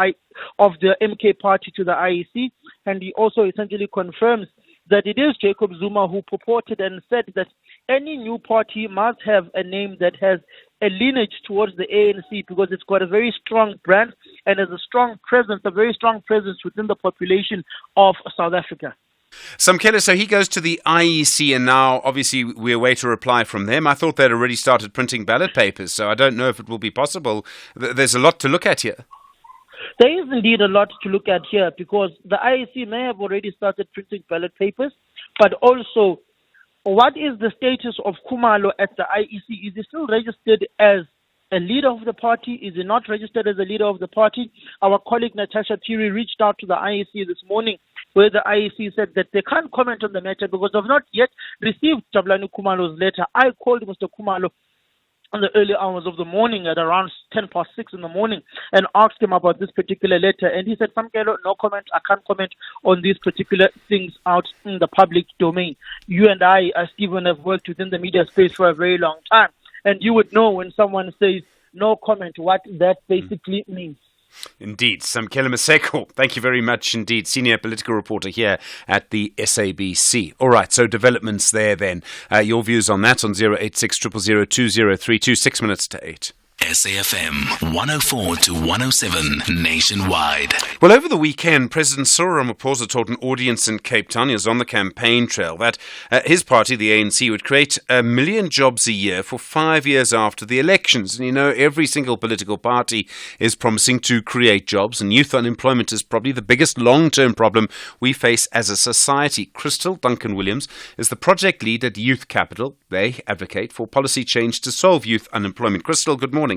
MK party to the IEC, and he also essentially confirms that it is Jacob Zuma who purported and said that any new party must have a name that has a lineage towards the ANC because it's got a very strong brand and has a strong presence, a very strong presence within the population of South Africa. Samkele, so he goes to the IEC, and now obviously we await a reply from them. I thought they'd already started printing ballot papers, so I don't know if it will be possible. There's a lot to look at here. There is indeed a lot to look at here because the IEC may have already started printing ballot papers, but also what is the status of Khumalo at the IEC? Is he still registered as a leader of the party? Is he not registered as a leader of the party? Our colleague Natasha Thiri reached out to the IEC this morning, where the IEC said that they can't comment on the matter because they've not yet received Jabulani Khumalo's letter. I called Mr. Khumalo in the early hours of the morning at around 10:06 in the morning and asked him about this particular letter, and he said, Samkelo, no comment, I can't comment on these particular things out in the public domain. You and I, Stephen, have worked within the media space for a very long time, and you would know when someone says no comment what that basically means. Indeed. Samkele Maseko, thank you very much indeed. Senior political reporter here at the SABC. All right, so developments there then. Your views on that on 086 000 2032, 6 minutes to 8. SAFM 104 to 107 nationwide. Well, over the weekend, President Cyril Ramaphosa told an audience in Cape Town, he was on the campaign trail, that his party, the ANC, would create 1 million jobs a year for 5 years after the elections. And you know, every single political party is promising to create jobs, and youth unemployment is probably the biggest long-term problem we face as a society. Crystal Duncan-Williams is the project lead at Youth Capital. They advocate for policy change to solve youth unemployment. Crystal, good morning.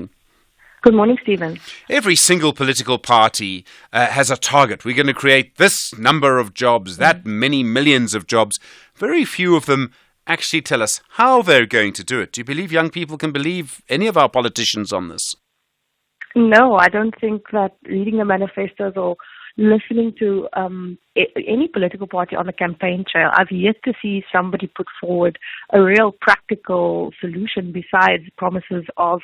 Good morning, Stephen. Every single political party has a target. We're going to create this number of jobs, that many millions of jobs. Very few of them actually tell us how they're going to do it. Do you believe young people can believe any of our politicians on this? No, I don't think that reading the manifestos or listening to any political party on the campaign trail, I've yet to see somebody put forward a real practical solution besides promises of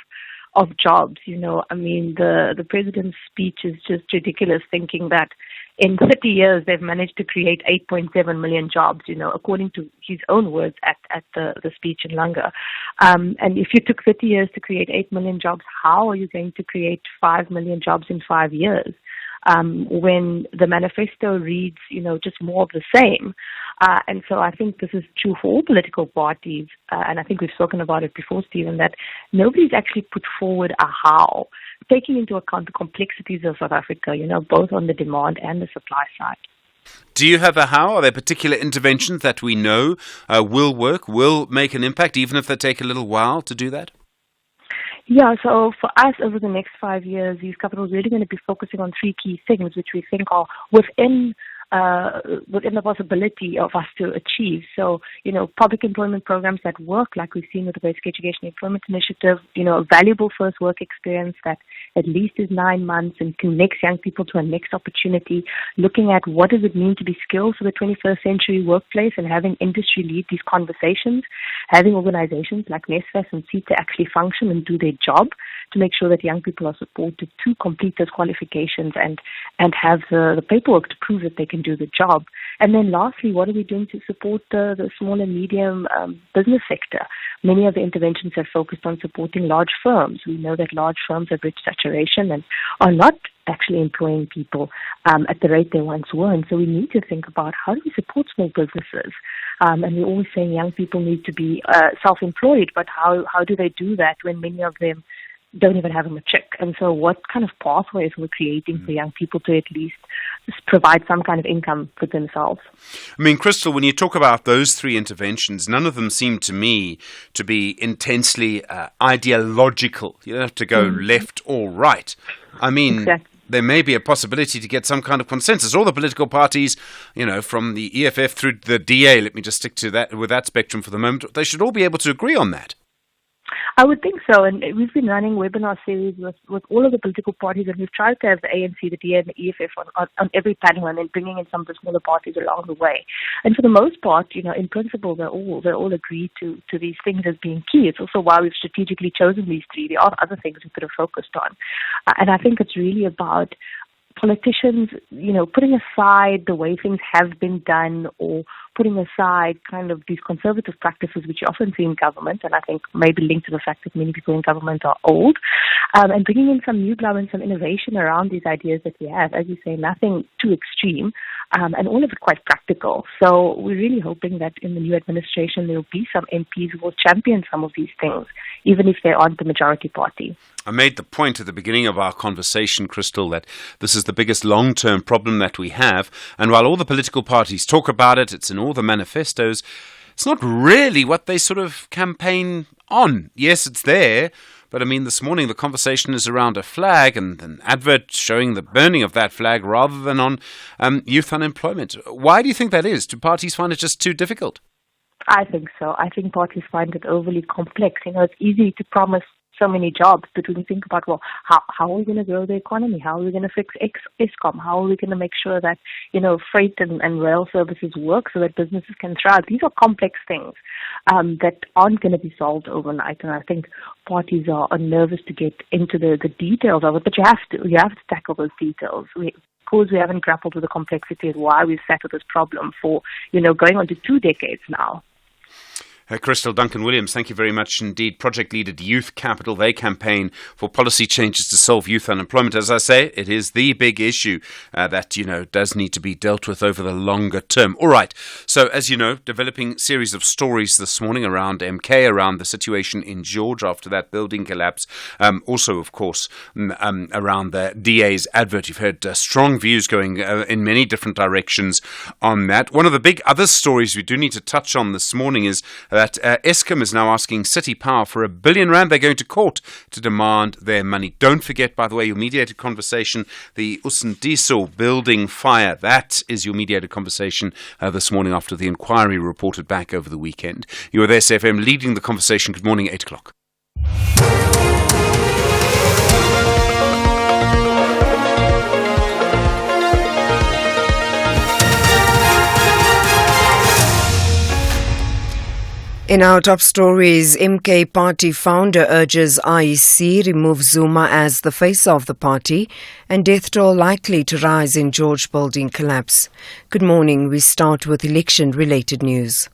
jobs. You know, I mean, the president's speech is just ridiculous, thinking that in 30 years they've managed to create 8.7 million jobs, you know, according to his own words at the speech in Langa. And if you took 30 years to create 8 million jobs, how are you going to create 5 million jobs in 5 years? When the manifesto reads, you know, just more of the same. And so I think this is true for all political parties. And I think we've spoken about it before, Stephen, that nobody's actually put forward a how, taking into account the complexities of South Africa, you know, both on the demand and the supply side. Do you have a how? Are there particular interventions that we know will work, will make an impact, even if they take a little while to do that? Yeah, so for us over the next 5 years, Youth Capital is really going to be focusing on 3 key things, which we think are within within the possibility of us to achieve. So, public employment programs that work, like we've seen with the Basic Education Employment Initiative, a valuable first work experience that at least is 9 months and connects young people to a next opportunity, looking at what does it mean to be skilled for the 21st century workplace and having industry lead these conversations, having organizations like NSFAS and CETA actually function and do their job to make sure that young people are supported to complete those qualifications and have the paperwork to prove that they can do the job. And then lastly, what are we doing to support the small and medium business sector? Many of the interventions have focused on supporting large firms. We know that large firms have reached saturation and are not actually employing people at the rate they once were. And so we need to think about how do we support small businesses? And we're always saying young people need to be self-employed, but how do they do that when many of them don't even have a matric? And so what kind of pathways we're creating for young people to at least provide some kind of income for themselves? I mean, Crystal, when you talk about those three interventions, none of them seem to me to be intensely ideological. You don't have to go left or right. I mean, there may be a possibility to get some kind of consensus. All the political parties, from the EFF through the DA, let me just stick to that with that spectrum for the moment, they should all be able to agree on that. I would think so, and we've been running webinar series with all of the political parties, and we've tried to have the ANC, the DA, and the EFF on every panel, and then bringing in some of the smaller parties along the way. And for the most part, in principle, they all agree to these things as being key. It's also why we've strategically chosen these three. There are other things we could have focused on, and I think it's really about politicians, putting aside the way things have been done or putting aside kind of these conservative practices which you often see in government, and I think maybe linked to the fact that many people in government are old, and bringing in some new blood and some innovation around these ideas that we have. As you say, nothing too extreme, and all of it quite practical. So we're really hoping that in the new administration there will be some MPs who will champion some of these things, even if they aren't the majority party. I made the point at the beginning of our conversation, Crystal, that this is the biggest long-term problem that we have. And while all the political parties talk about it, it's in all the manifestos, it's not really what they sort of campaign on. Yes, it's there. But I mean, this morning the conversation is around a flag and an advert showing the burning of that flag rather than on youth unemployment. Why do you think that is? Do parties find it just too difficult? I think so. I think parties find it overly complex. It's easy to promise so many jobs, but when you think about, how are we going to grow the economy? How are we going to fix ESCOM? How are we going to make sure that, freight and rail services work so that businesses can thrive? These are complex things that aren't going to be solved overnight, and I think parties are nervous to get into the details of it, but you have to tackle those details. Because we haven't grappled with the complexity of why we've sat with this problem for, going on to 2 decades now. Crystal Duncan-Williams, thank you very much indeed. Project lead at Youth Capital, they campaign for policy changes to solve youth unemployment. As I say, it is the big issue that, does need to be dealt with over the longer term. All right, so as you know, developing series of stories this morning around MK, around the situation in George after that building collapse. Also, of course, around the DA's advert. You've heard strong views going in many different directions on that. One of the big other stories we do need to touch on this morning is that Eskom is now asking City Power for R1 billion. They're going to court to demand their money. Don't forget, by the way, your mediated conversation, the Usindiso building fire. That is your mediated conversation this morning after the inquiry reported back over the weekend. You are there, SFM, leading the conversation. Good morning, 8 o'clock. In our top stories, MK party founder urges IEC remove Zuma as the face of the party, and death toll likely to rise in George building collapse. Good morning. We start with election-related news.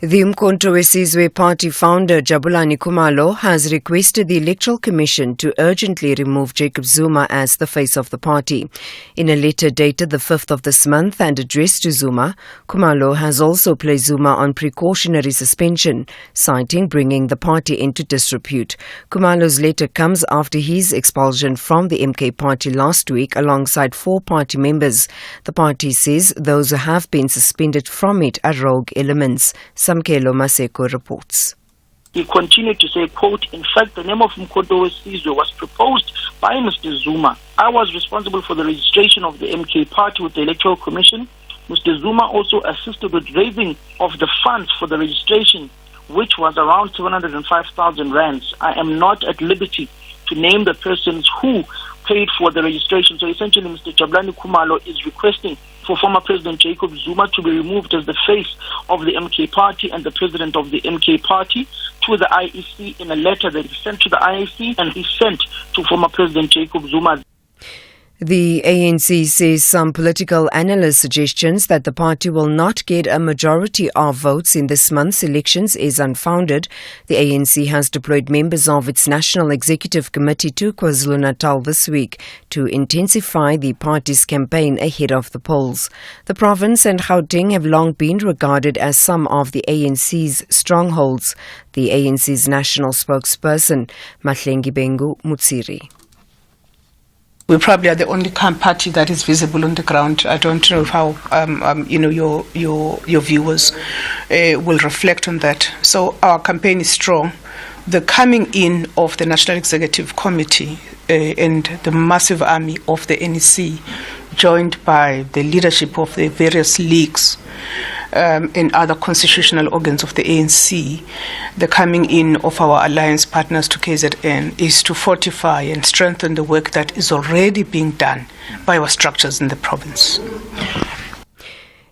The Umkhonto weSizwe Party founder Jabulani Khumalo has requested the Electoral Commission to urgently remove Jacob Zuma as the face of the party. In a letter dated the 5th of this month and addressed to Zuma, Khumalo has also placed Zuma on precautionary suspension, citing bringing the party into disrepute. Khumalo's letter comes after his expulsion from the MK party last week alongside 4 party members. The party says those who have been suspended from it are rogue elements. Samkelo Maseko reports. He continued to say, quote, "In fact, the name of Mkoto Sizwe was proposed by Mr. Zuma. I was responsible for the registration of the MK party with the Electoral Commission. Mr. Zuma also assisted with raising of the funds for the registration, which was around 705,000 rands. I am not at liberty to name the persons who paid for the registration." So essentially, Mr. Jabulani Khumalo is requesting for former President Jacob Zuma to be removed as the face of the MK party and the president of the MK party to the IEC in a letter that he sent to the IEC and he sent to former President Jacob Zuma. The ANC says some political analyst suggestions that the party will not get a majority of votes in this month's elections is unfounded. The ANC has deployed members of its National Executive Committee to KwaZulu-Natal this week to intensify the party's campaign ahead of the polls. The province and Gauteng have long been regarded as some of the ANC's strongholds. The ANC's national spokesperson, Mahlengi Bengu Mutsiri. We probably are the only party that is visible on the ground. I don't know how your viewers will reflect on that. So our campaign is strong. The coming in of the National Executive Committee and the massive army of the NEC, joined by the leadership of the various leagues and other constitutional organs of the ANC, the coming in of our alliance partners to KZN is to fortify and strengthen the work that is already being done by our structures in the province.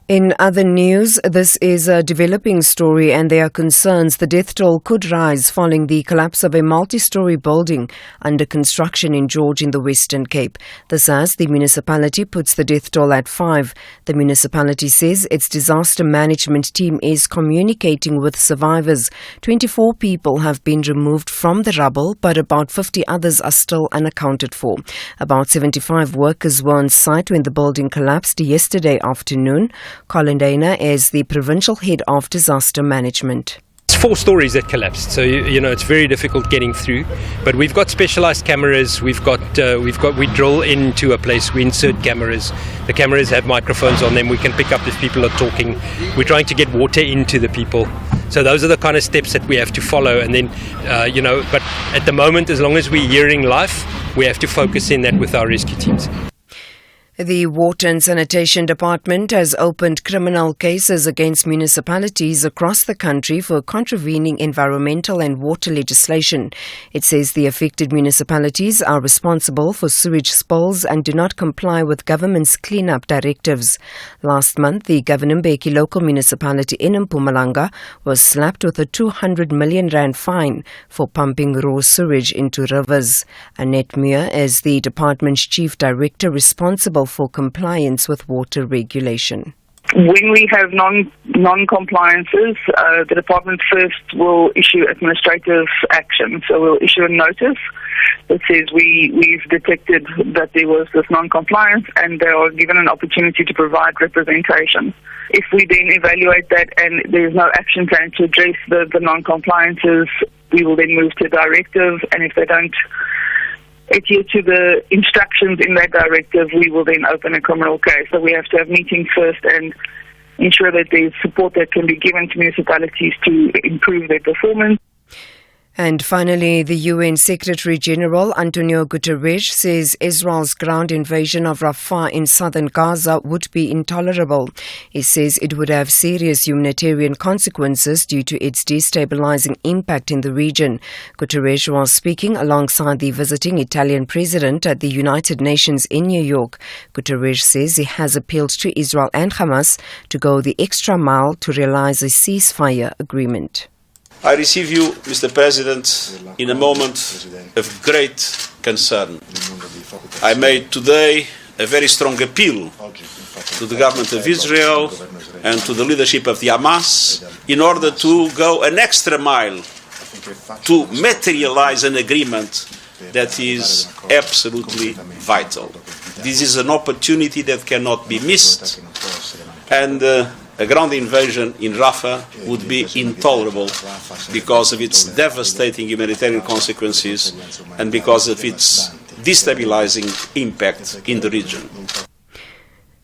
In other news, this is a developing story and there are concerns the death toll could rise following the collapse of a multi-story building under construction in George in the Western Cape. This as the municipality puts the death toll at 5. The municipality says its disaster management team is communicating with survivors. 24 people have been removed from the rubble, but about 50 others are still unaccounted for. About 75 workers were on site when the building collapsed yesterday afternoon. Colin Dana is the provincial head of disaster management. It's 4 stories that collapsed, so it's very difficult getting through. But we've got specialized cameras. We drill into a place. We insert cameras. The cameras have microphones on them. We can pick up if people are talking. We're trying to get water into the people. So those are the kind of steps that we have to follow. And then, but at the moment, as long as we're hearing life, we have to focus in that with our rescue teams. The Water and Sanitation Department has opened criminal cases against municipalities across the country for contravening environmental and water legislation. It says the affected municipalities are responsible for sewage spills and do not comply with government's clean-up directives. Last month, the Govenembeki local municipality in Mpumalanga was slapped with a 200 million rand fine for pumping raw sewage into rivers. Annette Muir is the department's chief director responsible for compliance with water regulation. When we have non-compliances, the department first will issue administrative action. So we'll issue a notice that says we've detected that there was this non-compliance and they are given an opportunity to provide representation. If we then evaluate that and there's no action plan to address the non-compliances, we will then move to a directive, and if they don't adhere to the instructions in that directive, we will then open a criminal case. So we have to have meetings first and ensure that there's support that can be given to municipalities to improve their performance. And finally, the UN Secretary-General Antonio Guterres says Israel's ground invasion of Rafah in southern Gaza would be intolerable. He says it would have serious humanitarian consequences due to its destabilizing impact in the region. Guterres was speaking alongside the visiting Italian president at the United Nations in New York. Guterres says he has appealed to Israel and Hamas to go the extra mile to realize a ceasefire agreement. I receive you, Mr. President, in a moment of great concern. I made today a very strong appeal to the government of Israel and to the leadership of the Hamas in order to go an extra mile to materialize an agreement that is absolutely vital. This is an opportunity that cannot be missed, and a ground invasion in Rafah would be intolerable because of its devastating humanitarian consequences and because of its destabilizing impact in the region.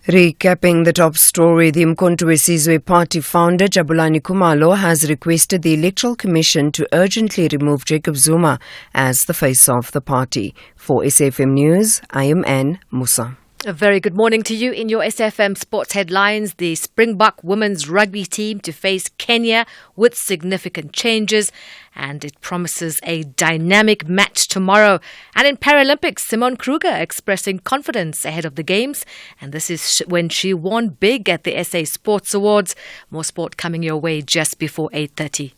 Recapping the top story, the Umkhonto weSizwe Party founder Jabulani Khumalo has requested the Electoral Commission to urgently remove Jacob Zuma as the face of the party. For SAFM News, I am Anne Musa. A very good morning to you. In your SFM sports headlines, the Springbok women's rugby team to face Kenya with significant changes, and it promises a dynamic match tomorrow. And in Paralympics, Simone Kruger expressing confidence ahead of the Games, and this is when she won big at the SA Sports Awards. More sport coming your way just before 8:30.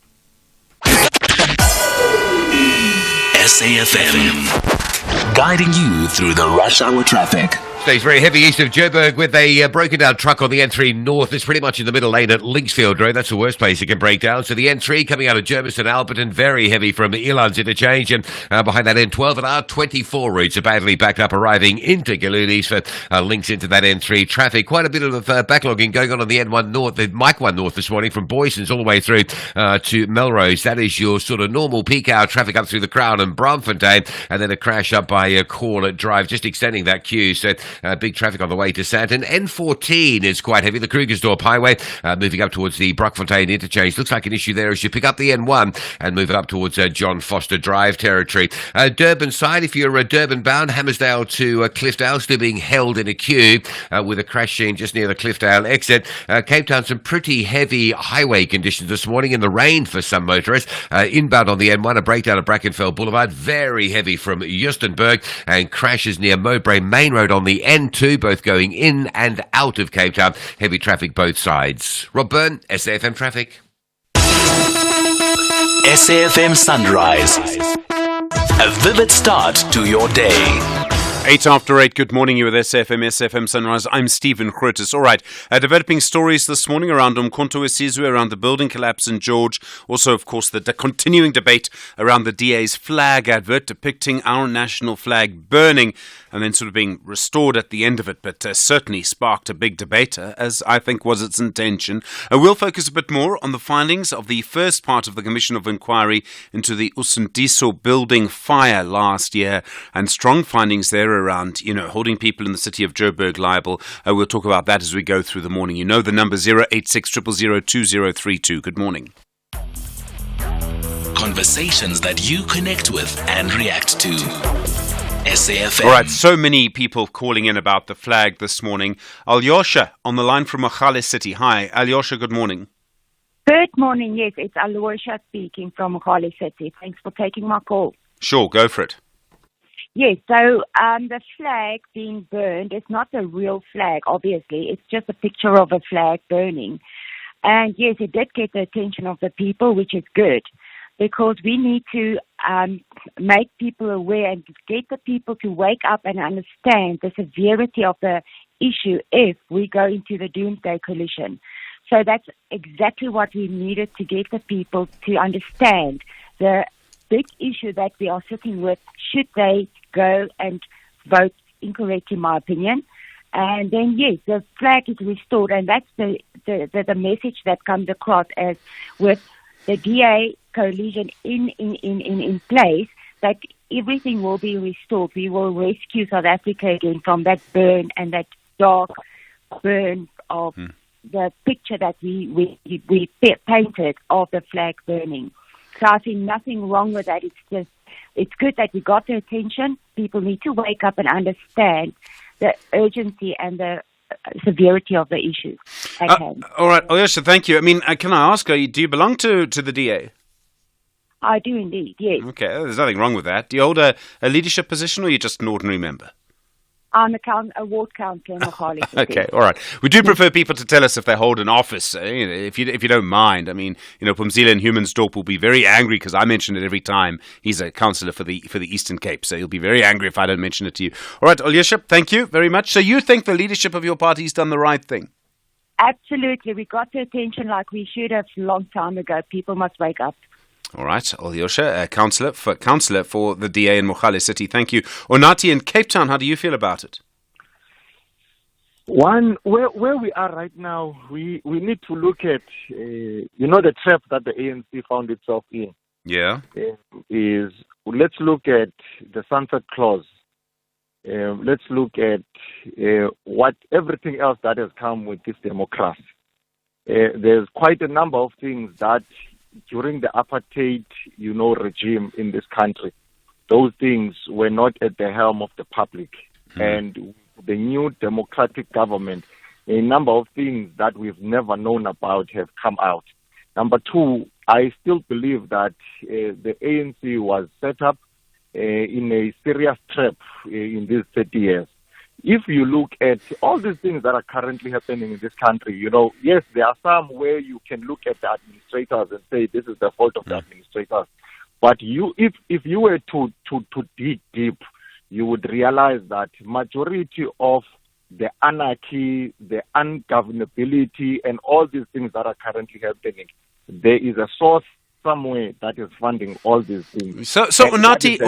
SAFM, guiding you through the rush hour traffic. Stays very heavy east of Joburg with a broken down truck on the N3 North. It's pretty much in the middle lane at Linksfield Road. That's the worst place it can break down. So the N3 coming out of Germiston, Alberton, very heavy from Elands interchange. And behind that N12 and R24 routes are badly backed up, arriving into Galunis for links into that N3 traffic. Quite a bit of backlogging going on the N1 North, the Mike 1 North this morning from Boysons all the way through to Melrose. That is your sort of normal peak hour traffic up through the Crown and Braamfontein, and then a crash up by Corlett Drive, just extending that queue. So big traffic on the way to Sandton. N14 is quite heavy. The Krugersdorp Highway moving up towards the Brockfontein interchange. Looks like an issue there as you pick up the N1 and move it up towards John Foster Drive territory. Durban side, if you're Durban bound, Hammersdale to Cliffdale, still being held in a queue with a crash scene just near the Cliffdale exit. Cape Town, some pretty heavy highway conditions this morning in the rain for some motorists. Inbound on the N1, a breakdown at Brackenfell Boulevard, very heavy from Justenburg, and crashes near Mowbray Main Road on the N2, both going in and out of Cape Town. Heavy traffic both sides. Rob Byrne, SAFM Traffic. SAFM Sunrise. A vivid start to your day. 8 after 8, good morning, you with SFM Sunrise. I'm Stephen Grootes. All right, developing stories this morning around Umkhonto weSizwe, around the building collapse in George. Also, of course, the continuing debate around the DA's flag advert depicting our national flag burning and then sort of being restored at the end of it, but certainly sparked a big debate, as I think was its intention. We'll focus a bit more on the findings of the first part of the Commission of Inquiry into the Usindiso building fire last year, and strong findings there around, holding people in the city of Joburg liable. We'll talk about that as we go through the morning. You know the number 086 000 2032. Good morning. Conversations that you connect with and react to. SAFM. All right, so many people calling in about the flag this morning. Alyosha on the line from Mogale City. Hi, Alyosha, good morning. Good morning. Yes, it's Alyosha speaking from Mogale City. Thanks for taking my call. Sure, go for it. Yes, so the flag being burned is not a real flag, obviously. It's just a picture of a flag burning. And yes, it did get the attention of the people, which is good, because we need to make people aware and get the people to wake up and understand the severity of the issue if we go into the doomsday collision. So that's exactly what we needed to get the people to understand the big issue that we are sitting with, should they go and vote incorrect, in my opinion. And then, yes, the flag is restored, and that's the message that comes across as with the DA coalition in place, that everything will be restored. We will rescue South Africa again from that burn and that dark burn of the picture that we painted of the flag burning. So I see nothing wrong with that. It's good that we got the attention. People need to wake up and understand the urgency and the severity of the issue at hand. All right, Alyosha, thank you. I mean, can I ask, do you belong to the DA? I do indeed, yes. Okay, there's nothing wrong with that. Do you hold a leadership position, or are you just an ordinary member? I'm a ward councillor in Mogale City. Okay, all right. We do prefer people to tell us if they hold an office, if you don't mind. I mean, Pumzile and Humansdorp will be very angry because I mention it every time he's a councillor for the Eastern Cape. So he'll be very angry if I don't mention it to you. All right, Alyosha, thank you very much. So you think the leadership of your party's done the right thing? Absolutely. We got the attention like we should have a long time ago. People must wake up. All right, Alyosha, councillor for the DA in Mogale City. Thank you. Onati in Cape Town, how do you feel about it? One, where we are right now, we need to look at, the trap that the ANC found itself in. Yeah. Let's look at the sunset clause let's look at what everything else that has come with this democracy. There's quite a number of things that during the apartheid, regime in this country, those things were not at the helm of the public. And the new democratic government, a number of things that we've never known about have come out. Number two, I still believe that the ANC was set up in a serious trap in these 30 years. If you look at all these things that are currently happening in this country, yes, there are some where you can look at the administrators and say this is the fault of the administrators. But if you were to dig deep, you would realize that majority of the anarchy, the ungovernability, and all these things that are currently happening, there is a source somewhere that is funding all these things. So Unati,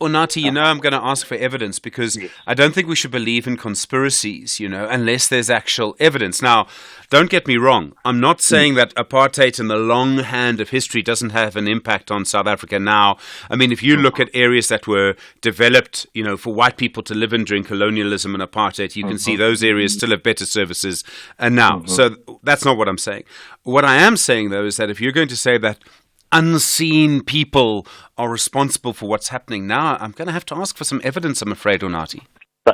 I'm going to ask for evidence because I don't think we should believe in conspiracies, unless there's actual evidence. Now, don't get me wrong. I'm not saying that apartheid in the long hand of history doesn't have an impact on South Africa now. I mean, if you look at areas that were developed, for white people to live in during colonialism and apartheid, you can see those areas still have better services now. So that's not what I'm saying. What I am saying, though, is that if you're going to say that unseen people are responsible for what's happening now, I'm going to have to ask for some evidence, I'm afraid, Unati.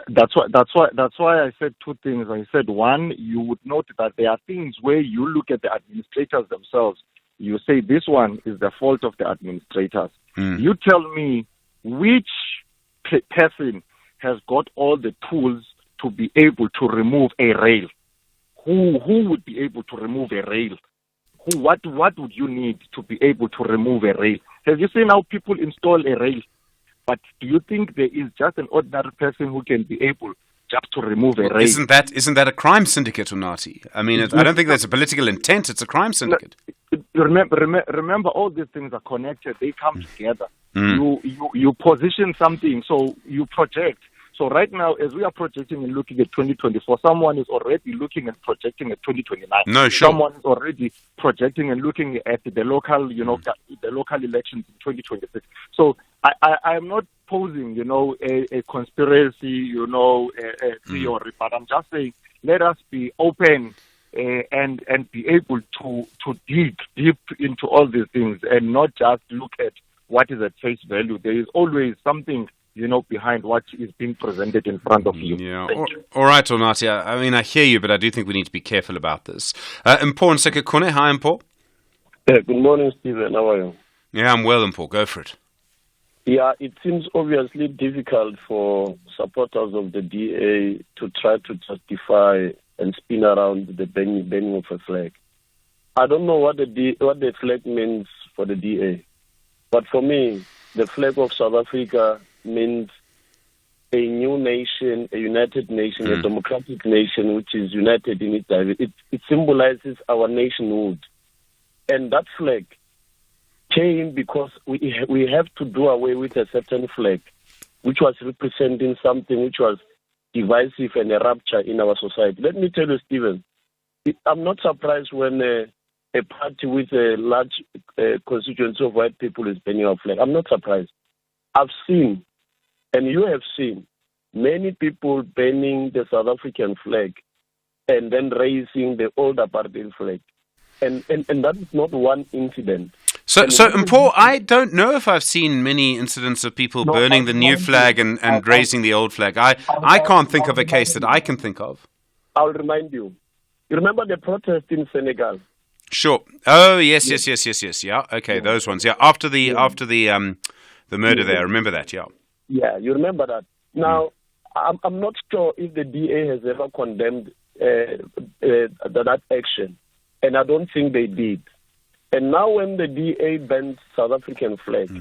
That's why I said two things. I said, one, you would note that there are things where you look at the administrators themselves, you say this one is the fault of the administrators. You tell me which person has got all the tools to be able to remove a rail. Who would be able to remove a rail? What would you need to be able to remove a rail? Have you seen how people install a rail? But do you think there is just an ordinary person who can be able just to remove a rail? Isn't that a crime syndicate, Unati? I mean, I don't think there's a political intent. It's a crime syndicate. Remember, all these things are connected. They come together. You position something, so you project. So right now, as we are projecting and looking at 2024, someone is already looking and projecting at 2029. No, sure. Someone is already projecting and looking at the local, the local elections in 2026. So I am not posing, a conspiracy, a theory, but I'm just saying let us be open and be able to dig deep into all these things and not just look at what is at face value. There is always something behind what is being presented in front of you. Yeah. All right, Onati. I mean, I hear you, but I do think we need to be careful about this. Mpo Nsekekune. Hi, Mpo. Good morning, Stephen. How are you? Yeah, I'm well, Mpo. Go for it. Yeah, it seems obviously difficult for supporters of the DA to try to justify and spin around the banning of a flag. I don't know what the flag means for the DA, but for me, the flag of South Africa means a new nation, a united nation, a democratic nation which is united in its diversity. It symbolizes our nationhood. And that flag came because we have to do away with a certain flag which was representing something which was divisive and a rupture in our society. Let me tell you, Stephen, I'm not surprised when a party with a large constituency of white people is banning our flag. I'm not surprised. I've seen, and you have seen, many people banning the South African flag and then raising the old apartheid flag. And that is not one incident. So Mpo, I don't know if I've seen many incidents of people burning the new flag and raising the old flag. I can't think of a case that I can think of. I'll remind you. You remember the protest in Senegal? Sure. Oh, yes. Yeah. Okay, those ones. Yeah. After the murder there. I remember that. Yeah. Yeah, you remember that. Now, I'm not sure if the DA has ever condemned that action, and I don't think they did. And now when the DA bans South African flag,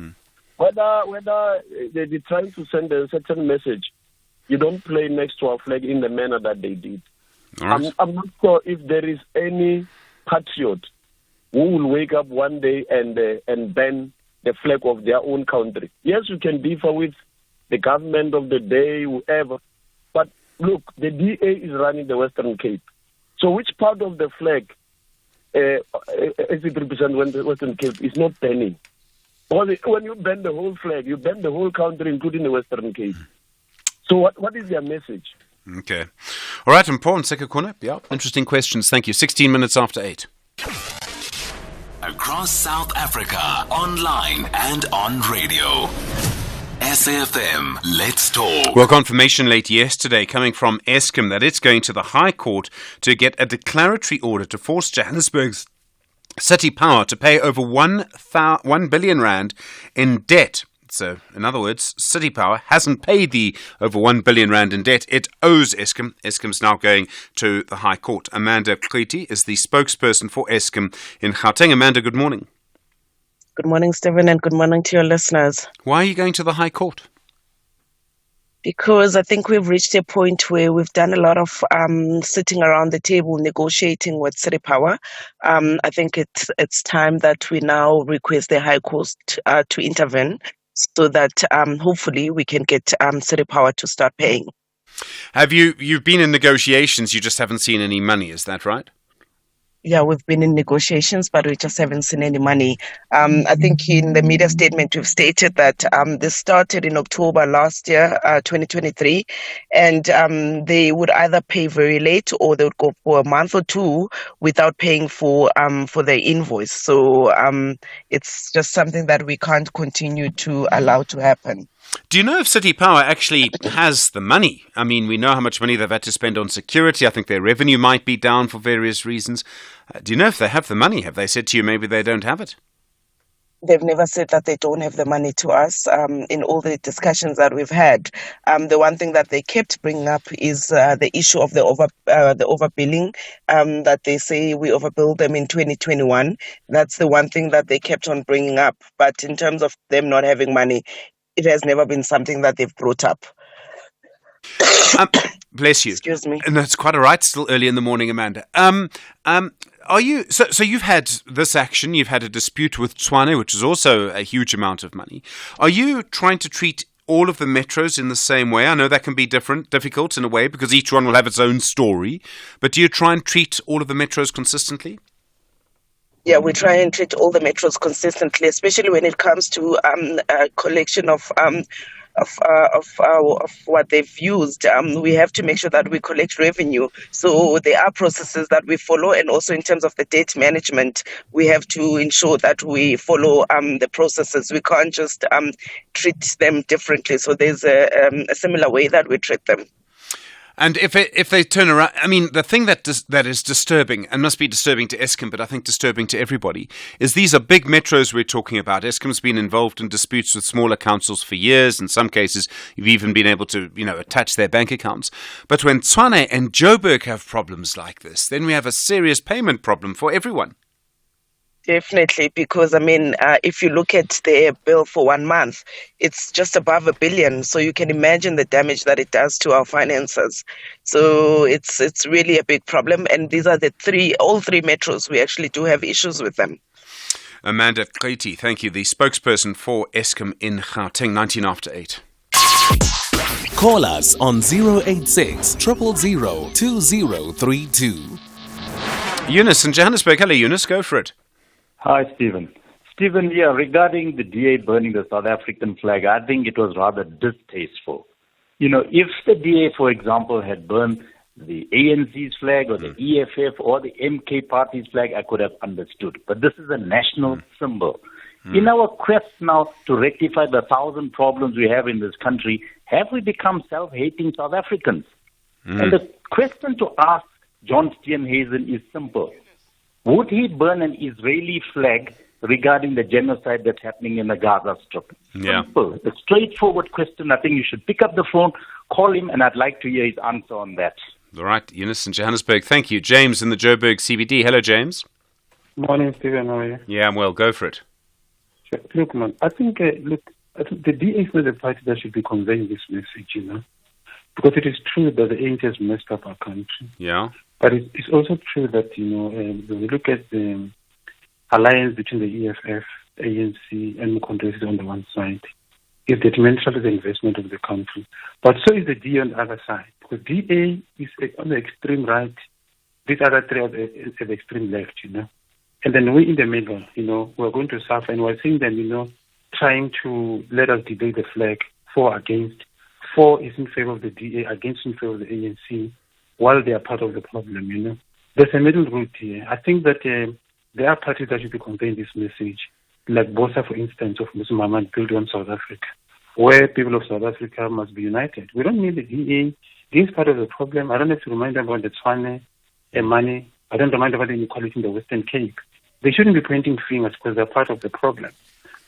whether they're trying to send a certain message, you don't play next to our flag in the manner that they did. Right. I'm not sure if there is any patriot who will wake up one day and ban the flag of their own country. Yes, you can differ with the government of the day, whoever, but look, the DA is running the Western Cape. So which part of the flag as it represents the Western Cape is not banning? When you ban the whole flag, you ban the whole country, including the Western Cape. So what is their message? Okay. All right, important second corner. Yeah, interesting questions. Thank you. 16 minutes after 8. Across South Africa, online and on radio. SAFM, let's talk. Well, confirmation late yesterday coming from Eskom that it's going to the High Court to get a declaratory order to force Johannesburg's City Power to pay over 1 billion rand in debt. So, in other words, City Power hasn't paid the over 1 billion rand in debt it owes Eskom. Eskom's now going to the High Court. Amanda Grootes is the spokesperson for Eskom in Gauteng. Amanda, good morning. Good morning, Stephen, and good morning to your listeners. Why are you going to the High Court? Because I think we've reached a point where we've done a lot of sitting around the table negotiating with City Power. I think it's time that we now request the High Court to intervene so that hopefully we can get City Power to start paying. You've been in negotiations, you just haven't seen any money, is that right? Yeah, we've been in negotiations, but we just haven't seen any money. I think in the media statement, we've stated that this started in October last year, 2023, and they would either pay very late or they would go for a month or two without paying for their invoice. So it's just something that we can't continue to allow to happen. Do you know if City Power actually has the money? I mean, we know how much money they've had to spend on security. I think their revenue might be down for various reasons. Do you know if they have the money? Have they said to you maybe they don't have it? They've never said that they don't have the money to us. In all the discussions that we've had, the one thing that they kept bringing up is the issue of the overbilling. That they say we overbilled them in 2021. That's the one thing that they kept on bringing up. But in terms of them not having money, it has never been something that they've brought up. Bless you. Excuse me. And that's quite all right. Still early in the morning, Amanda. Are you so you've had this action, you've had a dispute with Tshwane, which is also a huge amount of money. Are you trying to treat all of the metros in the same way? I know that can be difficult in a way because each one will have its own story. But do you try and treat all of the metros consistently? Yeah, we try and treat all the metros consistently, especially when it comes to a collection of what they've used. We have to make sure that we collect revenue. So there are processes that we follow, and also in terms of the debt management, we have to ensure that we follow the processes. We can't just treat them differently. So there's a similar way that we treat them. And if they turn around, I mean, the thing that is disturbing, and must be disturbing to Eskom, but I think disturbing to everybody, is these are big metros we're talking about. Eskom's been involved in disputes with smaller councils for years. In some cases, you've even been able to, attach their bank accounts. But when Tshwane and Joburg have problems like this, then we have a serious payment problem for everyone. Definitely, because if you look at their bill for 1 month, it's just above 1 billion. So you can imagine the damage that it does to our finances. So it's really a big problem. And these are all three metros. We actually do have issues with them. Amanda Grootes, thank you. The spokesperson for Eskom in Gauteng, 19 after 8. Call us on 086 000 2032. Eunice in Johannesburg. Hello, Eunice. Go for it. Hi, Stephen. Stephen, regarding the DA burning the South African flag, I think it was rather distasteful. If the DA, for example, had burned the ANC's flag or the EFF or the MK party's flag, I could have understood. But this is a national symbol. In our quest now to rectify the 1,000 problems we have in this country, have we become self-hating South Africans? And the question to ask John Steenhuisen is simple. Would he burn an Israeli flag regarding the genocide that's happening in the Gaza Strip? Yeah. Simple. A straightforward question. I think you should pick up the phone, call him, and I'd like to hear his answer on that. All right, Eunice in Johannesburg. Thank you. James in the Joburg CBD. Hello, James. Morning, Stephen. How are you? Yeah, I'm well. Go for it. Look, man, I think the DA is not the party that should be conveying this message, because it is true that the ANC has messed up our country. Yeah. But it's also true that, when we look at the alliance between the EFF, ANC, and Mkhonto on the one side, it's detrimental to the investment of the country. But so is the DA on the other side. Because DA is on the extreme right, these other three are at the extreme left, And then we in the middle, we're going to suffer. And we're seeing them, trying to let us debate the flag for or against, 4 is in favor of the DA, against in favor of the ANC, while they are part of the problem, you know. There's a middle route here. I think that there are parties that should be conveying this message, like BOSA, for instance, of Mr. Maman, Building on South Africa, where people of South Africa must be united. We don't need the DA. This is part of the problem. I don't have to remind them about the Tswane and money. I don't remind them about the inequality in the Western Cape. They shouldn't be pointing fingers because they're part of the problem.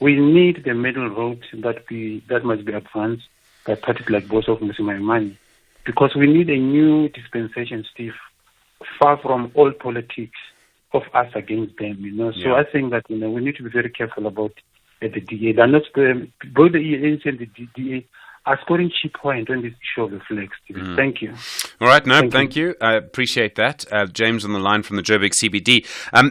We need the middle road that must be advanced by parties like BOSA of Mr. Maimani, because we need a new dispensation, Steve, far from all politics of us against them, you know. So I think that, you know, we need to be very careful about the DA. They're not, both the ANC and the DA are scoring cheap points on this issue of the flag, Steve. Thank you. All right, no, thank you. I appreciate that. James on the line from the Joburg CBD.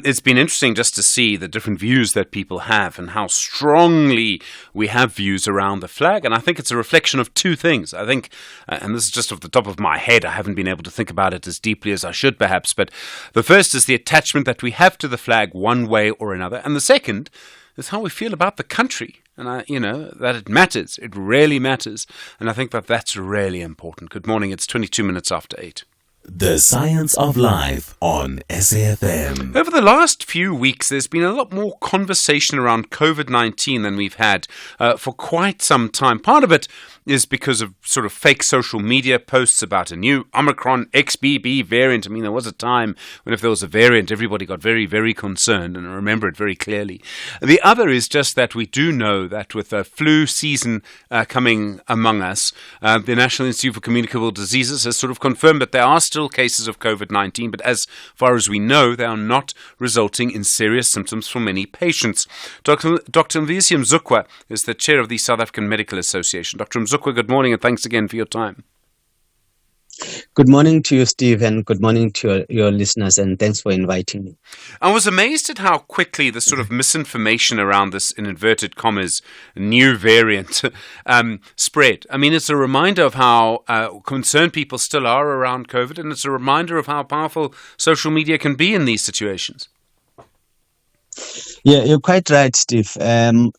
It's been interesting just to see the different views that people have and how strongly we have views around the flag. And I think it's a reflection of two things. I think, and this is just off the top of my head, I haven't been able to think about it as deeply as I should perhaps, but the first is the attachment that we have to the flag one way or another. And the second is how we feel about the country. And, that it matters. It really matters. And I think that that's really important. Good morning. It's 22 minutes after 8. The Science of Life on SAFM. Over the last few weeks, there's been a lot more conversation around COVID-19 than we've had for quite some time. Part of it is because of sort of fake social media posts about a new Omicron XBB variant. I mean, there was a time when if there was a variant, everybody got very, very concerned, and I remember it very clearly. The other is just that we do know that with the flu season coming among us, the National Institute for Communicable Diseases has sort of confirmed that there are still cases of COVID-19, but as far as we know, they are not resulting in serious symptoms for many patients. Dr. Mvisi Mzukwa is the chair of the South African Medical Association. Dr. Mzukwa, good morning and thanks again for your time. Good morning to you, Steve, and good morning to your listeners, and thanks for inviting me. I was amazed at how quickly the sort of misinformation around this, in inverted commas, new variant spread. I mean, it's a reminder of how concerned people still are around COVID, and it's a reminder of how powerful social media can be in these situations. Yeah, you're quite right, Steve.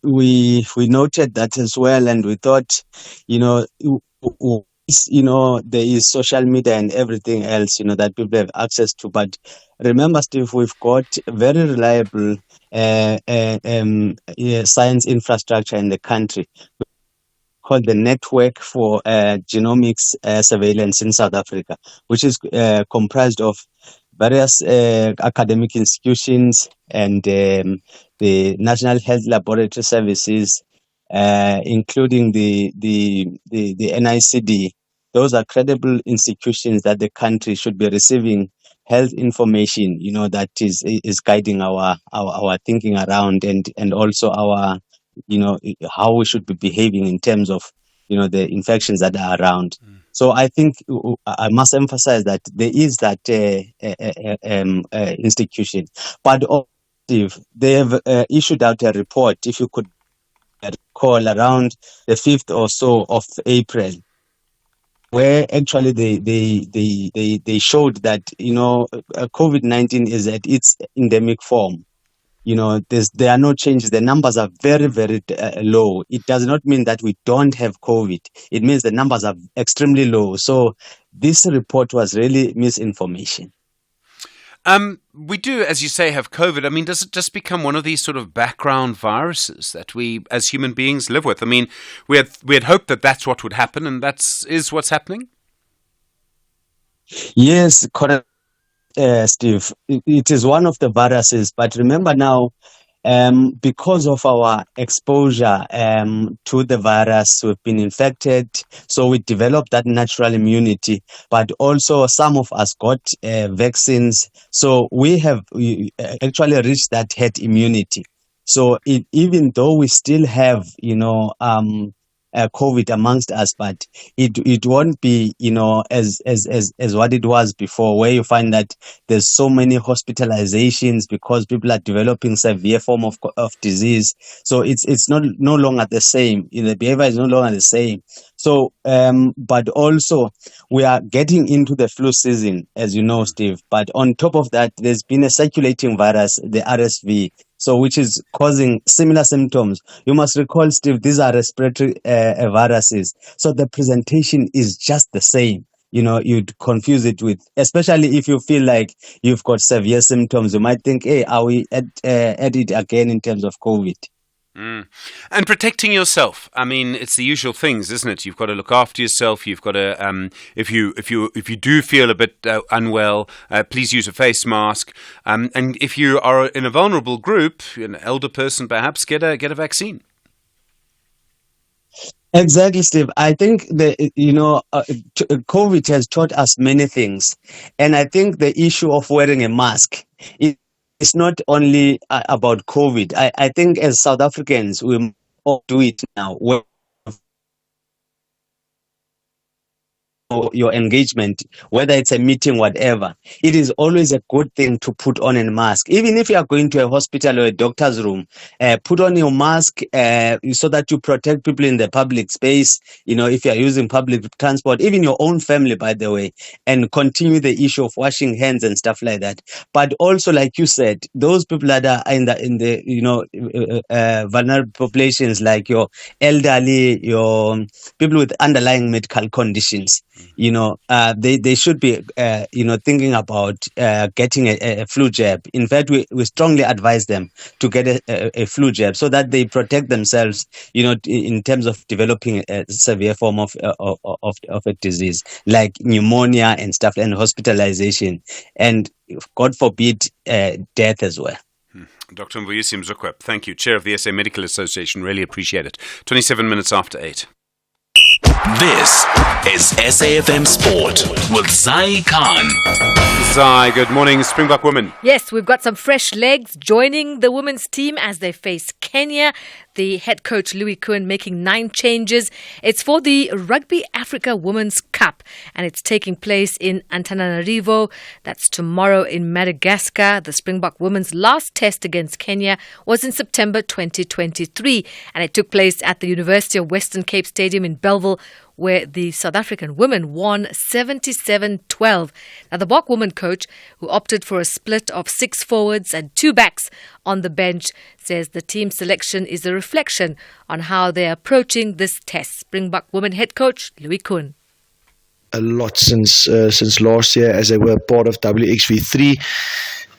We noted that as well, and we thought, there is social media and everything else, that people have access to. But remember, Steve, we've got very reliable science infrastructure in the country called the Network for Genomics Surveillance in South Africa, which is comprised of various academic institutions and the National Health Laboratory Services, including the NICD. Those are credible institutions that the country should be receiving health information, that is guiding our thinking around and also our, how we should be behaving in terms of, the infections that are around. So I think I must emphasize that there is that institution. But they have issued out a report, if you could recall, around the 5th or so of April, where actually they showed that, COVID-19 is at its endemic form. There are no changes. The numbers are very, very low. It does not mean that we don't have COVID. It means the numbers are extremely low. So this report was really misinformation. We do, as you say, have COVID. I mean, does it just become one of these sort of background viruses that we, as human beings, live with? I mean, we had hoped that that's what would happen, and is what's happening? Yes, correct. Steve, it is one of the viruses, but remember now, because of our exposure to the virus, we've been infected, so we developed that natural immunity, but also some of us got vaccines, so we have actually reached that herd immunity. So even though we still have, COVID amongst us, but it won't be, as what it was before, where you find that there's so many hospitalizations because people are developing severe form of disease. So it's no longer the same. The behavior is no longer the same. So, but also we are getting into the flu season, as you know, Steve. But on top of that, there's been a circulating virus, the RSV, so which is causing similar symptoms. You must recall, Steve, these are respiratory viruses. So the presentation is just the same. You'd confuse it with, especially if you feel like you've got severe symptoms, you might think, hey, are we at it again in terms of COVID? And protecting yourself. I mean, it's the usual things, isn't it? You've got to look after yourself. You've got to, if you do feel a bit unwell, please use a face mask. And if you are in a vulnerable group, an elder person perhaps, get a vaccine. Exactly, Steve. I think COVID has taught us many things, and I think the issue of wearing a mask is not only about COVID. I think as South Africans, we all do it now. Your engagement, whether it's a meeting, whatever, it is always a good thing to put on a mask. Even if you are going to a hospital or a doctor's room, put on your mask so that you protect people in the public space. If you are using public transport, even your own family, by the way, and continue the issue of washing hands and stuff like that. But also, like you said, those people that are in the vulnerable populations, like your elderly, your people with underlying medical conditions. They should be, thinking about getting a flu jab. In fact, we strongly advise them to get a flu jab so that they protect themselves, in terms of developing a severe form of a disease like pneumonia and stuff, and hospitalization, and God forbid, death as well. Dr. Mvuyisi Mzukwa, thank you. Chair of the SA Medical Association, really appreciate it. 27 minutes after 8. This is SAFM Sport with Zai Khan. Zai, good morning, Springbok women. Yes, we've got some fresh legs joining the women's team as they face Kenya. The head coach, Louis Kuhn, making 9 changes. It's for the Rugby Africa Women's Cup, and it's taking place in Antananarivo. That's tomorrow in Madagascar. The Springbok women's last test against Kenya was in September 2023, and it took place at the University of Western Cape Stadium in Bellville, where the South African women won 77-12. Now, the Bok woman coach, who opted for a split of 6 forwards and 2 backs on the bench, says the team selection is a reflection on how they're approaching this test. Springbok women head coach Louis Kuhn. A lot since last year, as they were part of WXV3,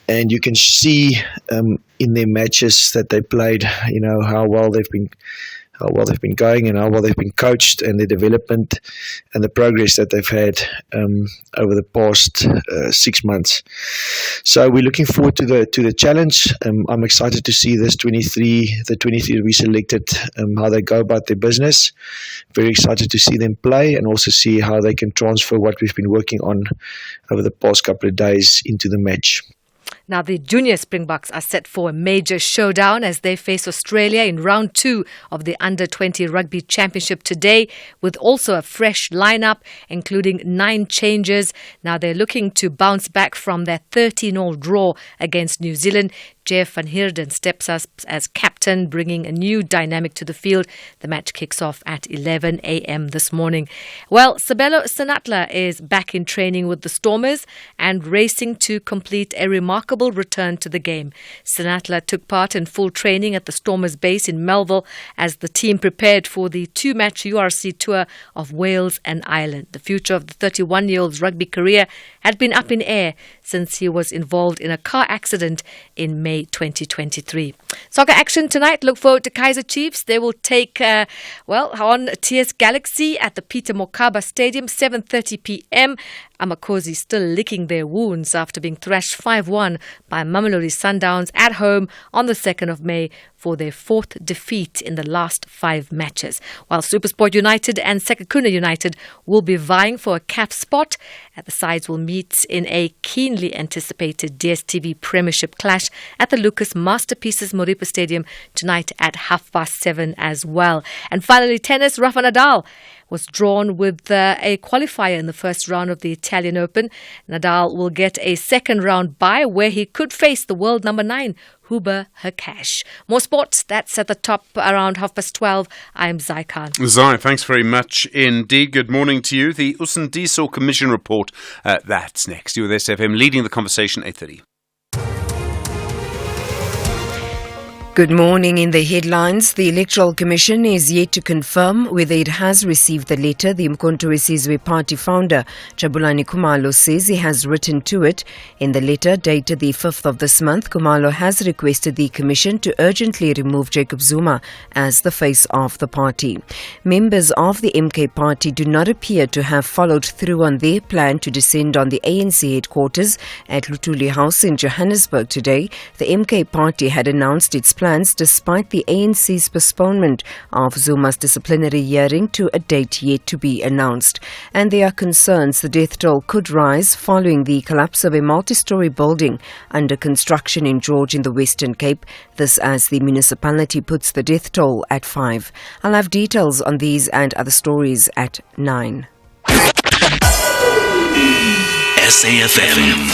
and you can see in their matches that they played, how well they've been going and how well they've been coached, and their development and the progress that they've had over the past 6 months. So we're looking forward to the challenge. I'm excited to see the 23 that we selected, how they go about their business. Very excited to see them play and also see how they can transfer what we've been working on over the past couple of days into the match. Now, the junior Springboks are set for a major showdown as they face Australia in round 2 of the Under-20 Rugby Championship today, with also a fresh lineup, including 9 changes. Now, they're looking to bounce back from their 13-all draw against New Zealand. Jeff van Heerden steps up as captain, bringing a new dynamic to the field. The match kicks off at 11 a.m. this morning. Well, Sabelo Senatla is back in training with the Stormers and racing to complete a remarkable return to the game. Senatla took part in full training at the Stormers base in Melville as the team prepared for the 2-match URC tour of Wales and Ireland. The future of the 31-year-old's rugby career had been up in air since he was involved in a car accident in May 2023. Soccer action tonight. Look forward to Kaizer Chiefs. They will take on TS Galaxy at the Peter Mokaba Stadium, 7:30 p.m. Amakosi still licking their wounds after being thrashed 5-1 by Mamelodi Sundowns at home on the 2nd of May for their 4th defeat in the last 5 matches. While SuperSport United and Sekhukhune United will be vying for a CAF spot, the sides will meet in a keenly anticipated DStv Premiership clash at the Lucas Masterpieces Moripa Stadium tonight at 7:30 as well. And finally, tennis. Rafa Nadal was drawn with a qualifier in the first round of the Italian Open. Nadal will get a second round bye where he could face the world number 9, Huber Hurkacz. More sports, that's at the top around 12:30. I'm Zai Khan. Zai, thanks very much indeed. Good morning to you. The Usindiso Commission report, that's next. You with SFM leading the conversation, 8:30. Good morning. In the headlines, the Electoral Commission is yet to confirm whether it has received the letter the Umkhonto weSizwe Party founder, Jabulani Khumalo, says he has written to it. In the letter dated the 5th of this month, Khumalo has requested the Commission to urgently remove Jacob Zuma as the face of the party. Members of the MK Party do not appear to have followed through on their plan to descend on the ANC headquarters at Lutuli House in Johannesburg today. The MK Party had announced its plans despite the ANC's postponement of Zuma's disciplinary hearing to a date yet to be announced. And there are concerns the death toll could rise following the collapse of a multi-storey building under construction in George in the Western Cape. This as the municipality puts the death toll at 5. I'll have details on these and other stories at 9. SAFM,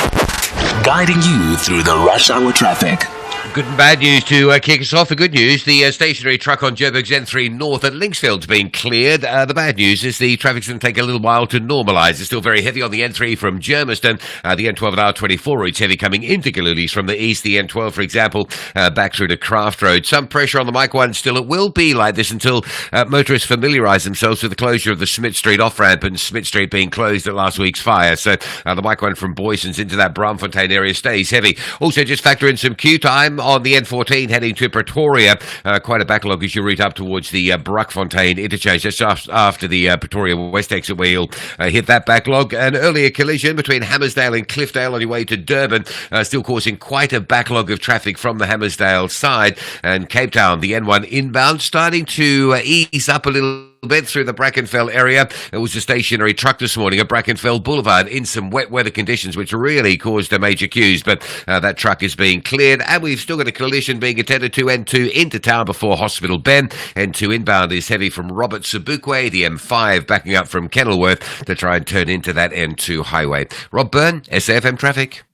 guiding you through the rush hour traffic. Good and bad news to kick us off. The good news, the stationary truck on Joburg's N3 North at Linksfield's been cleared. The bad news is the traffic's going to take a little while to normalise. It's still very heavy on the N3 from Germiston. The N12 at R24 routes heavy coming into Galulis from the east. The N12, for example, back through to Craft Road. Some pressure on the Mike 1 still. It will be like this until motorists familiarise themselves with the closure of the Smith Street off-ramp and Smith Street being closed at last week's fire. So the Mike 1 from Boysons into that Braamfontein area stays heavy. Also, just factor in some queue time on the N14 heading to Pretoria. Quite a backlog as you route up towards the Bruckfontein interchange. Just after the Pretoria West exit where you'll hit that backlog. An earlier collision between Hammersdale and Cliffdale on your way to Durban, still causing quite a backlog of traffic from the Hammersdale side. And Cape Town, the N1 inbound, starting to ease up a little bit through the Brackenfell area. It was a stationary truck this morning at Brackenfell Boulevard in some wet weather conditions, which really caused a major queues, but that truck is being cleared, and we've still got a collision being attended to N2 into town before Hospital Bend. N2 inbound is heavy from Robert Sobukwe, the M5 backing up from Kenilworth to try and turn into that N2 highway. Rob Byrne, SAFM Traffic.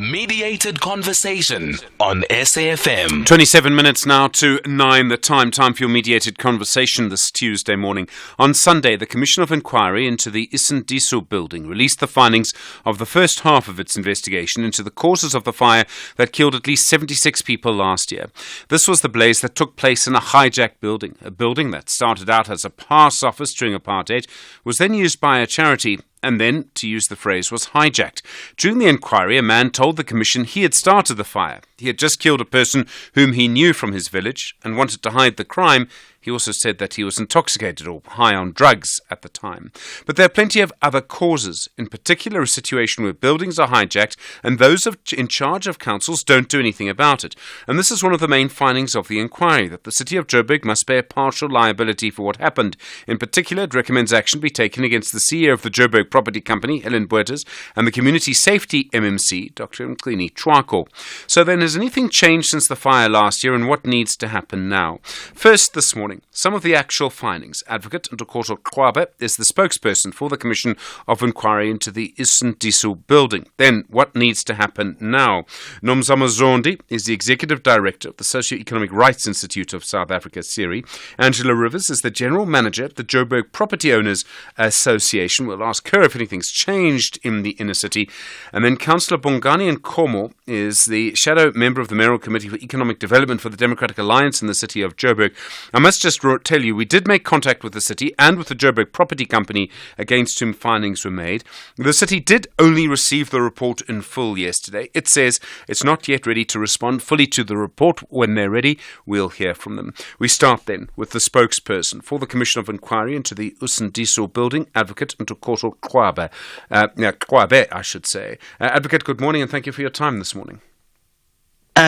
Mediated conversation on SAFM. 27 minutes now to 9 the time for your mediated conversation this Tuesday morning. On Sunday, the Commission of Inquiry into the Isindiso building released the findings of the first half of its investigation into the causes of the fire that killed at least 76 people last year. This was the blaze that took place in a hijacked building. A building that started out as a pass office during apartheid was then used by a charity and then, to use the phrase, was hijacked. During the inquiry, a man told the Commission he had started the fire. He had just killed a person whom he knew from his village and wanted to hide the crime. He also said that he was intoxicated or high on drugs at the time. But there are plenty of other causes, in particular a situation where buildings are hijacked and those in charge of councils don't do anything about it. And this is one of the main findings of the inquiry, that the city of Joburg must bear partial liability for what happened. In particular, it recommends action be taken against the CEO of the Joburg Property Company, Helen Buerters, and the Community Safety MMC, Dr. Mklini Twako. So then, has anything changed since the fire last year, and what needs to happen now? First, this morning, some of the actual findings. Advocate Ntokoto Kwabe is the spokesperson for the Commission of Inquiry into the Isindiso building. Then, what needs to happen now? Nomzamo Zondi is the Executive Director of the Socio-Economic Rights Institute of South Africa, SERI. Angela Rivers is the General Manager at the Joburg Property Owners Association. We'll ask her if anything's changed in the inner city. And then Councillor Bongani Nkomo is the Shadow Member of the Mayoral Committee for Economic Development for the Democratic Alliance in the city of Joburg. I must just tell you, we did make contact with the city and with the Joburg Property Company against whom findings were made. The city did only receive the report in full yesterday. It says it's not yet ready to respond fully to the report. When they're ready, we'll hear from them. We start then with the spokesperson for the Commission of Inquiry into the Isindiso building, Advocate Ntokoto Kwabe. Kwabe, I should say. Advocate, good morning and thank you for your time this morning.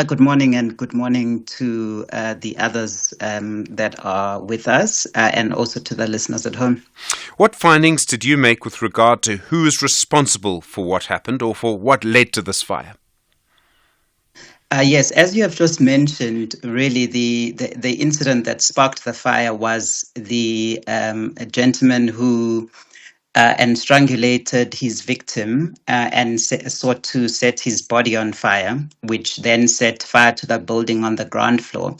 Good morning, and good morning to the others that are with us and also to the listeners at home. What findings did you make with regard to who is responsible for what happened or for what led to this fire? Yes, as you have just mentioned, really the incident that sparked the fire was the gentleman who and strangulated his victim and sought to set his body on fire, which then set fire to the building on the ground floor.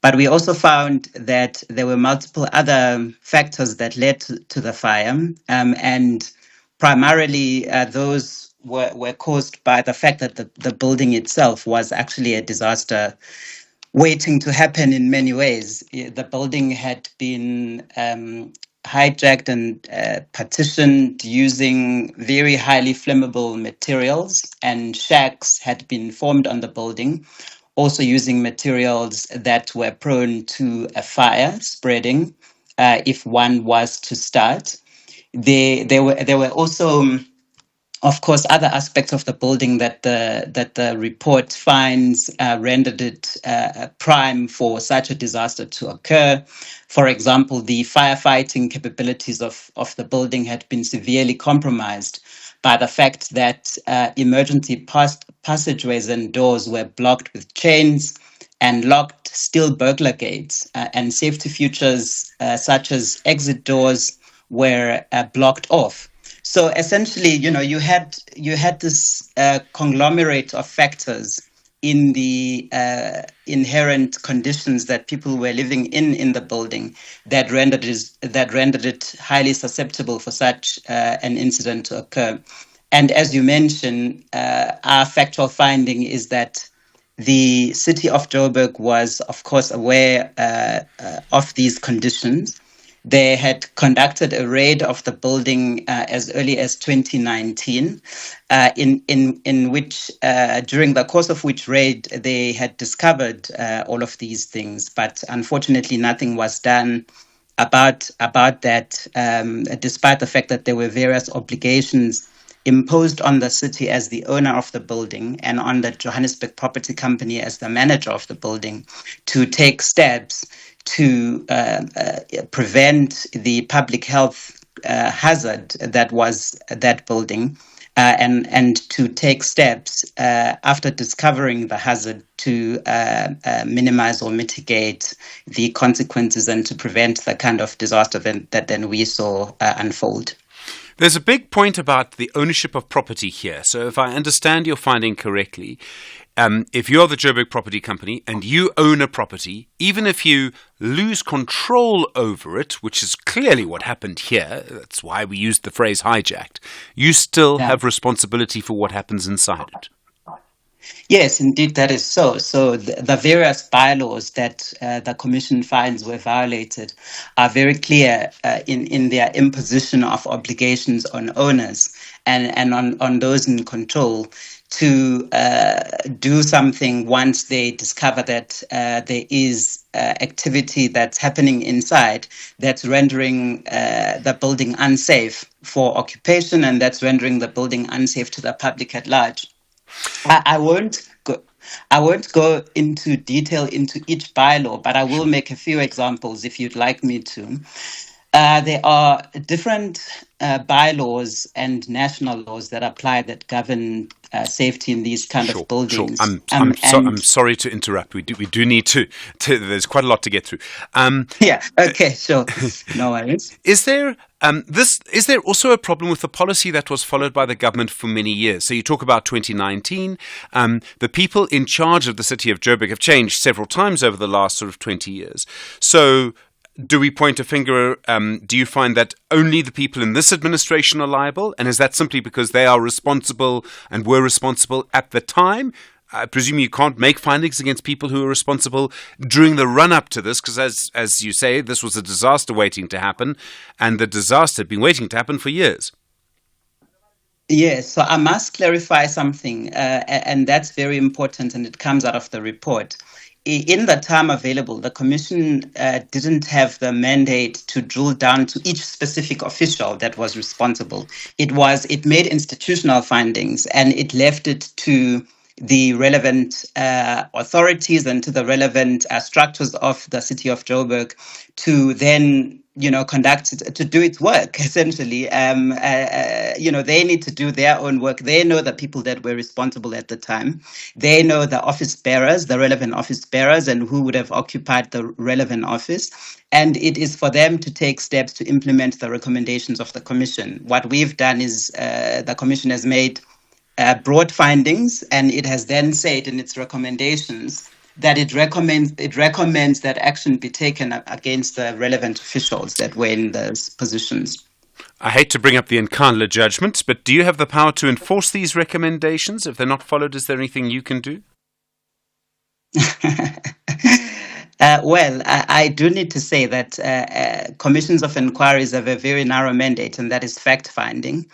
But we also found that there were multiple other factors that led to the fire, and primarily those were caused by the fact that the building itself was actually a disaster waiting to happen in many ways. The building had been hijacked and partitioned using very highly flammable materials, and shacks had been formed on the building, also using materials that were prone to a fire spreading if one was to start. There were also, of course, other aspects of the building that the report finds rendered it prime for such a disaster to occur. For example, the firefighting capabilities of the building had been severely compromised by the fact that emergency passageways and doors were blocked with chains and locked steel burglar gates, and safety features such as exit doors were blocked off. So essentially, you had this conglomerate of factors in the inherent conditions that people were living in the building that rendered it highly susceptible for such an incident to occur. And as you mentioned, our factual finding is that the city of Joburg was, of course, aware of these conditions. They had conducted a raid of the building as early as 2019, in which, during the course of which raid, they had discovered all of these things. But unfortunately, nothing was done about that, despite the fact that there were various obligations imposed on the city as the owner of the building and on the Johannesburg Property Company as the manager of the building to take steps to prevent the public health hazard that was that building, and to take steps after discovering the hazard to minimize or mitigate the consequences and to prevent the kind of disaster that then we saw unfold. There's a big point about the ownership of property here. So if I understand your finding correctly, if you're the Joburg Property Company and you own a property, even if you lose control over it, which is clearly what happened here, that's why we used the phrase hijacked, you still have responsibility for what happens inside it. Yes, indeed, that is so. So the various bylaws that the Commission finds were violated are very clear in their imposition of obligations on owners and on those in control to do something once they discover that there is activity that's happening inside that's rendering the building unsafe for occupation, and that's rendering the building unsafe to the public at large. I won't go into detail into each bylaw, but I will make a few examples if you'd like me to. There are different bylaws and national laws that apply that govern safety in these kind of buildings. Sure. I'm sorry to interrupt. We do need to. There's quite a lot to get through. Okay, sure. No worries. Is there also a problem with the policy that was followed by the government for many years? So you talk about 2019. The people in charge of the city of Joburg have changed several times over the last sort of 20 years. So do we point a finger? Do you find that only the people in this administration are liable? And is that simply because they are responsible and were responsible at the time? I presume you can't make findings against people who are responsible during the run-up to this, because as you say, this was a disaster waiting to happen, and the disaster had been waiting to happen for years. Yes, so I must clarify something, and that's very important, and it comes out of the report. In the time available, the Commission didn't have the mandate to drill down to each specific official that was responsible. It made institutional findings, and it left it to the relevant authorities and to the relevant structures of the city of Joburg to then, to do its work, essentially. They need to do their own work. They know the people that were responsible at the time. They know the office bearers, the relevant office bearers, and who would have occupied the relevant office. And it is for them to take steps to implement the recommendations of the Commission. What we've done is the Commission has made broad findings, and it has then said in its recommendations that it recommends that action be taken against the relevant officials that were in those positions. I hate to bring up the Nkandla judgment, but do you have the power to enforce these recommendations? If they're not followed, is there anything you can do? I do need to say that commissions of inquiries have a very narrow mandate, and that is fact-finding.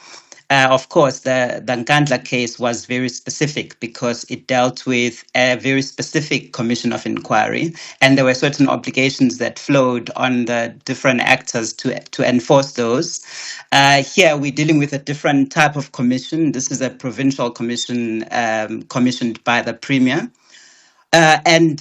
Of course, the Nkandla case was very specific because it dealt with a very specific commission of inquiry, and there were certain obligations that flowed on the different actors to enforce those. Here, we're dealing with a different type of commission. This is a provincial commission commissioned by the Premier. And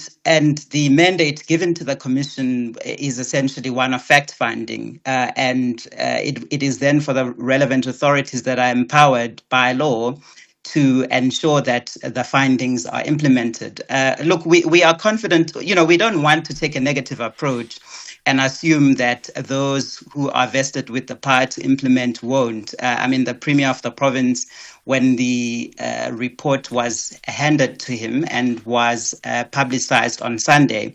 the mandate given to the commission is essentially one of fact-finding, and it is then for the relevant authorities that are empowered by law to ensure that the findings are implemented. Look, we are confident, we don't want to take a negative approach and assume that those who are vested with the power to implement won't. The Premier of the province, when the report was handed to him and was publicized on Sunday,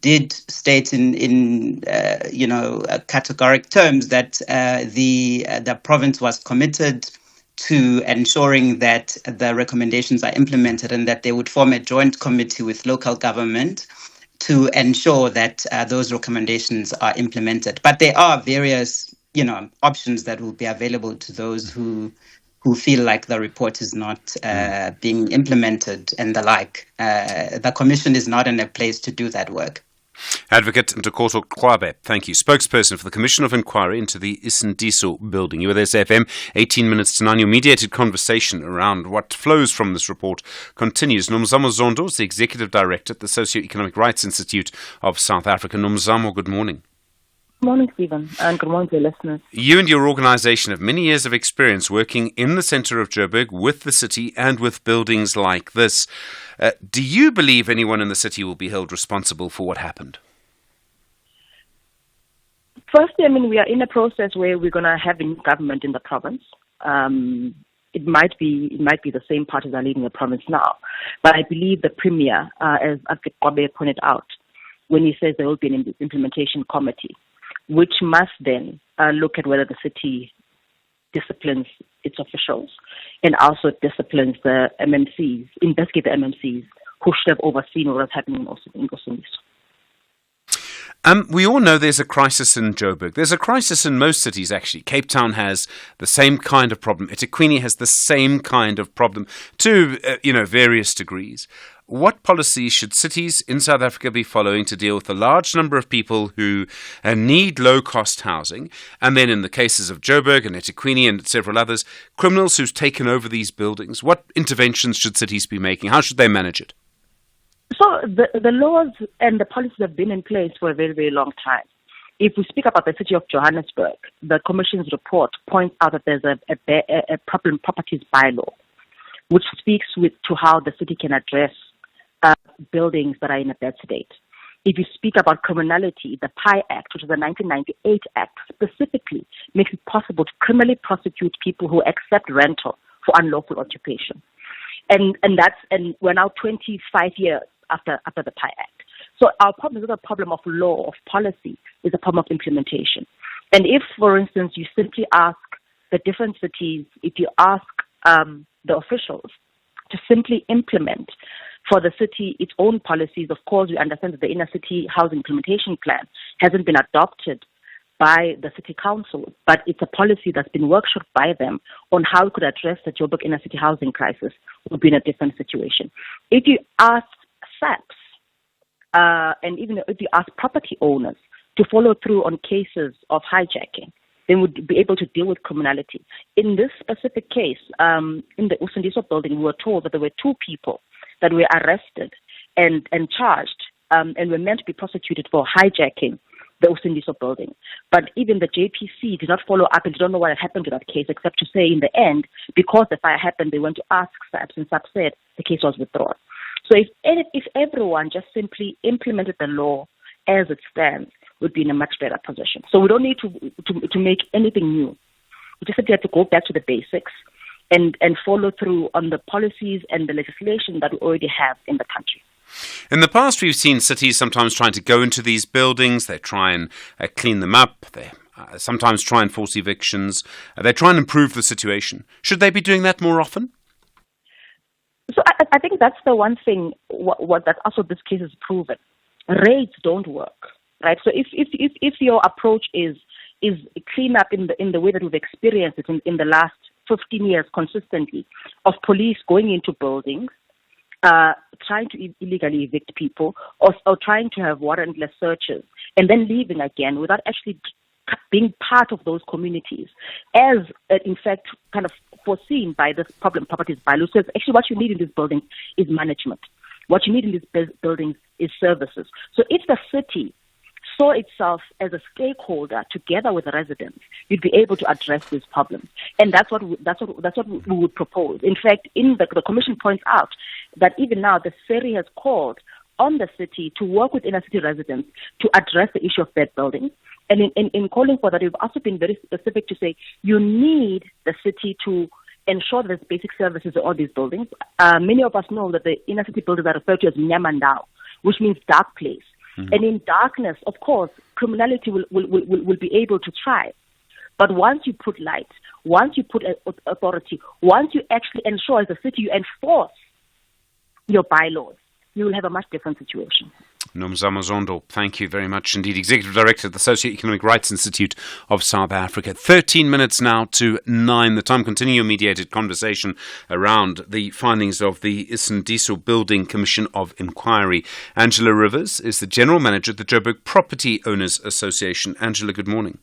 did state in categoric terms that the province was committed to ensuring that the recommendations are implemented and that they would form a joint committee with local government to ensure that those recommendations are implemented. But there are various, options that will be available to those who feel like the report is not being implemented and the like. The Commission is not in a place to do that work. Advocate Ntokoto Kwabe, thank you. Spokesperson for the Commission of Inquiry into the Isindiso building. You were there, SFM, 18 minutes to 9. Your mediated conversation around what flows from this report continues. Nomzamo Zondo is the Executive Director at the Socio-Economic Rights Institute of South Africa. Nomzamo, good morning. Good morning, Stephen, and good morning to your listeners. You and your organisation have many years of experience working in the centre of Joburg with the city and with buildings like this. Do you believe anyone in the city will be held responsible for what happened? Firstly, we are in a process where we're going to have a new government in the province. It might be the same parties that are leading the province now, but I believe the Premier, as Advocate Kwabe pointed out, when he says there will be an implementation committee, which must then look at whether the city disciplines its officials and also disciplines the MMCs, investigate the MMCs who should have overseen what was happening in Osundiso. We all know there's a crisis in Joburg. There's a crisis in most cities, actually. Cape Town has the same kind of problem. eThekwini has the same kind of problem to, various degrees. What policies should cities in South Africa be following to deal with the large number of people who need low-cost housing? And then in the cases of Joburg and eThekwini and several others, criminals who've taken over these buildings, what interventions should cities be making? How should they manage it? So the laws and the policies have been in place for a very, very long time. If we speak about the city of Johannesburg, the Commission's report points out that there's a problem properties bylaw, which speaks to how the city can address buildings that are in a bad state. If you speak about criminality, the PI Act, which is the 1998 Act, specifically makes it possible to criminally prosecute people who accept rental for unlawful occupation. And we're now 25 years after the PI Act. So our problem is not a problem of law, of policy, it's a problem of implementation. And if, for instance, you simply ask the different cities, if you ask the officials to simply implement for the city its own policies, of course, we understand that the inner city housing implementation plan hasn't been adopted by the city council, but it's a policy that's been workshopped by them on how it could address the Joburg inner city housing crisis, would be in a different situation. If you ask SAPs, and even if you ask property owners to follow through on cases of hijacking, they would be able to deal with criminality. In this specific case, in the Usundiso building, we were told that there were 2 people that were arrested and charged and were meant to be prosecuted for hijacking the Usundiso building. But even the JPC did not follow up and don't know what had happened to that case, except to say in the end, because the fire happened, they went to ask SAPS, and SAPS said the case was withdrawn. So if everyone just simply implemented the law as it stands, we'd be in a much better position. So we don't need to make anything new. We just have to go back to the basics and follow through on the policies and the legislation that we already have in the country. In the past, we've seen cities sometimes trying to go into these buildings. They try and clean them up. They sometimes try and force evictions. They try and improve the situation. Should they be doing that more often? So I think that's the one thing what that also this case has proven. raids don't work, right? So if your approach is clean up in the way that we've experienced it in the last 15 years consistently, of police going into buildings, trying to illegally evict people, or trying to have warrantless searches, and then leaving again without actually being part of those communities, as in fact kind of foreseen by the problem properties bylaw. So actually what you need in these buildings is management. What you need in these buildings is services. So if the city saw itself as a stakeholder together with the residents, you'd be able to address these problems. And that's what we would propose. In fact, in the commission points out that even now the city has called on the city to work with inner city residents to address the issue of bad buildings. And in calling for that, we've also been very specific to say you need the city to ensure that there's basic services in all these buildings. Many of us know that the inner city buildings are referred to as Nyamandao, which means dark place. Mm-hmm. And in darkness, of course, criminality will be able to thrive. But once you put light, once you put authority, once you actually ensure as a city you enforce your bylaws, you will have a much different situation. Nomzamo Zondo, thank you very much indeed. Executive Director at the Socio-Economic Rights Institute of South Africa. 13 minutes now to 9. The Time continuing a mediated conversation around the findings of the Isindiso Building Commission of Inquiry. Angela Rivers is the General Manager at the Joburg Property Owners Association. Angela, good morning.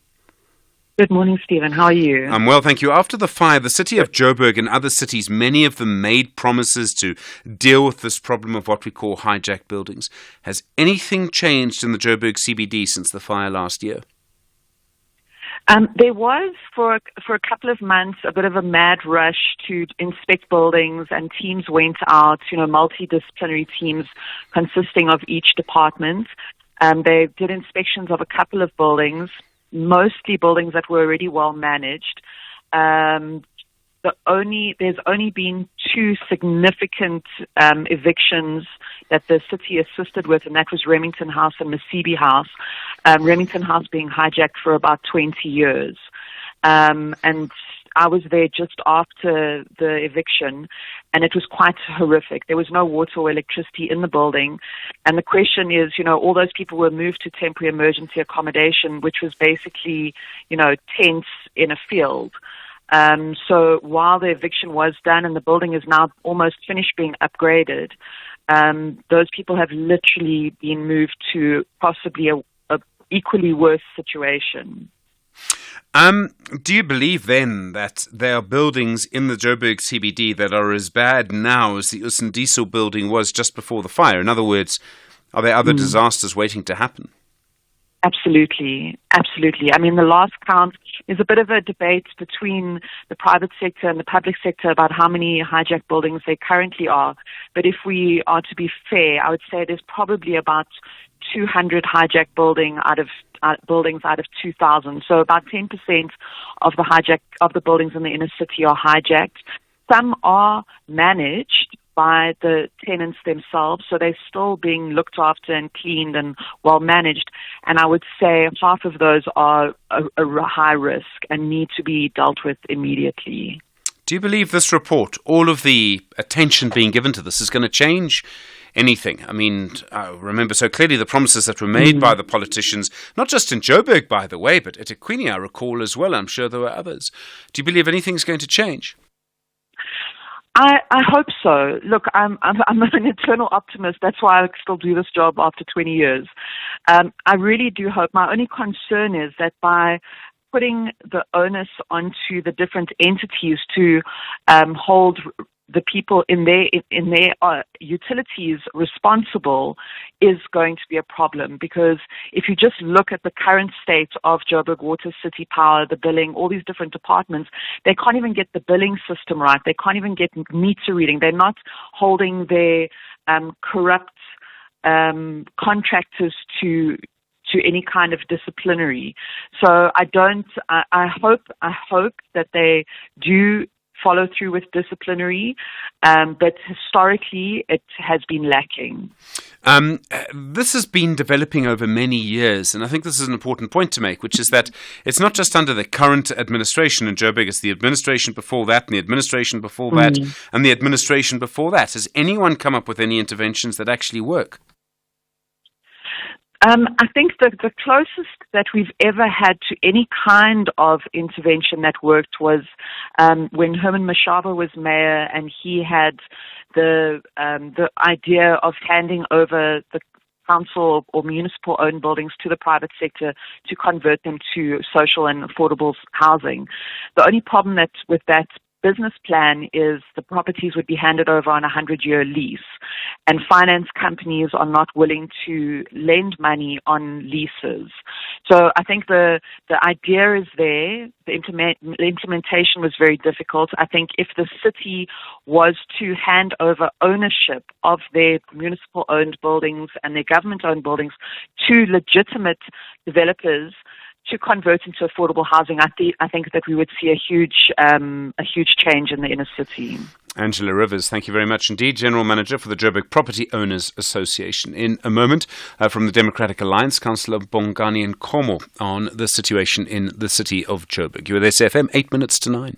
Good morning, Stephen. How are you? I'm well, thank you. After the fire, the city of Joburg and other cities, many of them made promises to deal with this problem of what we call hijacked buildings. Has anything changed in the Joburg CBD since the fire last year? There was, for a couple of months, a bit of a mad rush to inspect buildings, and teams went out, multidisciplinary teams consisting of each department. They did inspections of a couple of buildings, mostly buildings that were already well managed. There's only been 2 significant evictions that the city assisted with, and that was Remington House and Masibi House. Remington House being hijacked for about 20 years. And I was there just after the eviction, and it was quite horrific. There was no water or electricity in the building. And the question is, all those people were moved to temporary emergency accommodation, which was basically, tents in a field. So while the eviction was done and the building is now almost finished being upgraded, those people have literally been moved to possibly a equally worse situation. Do you believe then that there are buildings in the Joburg CBD that are as bad now as the Isindiso building was just before the fire? In other words, are there other disasters waiting to happen? Absolutely. I mean, the last count is a bit of a debate between the private sector and the public sector about how many hijacked buildings there currently are. But if we are to be fair, I would say there's probably about 200 hijacked buildings out of 2,000. So about 10% of the buildings in the inner city are hijacked. Some are managed by the tenants themselves, so they're still being looked after and cleaned and well managed. And I would say half of those are a high risk and need to be dealt with immediately. Do you believe this report, all of the attention being given to this, is going to change anything? I mean, I remember so clearly the promises that were made by the politicians, not just in Joburg, by the way, but at eThekwini, I recall as well. I'm sure there were others. Do you believe anything's going to change? I hope so. Look, I'm an eternal optimist. That's why I still do this job after 20 years. I really do hope. My only concern is that by putting the onus onto the different entities to hold the people in their utilities responsible is going to be a problem, because if you just look at the current state of Joburg Water, City Power, the billing, all these different departments, they can't even get the billing system right. They can't even get meter reading. They're not holding their corrupt contractors to any kind of disciplinary. So I hope that they do follow through with disciplinary, but historically it has been lacking. This has been developing over many years, and I think this is an important point to make, which is that it's not just under the current administration in Joburg, it's the administration before that, and the administration before that, and the administration before that. Has anyone come up with any interventions that actually work? I think the closest that we've ever had to any kind of intervention that worked was when Herman Mashaba was mayor, and he had the idea of handing over the council or municipal-owned buildings to the private sector to convert them to social and affordable housing. The only problem with that business plan is the properties would be handed over on a 100-year lease, and finance companies are not willing to lend money on leases. So I think the idea is there. The implementation was very difficult. I think if the city was to hand over ownership of their municipal-owned buildings and their government-owned buildings to legitimate developers to convert into affordable housing, I think that we would see a huge change in the inner city. Angela Rivers, thank you very much indeed, General Manager for the Joburg Property Owners Association. In a moment, from the Democratic Alliance, Councillor Bongani Nkomo on the situation in the city of Joburg. You're with SAFM, 8 minutes to 9.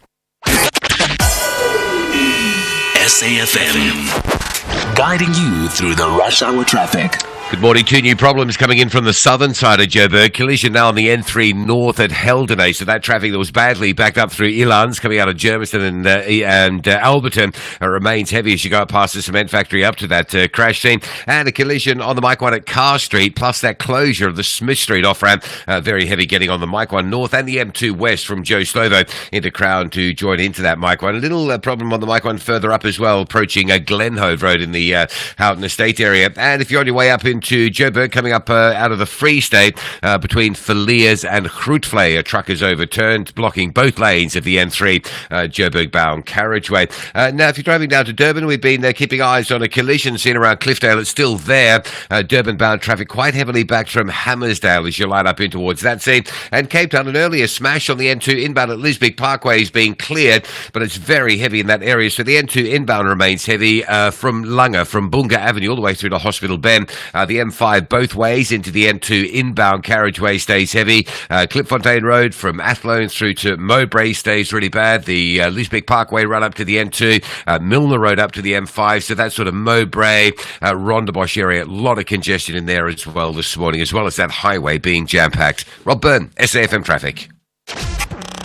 SAFM, guiding you through the rush hour traffic. Good morning. 2 new problems coming in from the southern side of Joburg. Collision now on the N3 north at Heldenay. So that traffic that was badly backed up through Elands coming out of Germiston and Alberton remains heavy as you go past the cement factory up to that crash scene. And a collision on the Mike 1 at Carr Street, plus that closure of the Smith Street off-ramp. Very heavy getting on the Mike 1 north and the M2 west from Joe Slovo into Crown to join into that Mike 1. A little problem on the Mike 1 further up as well, approaching Glenhove Road in the Houghton Estate area. And if you're on your way up into Joburg, coming up out of the Free State between Villiers and Grootes, a truck is overturned, blocking both lanes of the N3 Joburg-bound carriageway. Now, if you're driving down to Durban, we've been keeping eyes on a collision seen around Cliffdale. It's still there. Durban-bound traffic quite heavily backed from Hammersdale as you line up in towards that scene. And Cape Town, an earlier smash on the N2 inbound at Lisbech Parkway is being cleared, but it's very heavy in that area. So the N2 inbound remains heavy from Langa, from Bunga Avenue all the way through to Hospital Bend. The M5 both ways into the N2 inbound carriageway stays heavy. Klipfontein Road from Athlone through to Mowbray stays really bad. The Lisbech Parkway run up to the N2, Milner Road up to the M5. So that's sort of Mowbray, Rondebosch area. A lot of congestion in there as well this morning, as well as that highway being jam-packed. Rob Byrne, SAFM Traffic.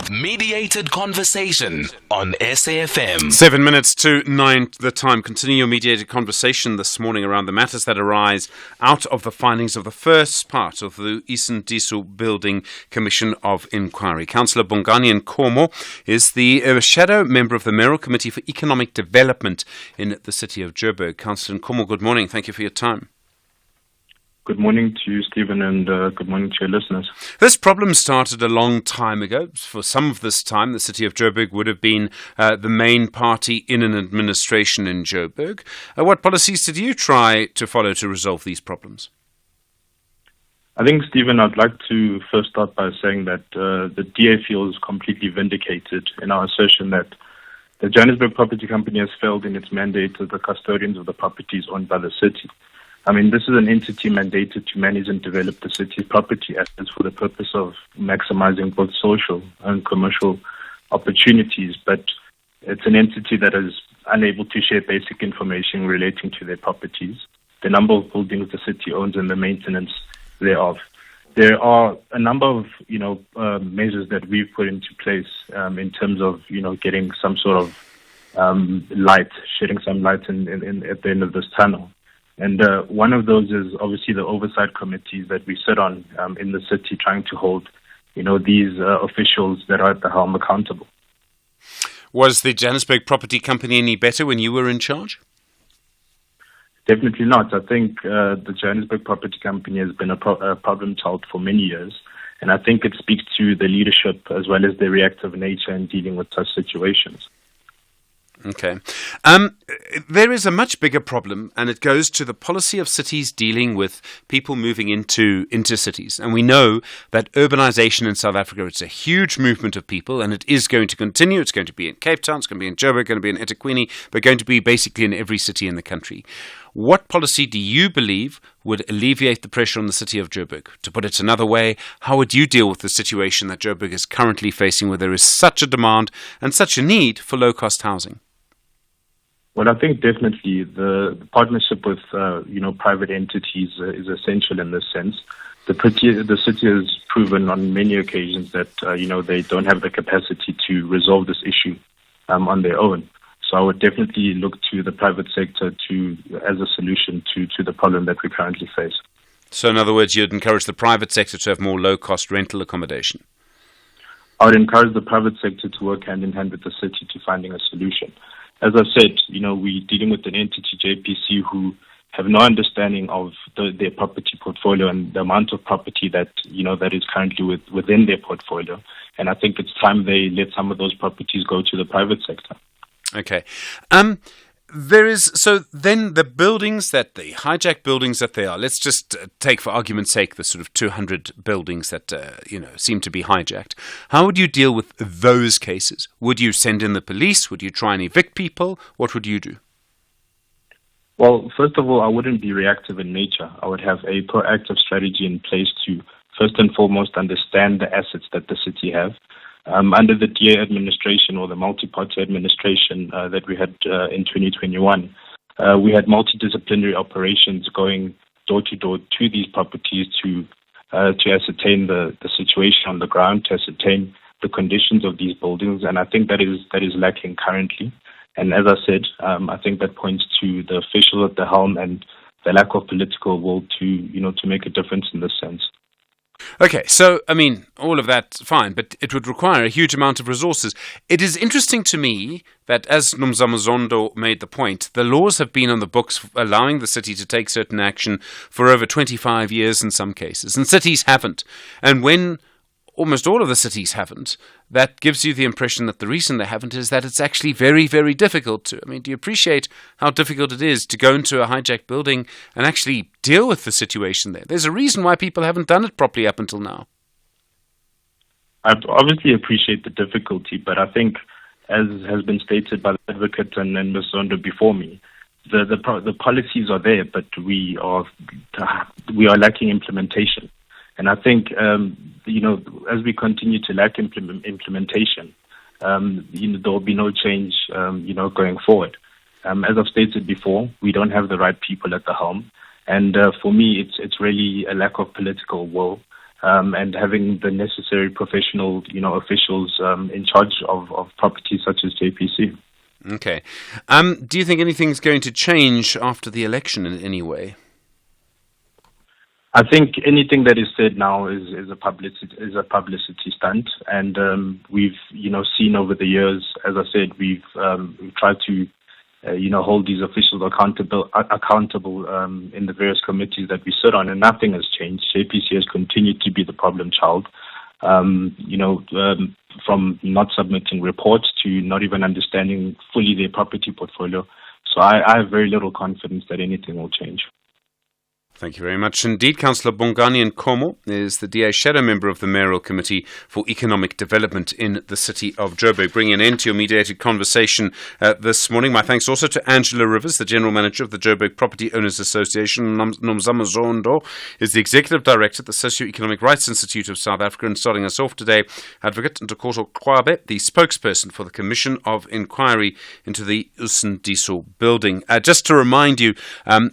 Mediated conversation on SAFM. 7 minutes to 9 the time. Continue your mediated conversation this morning around the matters that arise out of the findings of the first part of the Eastern Disu Building Commission of Inquiry. Councillor Bongani Nkomo is the shadow member of the Mayoral Committee for Economic Development in the city of Joburg. Councillor Nkomo, good morning. Thank you for your time. Good morning to you, Stephen, and good morning to your listeners. This problem started a long time ago. For some of this time, the city of Joburg would have been the main party in an administration in Joburg. What policies did you try to follow to resolve these problems? I think, Stephen, I'd like to first start by saying that the DA feels completely vindicated in our assertion that the Johannesburg Property Company has failed in its mandate as the custodians of the properties owned by the city. I mean, this is an entity mandated to manage and develop the city's property assets for the purpose of maximizing both social and commercial opportunities, but it's an entity that is unable to share basic information relating to their properties, the number of buildings the city owns and the maintenance thereof. There are a number of, measures that we've put into place in terms of, getting some sort of light, shedding some light in at the end of this tunnel. And one of those is obviously the oversight committees that we sit on in the city, trying to hold, these officials that are at the helm accountable. Was the Johannesburg Property Company any better when you were in charge? Definitely not. I think the Johannesburg Property Company has been a problem child for many years. And I think it speaks to the leadership as well as the reactive nature in dealing with such situations. Okay. There is a much bigger problem, and it goes to the policy of cities dealing with people moving into cities. And we know that urbanization in South Africa, it's a huge movement of people, and it is going to continue. It's going to be in Cape Town, it's going to be in Joburg, going to be in eThekwini, but going to be basically in every city in the country. What policy do you believe would alleviate the pressure on the city of Joburg? To put it another way, how would you deal with the situation that Joburg is currently facing, where there is such a demand and such a need for low-cost housing? Well, I think definitely the partnership with private entities is essential in this sense. The city has proven on many occasions that they don't have the capacity to resolve this issue on their own. So I would definitely look to the private sector as a solution to the problem that we currently face. So in other words, you'd encourage the private sector to have more low-cost rental accommodation? I would encourage the private sector to work hand in hand with the city to finding a solution. As I said, we're dealing with an entity, JPC, who have no understanding of their property portfolio and the amount of property that is currently within their portfolio. And I think it's time they let some of those properties go to the private sector. Okay. So then the hijacked buildings that they are, let's just take for argument's sake the sort of 200 buildings that, seem to be hijacked. How would you deal with those cases? Would you send in the police? Would you try and evict people? What would you do? Well, first of all, I wouldn't be reactive in nature. I would have a proactive strategy in place to first and foremost understand the assets that the city have. Under the DA administration or the multi-party administration that we had in 2021, we had multidisciplinary operations going door to door to these properties to ascertain the situation on the ground, to ascertain the conditions of these buildings, and I think that is lacking currently. And as I said, I think that points to the officials at the helm and the lack of political will to make a difference in this sense. Okay, so, all of that's fine, but it would require a huge amount of resources. It is interesting to me that, as Nomzamo Zondo made the point, the laws have been on the books allowing the city to take certain action for over 25 years in some cases, and cities haven't. And when almost all of the cities haven't, that gives you the impression that the reason they haven't is that it's actually very, very difficult to. Do you appreciate how difficult it is to go into a hijacked building and actually deal with the situation there? There's a reason why people haven't done it properly up until now. I obviously appreciate the difficulty, but I think, as has been stated by the advocate and Ms. Zondo before me, the policies are there, but we are lacking implementation. And I think, as we continue to lack implementation, there will be no change, going forward. As I've stated before, we don't have the right people at the helm. And for me, it's really a lack of political will and having the necessary professional, officials in charge of properties such as JPC. Okay. Do you think anything's going to change after the election in any way? I think anything that is said now is a publicity stunt, and we've seen over the years. As I said, we've tried to hold these officials accountable in the various committees that we sit on, and nothing has changed. JPC has continued to be the problem child. From not submitting reports to not even understanding fully their property portfolio. So I have very little confidence that anything will change. Thank you very much indeed. Councillor Bongani Nkomo is the DA Shadow Member of the Mayoral Committee for Economic Development in the city of Joburg. Bringing an end to your mediated conversation this morning. My thanks also to Angela Rivers, the General Manager of the Joburg Property Owners Association. Nomzamo Zondo is the Executive Director at the Socio-Economic Rights Institute of South Africa. And starting us off today, Advocate Ntokozo Kwabe, the spokesperson for the Commission of Inquiry into the Usindiso building. Just to remind you,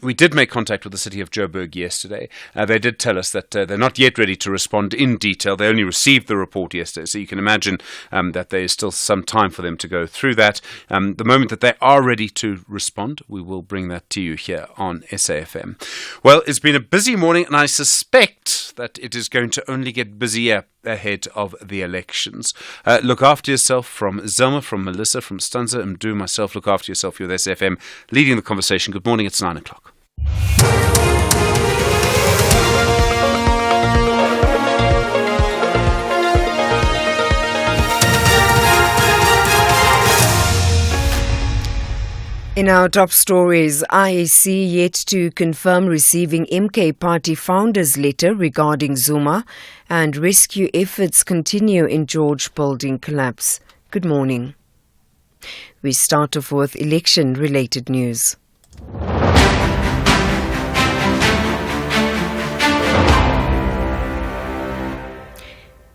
we did make contact with the city of Joburg yesterday. They did tell us that they're not yet ready to respond in detail. They only received the report yesterday, so you can imagine that there is still some time for them to go through that. The moment that they are ready to respond, we will bring that to you here on SAFM. Well, it's been a busy morning, and I suspect that it is going to only get busier ahead of the elections. Look after yourself from Zelma, from Melissa, from Stanza, and do myself. Look after yourself. You're with SAFM, leading the conversation. Good morning. It's 9 o'clock. In our top stories, IEC yet to confirm receiving MK Party founders' letter regarding Zuma, and rescue efforts continue in George building collapse. Good morning. We start off with election-related news.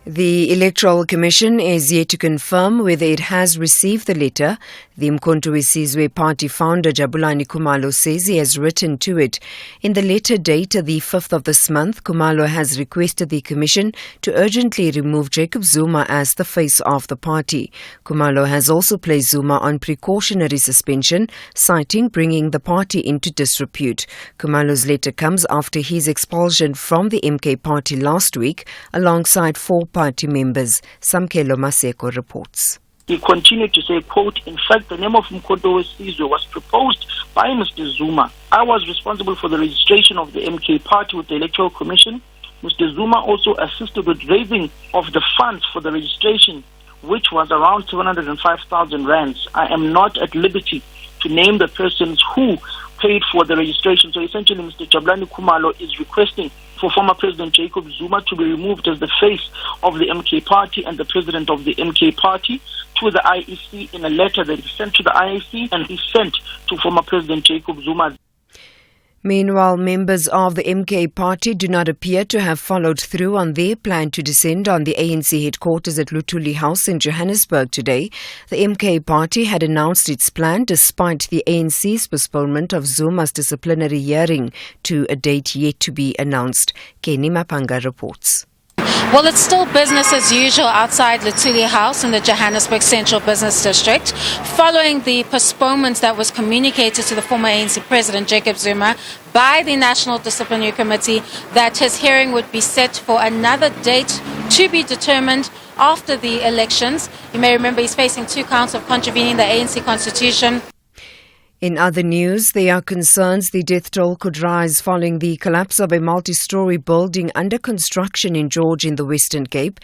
The Electoral Commission is yet to confirm whether it has received the letter. The Umkhonto weSizwe Party founder Jabulani Khumalo says he has written to it. In the letter dated the 5th of this month, Khumalo has requested the Commission to urgently remove Jacob Zuma as the face of the party. Khumalo has also placed Zuma on precautionary suspension, citing bringing the party into disrepute. Khumalo's letter comes after his expulsion from the MK party last week, alongside 4 party members. Samkelo Maseko reports. He continued to say, quote, "In fact, the name of Umkhonto weSizwe was proposed by Mr. Zuma. I was responsible for the registration of the MK party with the Electoral Commission. Mr. Zuma also assisted with raising of the funds for the registration, which was around 705,000 rands. I am not at liberty to name the persons who paid for the registration." So essentially, Mr. Jabulani Khumalo is requesting for former President Jacob Zuma to be removed as the face of the MK party and the president of the MK party to the IEC in a letter that he sent to the IEC and he sent to former President Jacob Zuma. Meanwhile, members of the MK party do not appear to have followed through on their plan to descend on the ANC headquarters at Luthuli House in Johannesburg today. The MK party had announced its plan despite the ANC's postponement of Zuma's disciplinary hearing to a date yet to be announced. Kenny Mapanga reports. Well, it's still business as usual outside Luthuli House in the Johannesburg Central Business District, following the postponement that was communicated to the former ANC President Jacob Zuma by the National Disciplinary Committee that his hearing would be set for another date to be determined after the elections. You may remember he's facing 2 counts of contravening the ANC constitution. In other news, there are concerns the death toll could rise following the collapse of a multi-story building under construction in George in the Western Cape.